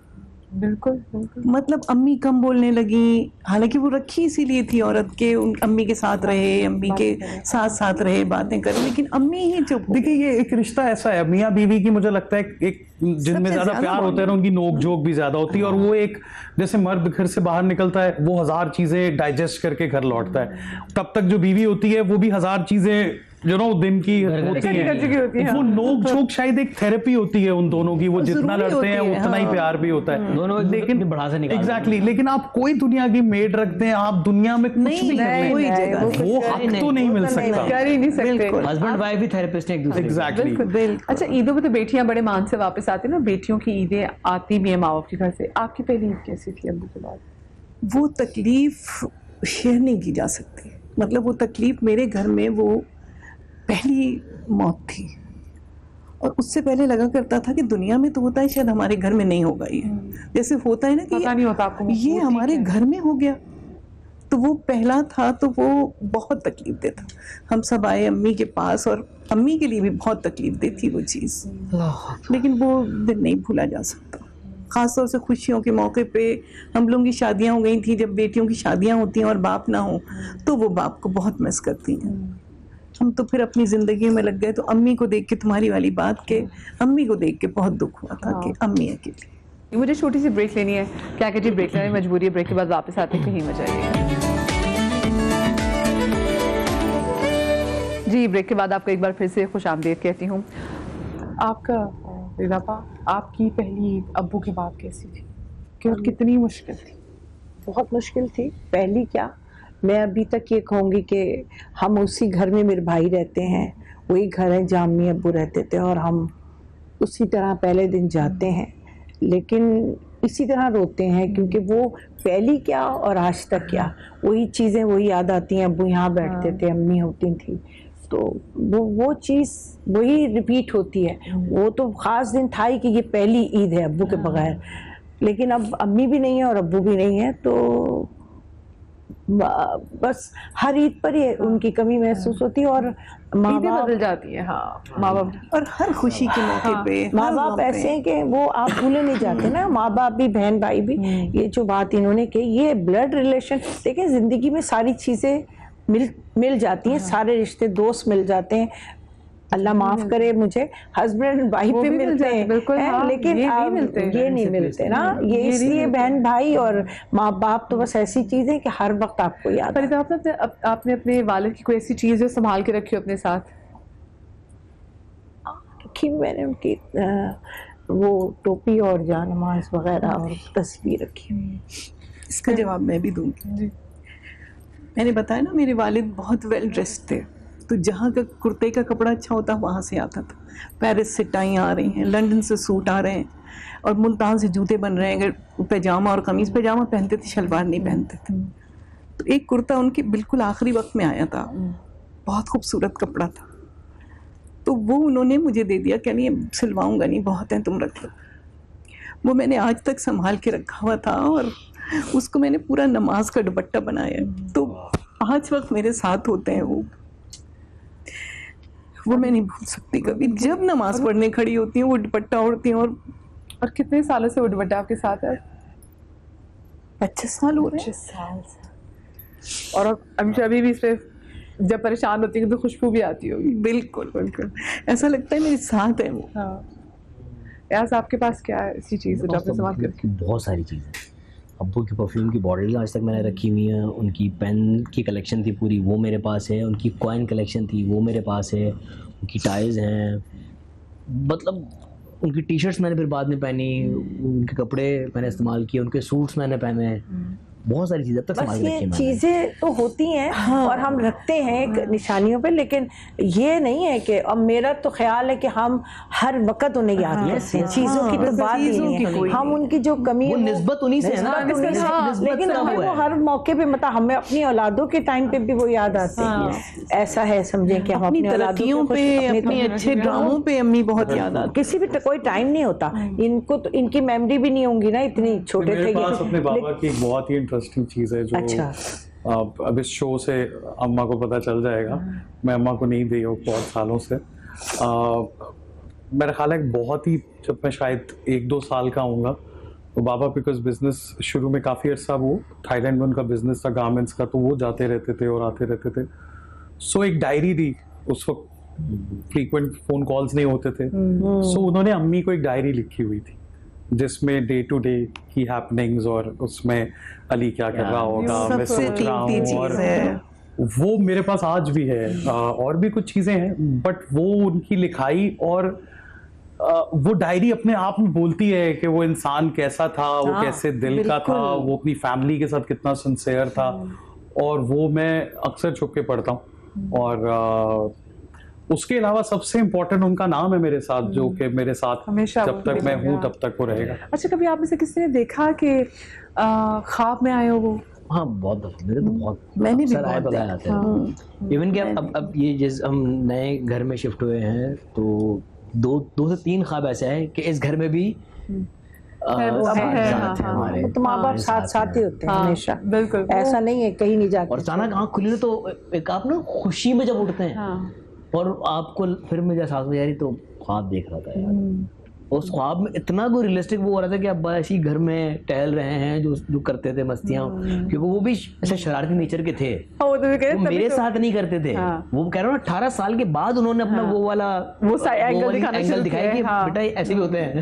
Speaker 1: बिल्कुल
Speaker 2: मतलब अम्मी कम बोलने लगी, हालांकि वो रखी इसीलिए थी औरत के, उन अम्मी के साथ रहे, अम्मी के साथ रहे, बातें करें, लेकिन अम्मी ही चुप।
Speaker 5: देखिए ये एक रिश्ता ऐसा है मियाँ बीवी की, मुझे लगता है एक जिनमें ज्यादा प्यार होता है ना, उनकी नोक झोंक भी ज्यादा होती है, और वो एक जैसे मर्द घर से बाहर निकलता है वो 1000 चीजें डाइजेस्ट करके घर लौटता है, तब तक जो बीवी होती है वो भी 1000 चीजें जो ना दिन की होती है। वो नोक झोंक शायद एक थेरेपी होती है उन दोनों की, वो जितना लड़ते हैं उतना ही प्यार भी होता है दोनों, लेकिन बढ़ा से निकालते हैं। एग्जैक्टली, लेकिन आप कोई दुनिया की मेड रखते हैं, आप दुनिया में कुछ भी कर लें, वो हक तो नहीं मिल सकता,
Speaker 1: कर ही नहीं सकते।
Speaker 4: हस्बैंड वाइफ भी थेरेपिस्ट हैं एक दूसरे।
Speaker 5: एग्जैक्टली।
Speaker 1: अच्छा ईदों में तो बेटियां बड़े मान से वापस आती ना, बेटियों की ईदें आती भी है माँ बाप के घर से। आपकी पहली ईद कैसी थी अब्बू के बाद?
Speaker 2: वो तकलीफ शेयर नहीं की जा सकती, मतलब वो तकलीफ मेरे घर में वो पहली मौत थी, और उससे पहले लगा करता था कि दुनिया में तो होता है, शायद हमारे घर में नहीं होगा ये, जैसे होता है ना कि
Speaker 1: पता नहीं होता आपको
Speaker 2: ये हमारे घर में हो गया। तो वो पहला था, तो वो बहुत तकलीफ देता। हम सब आए अम्मी के पास, और अम्मी के लिए भी बहुत तकलीफ देती वो चीज़, लेकिन वो दिन नहीं भूला जा सकता। ख़ासतौर से खुशियों के मौके पे हम लोगों की शादियां हो गई थी, जब बेटियों की शादियां होती हैं और बाप ना हो तो वो बाप को बहुत मिस करती हैं। हम तो फिर अपनी ज़िंदगी में लग गए। तो अम्मी को देख के, तुम्हारी वाली बात के, अम्मी को देख के बहुत दुख हुआ था कि अम्मी अकेली।
Speaker 1: मुझे छोटी सी ब्रेक लेनी है, क्या कहती है, ब्रेक लेने की मजबूरी है। ब्रेक के बाद वापस आते हैं, कहीं मजा आएगी। जी, ब्रेक के बाद आपको एक बार फिर से खुश आमदीद कहती हूँ। आपका रिदापा, आपकी पहली ईद अब्बू के बाद कैसी थी? कि कितनी मुश्किल थी?
Speaker 3: बहुत मुश्किल थी। पहली क्या, मैं अभी तक ये कहूँगी कि हम उसी घर में, मेरे भाई रहते हैं, वही घर है जहाँ अम्मी अब्बू रहते थे, और हम उसी तरह पहले दिन जाते हैं, लेकिन इसी तरह रोते हैं, क्योंकि वो पहली क्या और आज तक क्या, वही चीज़ें वही याद आती हैं। अब्बू यहाँ बैठते थे, अम्मी होती थी, तो वो चीज़ वही रिपीट होती है। वो तो ख़ास दिन था ही कि ये पहली ईद है अब्बू के बगैर, लेकिन अब अम्मी भी नहीं है और अब्बू भी नहीं है, तो बस हर ईद पर ही उनकी कमी महसूस होती है। और माँ बाप
Speaker 1: बदल जाती है। हाँ, माँ बाप
Speaker 2: और हर खुशी के मौके पे
Speaker 3: माँ बाप ऐसे हैं कि वो आप भूले नहीं जाते ना। माँ बाप भी, बहन भाई भी। ये जो बात इन्होंने की, ये ब्लड रिलेशन, देखिए जिंदगी में सारी चीजें मिल जाती हैं, सारे रिश्ते, दोस्त मिल जाते हैं। अल्लाह माफ करे, मुझे हस्बैंड वाइफ भी मिलते हैं,
Speaker 1: बिल्कुल, हाँ,
Speaker 3: लेकिन
Speaker 1: ये
Speaker 3: नहीं मिलते ना। ये इसलिए बहन भाई और माँ बाप तो बस ऐसी चीज है कि हर वक्त आपको याद है।
Speaker 1: आपने अपने वालिद की कोई ऐसी चीज जो संभाल के रखी हो अपने साथ?
Speaker 3: कि मैंने उनकी वो टोपी और जानमाज वगैरह और तस्वीर रखी।
Speaker 2: इसका जवाब मैं भी दूंगी। मैंने बताया ना, मेरे वालिद बहुत वेल ड्रेस्ड थे, तो जहाँ का कुर्ते का कपड़ा अच्छा होता वहाँ से आता था। पेरिस से टाई आ रही हैं, लंदन से सूट आ रहे हैं, और मुल्तान से जूते बन रहे हैं। अगर पैजामा और कमीज़, पैजामा पहनते थे, शलवार नहीं पहनते थे। तो एक कुर्ता उनके बिल्कुल आखिरी वक्त में आया था, बहुत खूबसूरत कपड़ा था, तो वो उन्होंने मुझे दे दिया। कह नहीं, सिलवाऊँगा नहीं, बहुत हैं, तुम रख लो। वो मैंने आज तक संभाल के रखा हुआ था, और उसको मैंने पूरा नमाज का दुपट्टा बनाया। तो आज वक्त मेरे साथ होते हैं वो मैं नहीं भूल सकती कभी। जब नमाज पढ़ने खड़ी होती हूँ, वो दुपट्टा ओढ़ती हैं। और
Speaker 1: कितने सालों से वो दुपट्टा आपके साथ है?
Speaker 2: 25 साल हो रहे हैं।
Speaker 1: 25 साल से। और अभी भी इस पे जब परेशान होती है तो खुशबू भी आती होगी।
Speaker 2: बिल्कुल बिल्कुल, ऐसा लगता है मेरे साथ है वो।
Speaker 1: हाँ, यार आपके पास क्या है ऐसी चीज़ जो आपने इस्तेमाल करके?
Speaker 4: बहुत सारी चीज़ें। अब्बू की परफ्यूम की बॉटल आज तक मैंने रखी हुई है, उनकी पेन की कलेक्शन थी पूरी, वो मेरे पास है, उनकी कॉइन कलेक्शन थी, वो मेरे पास है, उनकी टाइज हैं, मतलब उनकी टी शर्ट्स मैंने फिर बाद में पहनी, उनके कपड़े मैंने इस्तेमाल किए, उनके सूट्स मैंने पहने, बहुत सारी चीज़ें अब तक
Speaker 3: बस ये चीज़ें तो होती हैं। हाँ। और हम रखते हैं एक निशानियों पे, लेकिन ये नहीं है कि अब मेरा तो ख्याल है कि हम हर वक्त उन्हें याद करते हैं। चीज़ों की तो बात ही नहीं है, हम उनकी जो कमी है,
Speaker 4: निस्बत उन्हीं से है ना,
Speaker 3: लेकिन हमें वो हर मौके पे, मतलब हमें अपनी औलादों के टाइम पे भी वो याद आते हैं। ऐसा है, समझे कि हम अपनी
Speaker 2: तरक्कियों पे, अपने अच्छे ड्रामों पे अम्मी बहुत याद आती।
Speaker 3: किसी भी कोई टाइम नहीं होता इनको, तो इनकी मेमोरी भी नहीं होंगी ना, इतनी छोटे थे।
Speaker 5: अपने बाबा की बहुत ही इंटरेस्टिंग चीज़ है जो अब इस शो से अम्मा को पता चल जाएगा। मैं अम्मा को नहीं दी हूँ बहुत सालों से। मेरा ख्याल है बहुत ही, जब मैं शायद 1-2 साल का होऊंगा, तो बाबा बिकॉज बिजनेस शुरू में काफ़ी अर्सा वो थाईलैंड में उनका बिजनेस था गारमेंट्स का, तो वो जाते रहते थे और आते रहते थे। सो एक डायरी दी, उस वक्त फ्रीक्वेंट फ़ोन कॉल्स नहीं होते थे, सो उन्होंने अम्मी को एक डायरी लिखी हुई थी जिसमें डे टू डे की हैपनिंग्स, और उसमें अली क्या कर रहा होगा, मैं सोच रहा हूँ, और वो मेरे पास आज भी है। और भी कुछ चीज़ें हैं, बट वो उनकी लिखाई और वो डायरी अपने आप में बोलती है कि वो इंसान कैसा था, वो कैसे दिल का था, वो अपनी फैमिली के साथ कितना सिंसियर था, और वो मैं अक्सर छुप के पढ़ता हूँ। और उसके अलावा सबसे इम्पोर्टेंट उनका नाम है मेरे साथ, जो कि मेरे साथ जब तक मैं हूँ तब तक वो रहेगा।
Speaker 1: अच्छा, कभी आप में से किसी ने देखा कि ख्वाब में आए हो वो?
Speaker 4: हाँ, बहुत, मेरे तो बहुत,
Speaker 2: मैंने भी
Speaker 4: आए पता आते हैं। इवन कि अब ये जैसे हम नए घर में शिफ्ट हुए हैं, तो 2 से 3 ख्वाब ऐसे हैं कि इस घर में भी
Speaker 3: हमारे तो माँ बाप साथ ही होते हैं हमेशा।
Speaker 1: बिल्कुल,
Speaker 3: ऐसा नहीं है कहीं नहीं जाते।
Speaker 4: और अचानक आँख खुली तो एक आप ना खुशी में जब उठते हैं, और आपको फिर मुझे एहसास हो यार तो ख्वाब देख रहा था यार, उस ख्वाब में इतना कोई रियलिस्टिक वो हो रहा था कि अब्बा ऐसी घर में टहल रहे हैं जो जो करते थे मस्तियाँ, क्योंकि वो भी ऐसे शरारती नेचर के थे,
Speaker 1: वो
Speaker 4: मेरे साथ नहीं करते थे। वो कह रहा हूँ 18 साल के बाद उन्होंने अपना वो वाला एंगल दिखाया कि बेटा ऐसे भी होते हैं।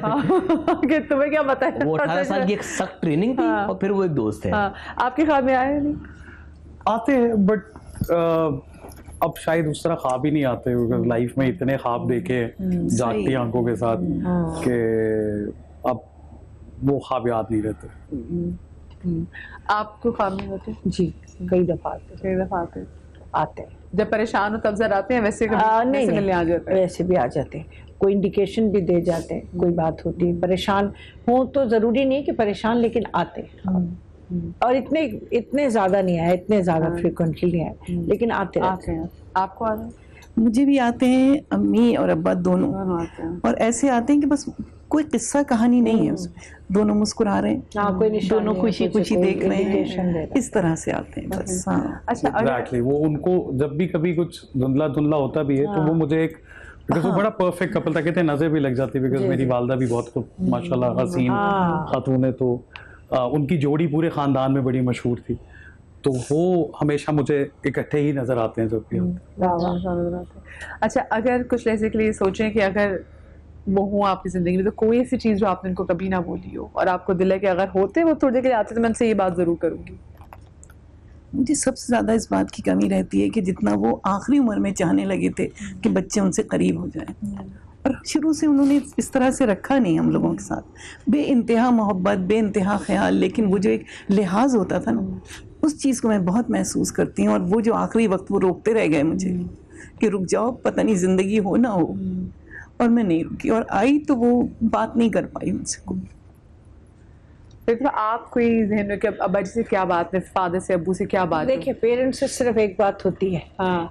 Speaker 1: कि तुम्हें क्या पता है।
Speaker 4: वो 18 साल की एक सख्त ट्रेनिंग थी और फिर वो एक दोस्त है।
Speaker 1: आपके ख्वाब में आए नहीं?
Speaker 5: आते हैं बट अब शायद उस तरह ख्वाब ही नहीं आते, बिकॉज लाइफ में इतने ख्वाब देखे जागती आंखों के साथ कि अब वो ख्वाब याद नहीं रहते।
Speaker 1: आपको ख्वाब नहीं होते?
Speaker 3: जी कई दफा आते हैं।
Speaker 1: जब परेशान हो तब जरा आते हैं, वैसे कभी
Speaker 3: नहीं
Speaker 1: मिलने आ जाते हैं?
Speaker 3: वैसे भी आ जाते हैं, कोई इंडिकेशन भी दे जाते हैं, कोई बात होती है, परेशान हो तो जरूरी नहीं कि परेशान, लेकिन आते हैं। और इतने ज्यादा नहीं आए, इतने ज्यादा फ्रिक्वेंटली नहीं आए, लेकिन आते हैं।
Speaker 1: आपको आ रहे?
Speaker 2: मुझे भी आते हैं, अम्मी और अब्बा दोनों
Speaker 1: आते हैं।
Speaker 2: और ऐसे आते हैं कि बस कोई किस्सा कहानी नहीं है उसमें, दोनों मुस्कुरा रहे हैं,
Speaker 3: कोई निशान
Speaker 2: दोनों
Speaker 3: नहीं है,
Speaker 2: खुशी
Speaker 3: कुछ
Speaker 2: खुशी
Speaker 3: कोई
Speaker 2: देख रहे
Speaker 3: indication दे
Speaker 2: हैं,
Speaker 3: रहा है।
Speaker 2: इस तरह से आते हैं बस। हाँ
Speaker 1: अच्छा,
Speaker 5: एग्जैक्टली वो उनको जब भी कभी कुछ धुंधला धुंधला होता भी है तो वो मुझे एक, बिकॉज वो बड़ा परफेक्ट कपल था, कहते नजर भी लग जाती, बिकॉज मेरी वालदा भी बहुत माशाल्लाह हसीन खातून है, तो उनकी जोड़ी पूरे खानदान में बड़ी मशहूर थी, तो वो हमेशा मुझे इकट्ठे ही नजर आते हैं जब भी होते।
Speaker 1: अच्छा, अगर कुछ बेसिकली सोचें कि अगर वो हुआ आपकी जिंदगी में, तो कोई ऐसी चीज जो आपने उनको कभी ना बोली हो और आपको दिल है कि अगर होते वो थोड़ी देर के लिए आते तो मैं उनसे ये बात जरूर करूंगी?
Speaker 2: मुझे सबसे ज़्यादा इस बात की कमी रहती है कि जितना वो आखिरी उम्र में चाहने लगे थे कि बच्चे उनसे करीब हो जाएं, और शुरू से उन्होंने इस तरह से रखा नहीं हम लोगों के साथ, बेइंतहा मोहब्बत, बेइंतहा ख्याल, लेकिन वो जो एक लिहाज होता था ना, उस चीज़ को मैं बहुत महसूस करती हूँ। और वो जो आखिरी वक्त वो रोकते रह गए मुझे कि रुक जाओ, पता नहीं ज़िंदगी हो ना हो, और मैं नहीं रुकी, और आई तो वो बात नहीं कर पाई उनसे कोई।
Speaker 1: फिर आप कोई जहन में कि अब्बा जी से क्या बात है, फादर से, अब्बू से क्या बात है?
Speaker 3: देखिए, पेरेंट्स से सिर्फ एक बात होती है,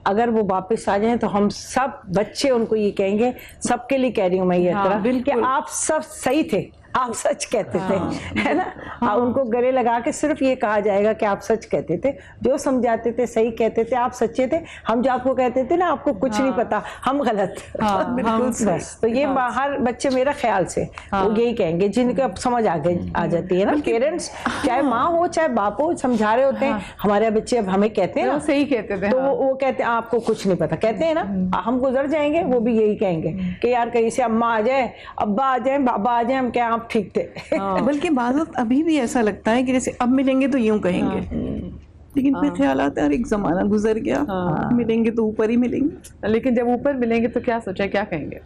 Speaker 3: अगर वो वापस आ जाएं तो हम सब बच्चे उनको ये कहेंगे, सबके लिए कह रही हूँ मैं ये तरह कि आप सब सही थे, आप सच कहते थे, है ना। उनको गले लगा के सिर्फ ये कहा जाएगा कि आप सच कहते थे, जो समझाते थे सही कहते थे, आप सच्चे थे। हम जो आपको कहते थे ना आपको कुछ नहीं पता, हम गलत। बिल्कुल बस। तो ये हर बच्चे मेरा ख्याल से वो यही कहेंगे, जिनको अब समझ आ जाती है ना। पेरेंट्स चाहे माँ हो चाहे बाप हो, समझा रहे होते हैं, हमारे बच्चे अब हमें कहते हैं ना,
Speaker 1: सही कहते थे,
Speaker 3: तो वो कहते हैं आपको कुछ नहीं पता, कहते हैं ना। हम गुजर जाएंगे, वो भी यही कहेंगे कि यार कहीं से अम्मा आ जाए, अब्बा आ जाए, बाबा आ जाए, हम क्या आप ठीक थे।
Speaker 2: बल्कि बात अभी भी ऐसा लगता है कि जैसे अब मिलेंगे तो यूं कहेंगे, लेकिन फिर ख्याल आता है एक जमाना गुजर गया, मिलेंगे तो ऊपर ही मिलेंगे।
Speaker 1: लेकिन जब ऊपर मिलेंगे तो क्या सोचा, क्या कहेंगे?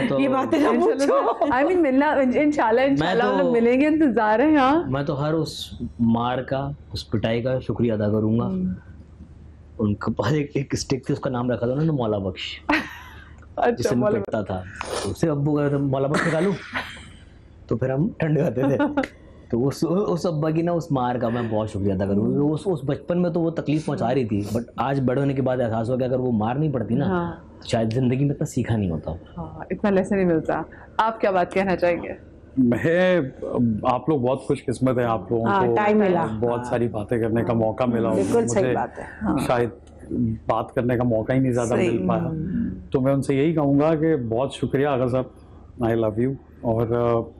Speaker 4: तो
Speaker 3: ये बातें ना पूछो।
Speaker 1: आई मीन मिलना इंशाल्लाह हम लोग मिलेंगे, इंतजार है। यहाँ मैं
Speaker 4: तो हर उस मार का, उस पिटाई का शुक्रिया अदा करूंगा। उनके पास एक स्टिक थी, उसका नाम रखा था उन्होंने मौला बख्श, जिससे मैं पिटता था। उससे अब्बू कहते मौला बख्श निकालू, तो फिर हम ठंडे खाते थे। तो उस अब्बा की ना उस मार का मैं बहुत शुक्रिया अदा करूँ। उस बचपन में तो वो तकलीफ पहुंचा रही थी, बट आज बड़े होने के बाद एहसास हो गया अगर वो मार नहीं पड़ती ना, तो शायद जिंदगी में इतना सीखा नहीं होता।
Speaker 1: इतना लेसन नहीं मिलता। आप क्या बात कहना चाहेंगे?
Speaker 5: मैं, आप लोग बहुत खुशकिस्मत है, आप लोगों को
Speaker 3: टाइम मिला,
Speaker 5: बहुत सारी बातें करने का मौका मिला।
Speaker 3: बिल्कुल सही बात है।
Speaker 5: शायद बात करने का मौका ही नहीं ज़्यादा मिल पाया, तो मैं उनसे यही कहूँगा कि बहुत शुक्रिया आगा साहब, आई लव यू। और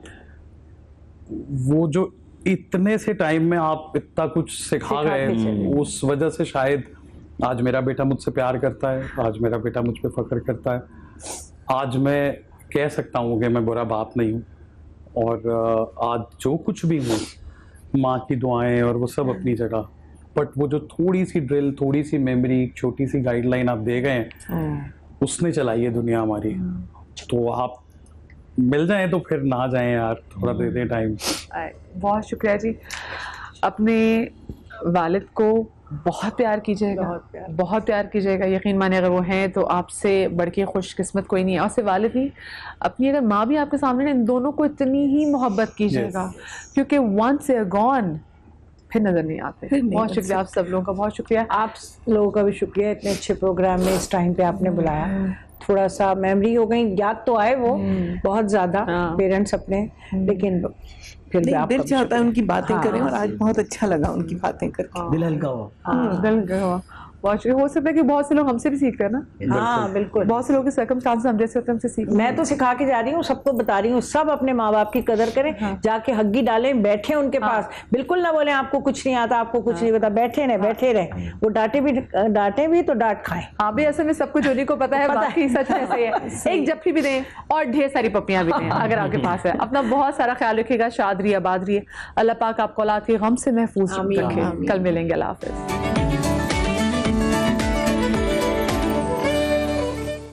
Speaker 5: वो जो इतने से टाइम में आप इतना कुछ सिखा गए, उस वजह से शायद आज मेरा बेटा मुझसे प्यार करता है, आज मेरा बेटा मुझ पे फख्र करता है, आज मैं कह सकता हूँ कि मैं बुरा बाप नहीं हूँ। और आज जो कुछ भी हूँ, माँ की दुआएं और वो सब अपनी जगह, बट वो जो थोड़ी सी ड्रिल, थोड़ी सी मेमोरी, छोटी सी गाइडलाइन आप दे गए हैं, उसने चलाई है दुनिया हमारी। तो आप मिल जाएं तो फिर ना जाएं यार, थोड़ा दे दें टाइम।
Speaker 1: बहुत शुक्रिया जी। अपने वालिद को बहुत प्यार कीजिएगा, बहुत प्यार कीजिएगा। यकीन माने अगर वो हैं तो आपसे बढ़ के खुशकिस्मत कोई नहीं है। और सिर्फ वालिद नहीं, अपनी अगर माँ भी आपके सामने, इन दोनों को इतनी ही मोहब्बत कीजिएगा, क्योंकि वंस दे आर गॉन फिर नजर नहीं आते। बहुत शुक्रिया आप सब लोगों का, बहुत शुक्रिया।
Speaker 3: आप लोगों का भी शुक्रिया, इतने अच्छे प्रोग्राम में इस टाइम पे आपने बुलाया। थोड़ा सा मेमोरी हो गई, याद तो आए वो बहुत ज्यादा पेरेंट्स अपने, लेकिन फिर भी
Speaker 2: दिल चाहता है उनकी बातें करें, और आज बहुत अच्छा लगा उनकी बातें करके,
Speaker 4: दिल हल्का हुआ।
Speaker 1: दिल हल्का हुआ। बहुत शुक्रिया। हो सकता है कि बहुत से लोग हमसे भी सीख रहे हैं ना।
Speaker 3: हाँ बिल्कुल,
Speaker 1: बहुत से लोगों के सर्कमस्टांसेस हम जैसे होते हैं हमसे सीख।
Speaker 3: मैं तो सिखा के जा रही हूँ, सबको बता रही हूँ, सब अपने माँ बाप की कदर करें। जाके हग्गी डालें, बैठे उनके पास, बिल्कुल ना बोले आपको कुछ नहीं आता, आपको कुछ नहीं पता, बैठे रहे। वो डांटे भी तो डांट खाएं।
Speaker 1: हाँ भी ऐसे में सब कुछ होने को पता है, बाकी सच में ऐसे ही है। एक जफ्फी भी दें और ढेर सारी पपियां भी दें अगर आपके पास है। अपना बहुत सारा ख्याल रखिएगा, शाद रहिए, आबाद रहिए। अल्लाह पाक आपको औलाद के गम से महफूज रखे। कल मिलेंगे, अल्लाह हाफिज।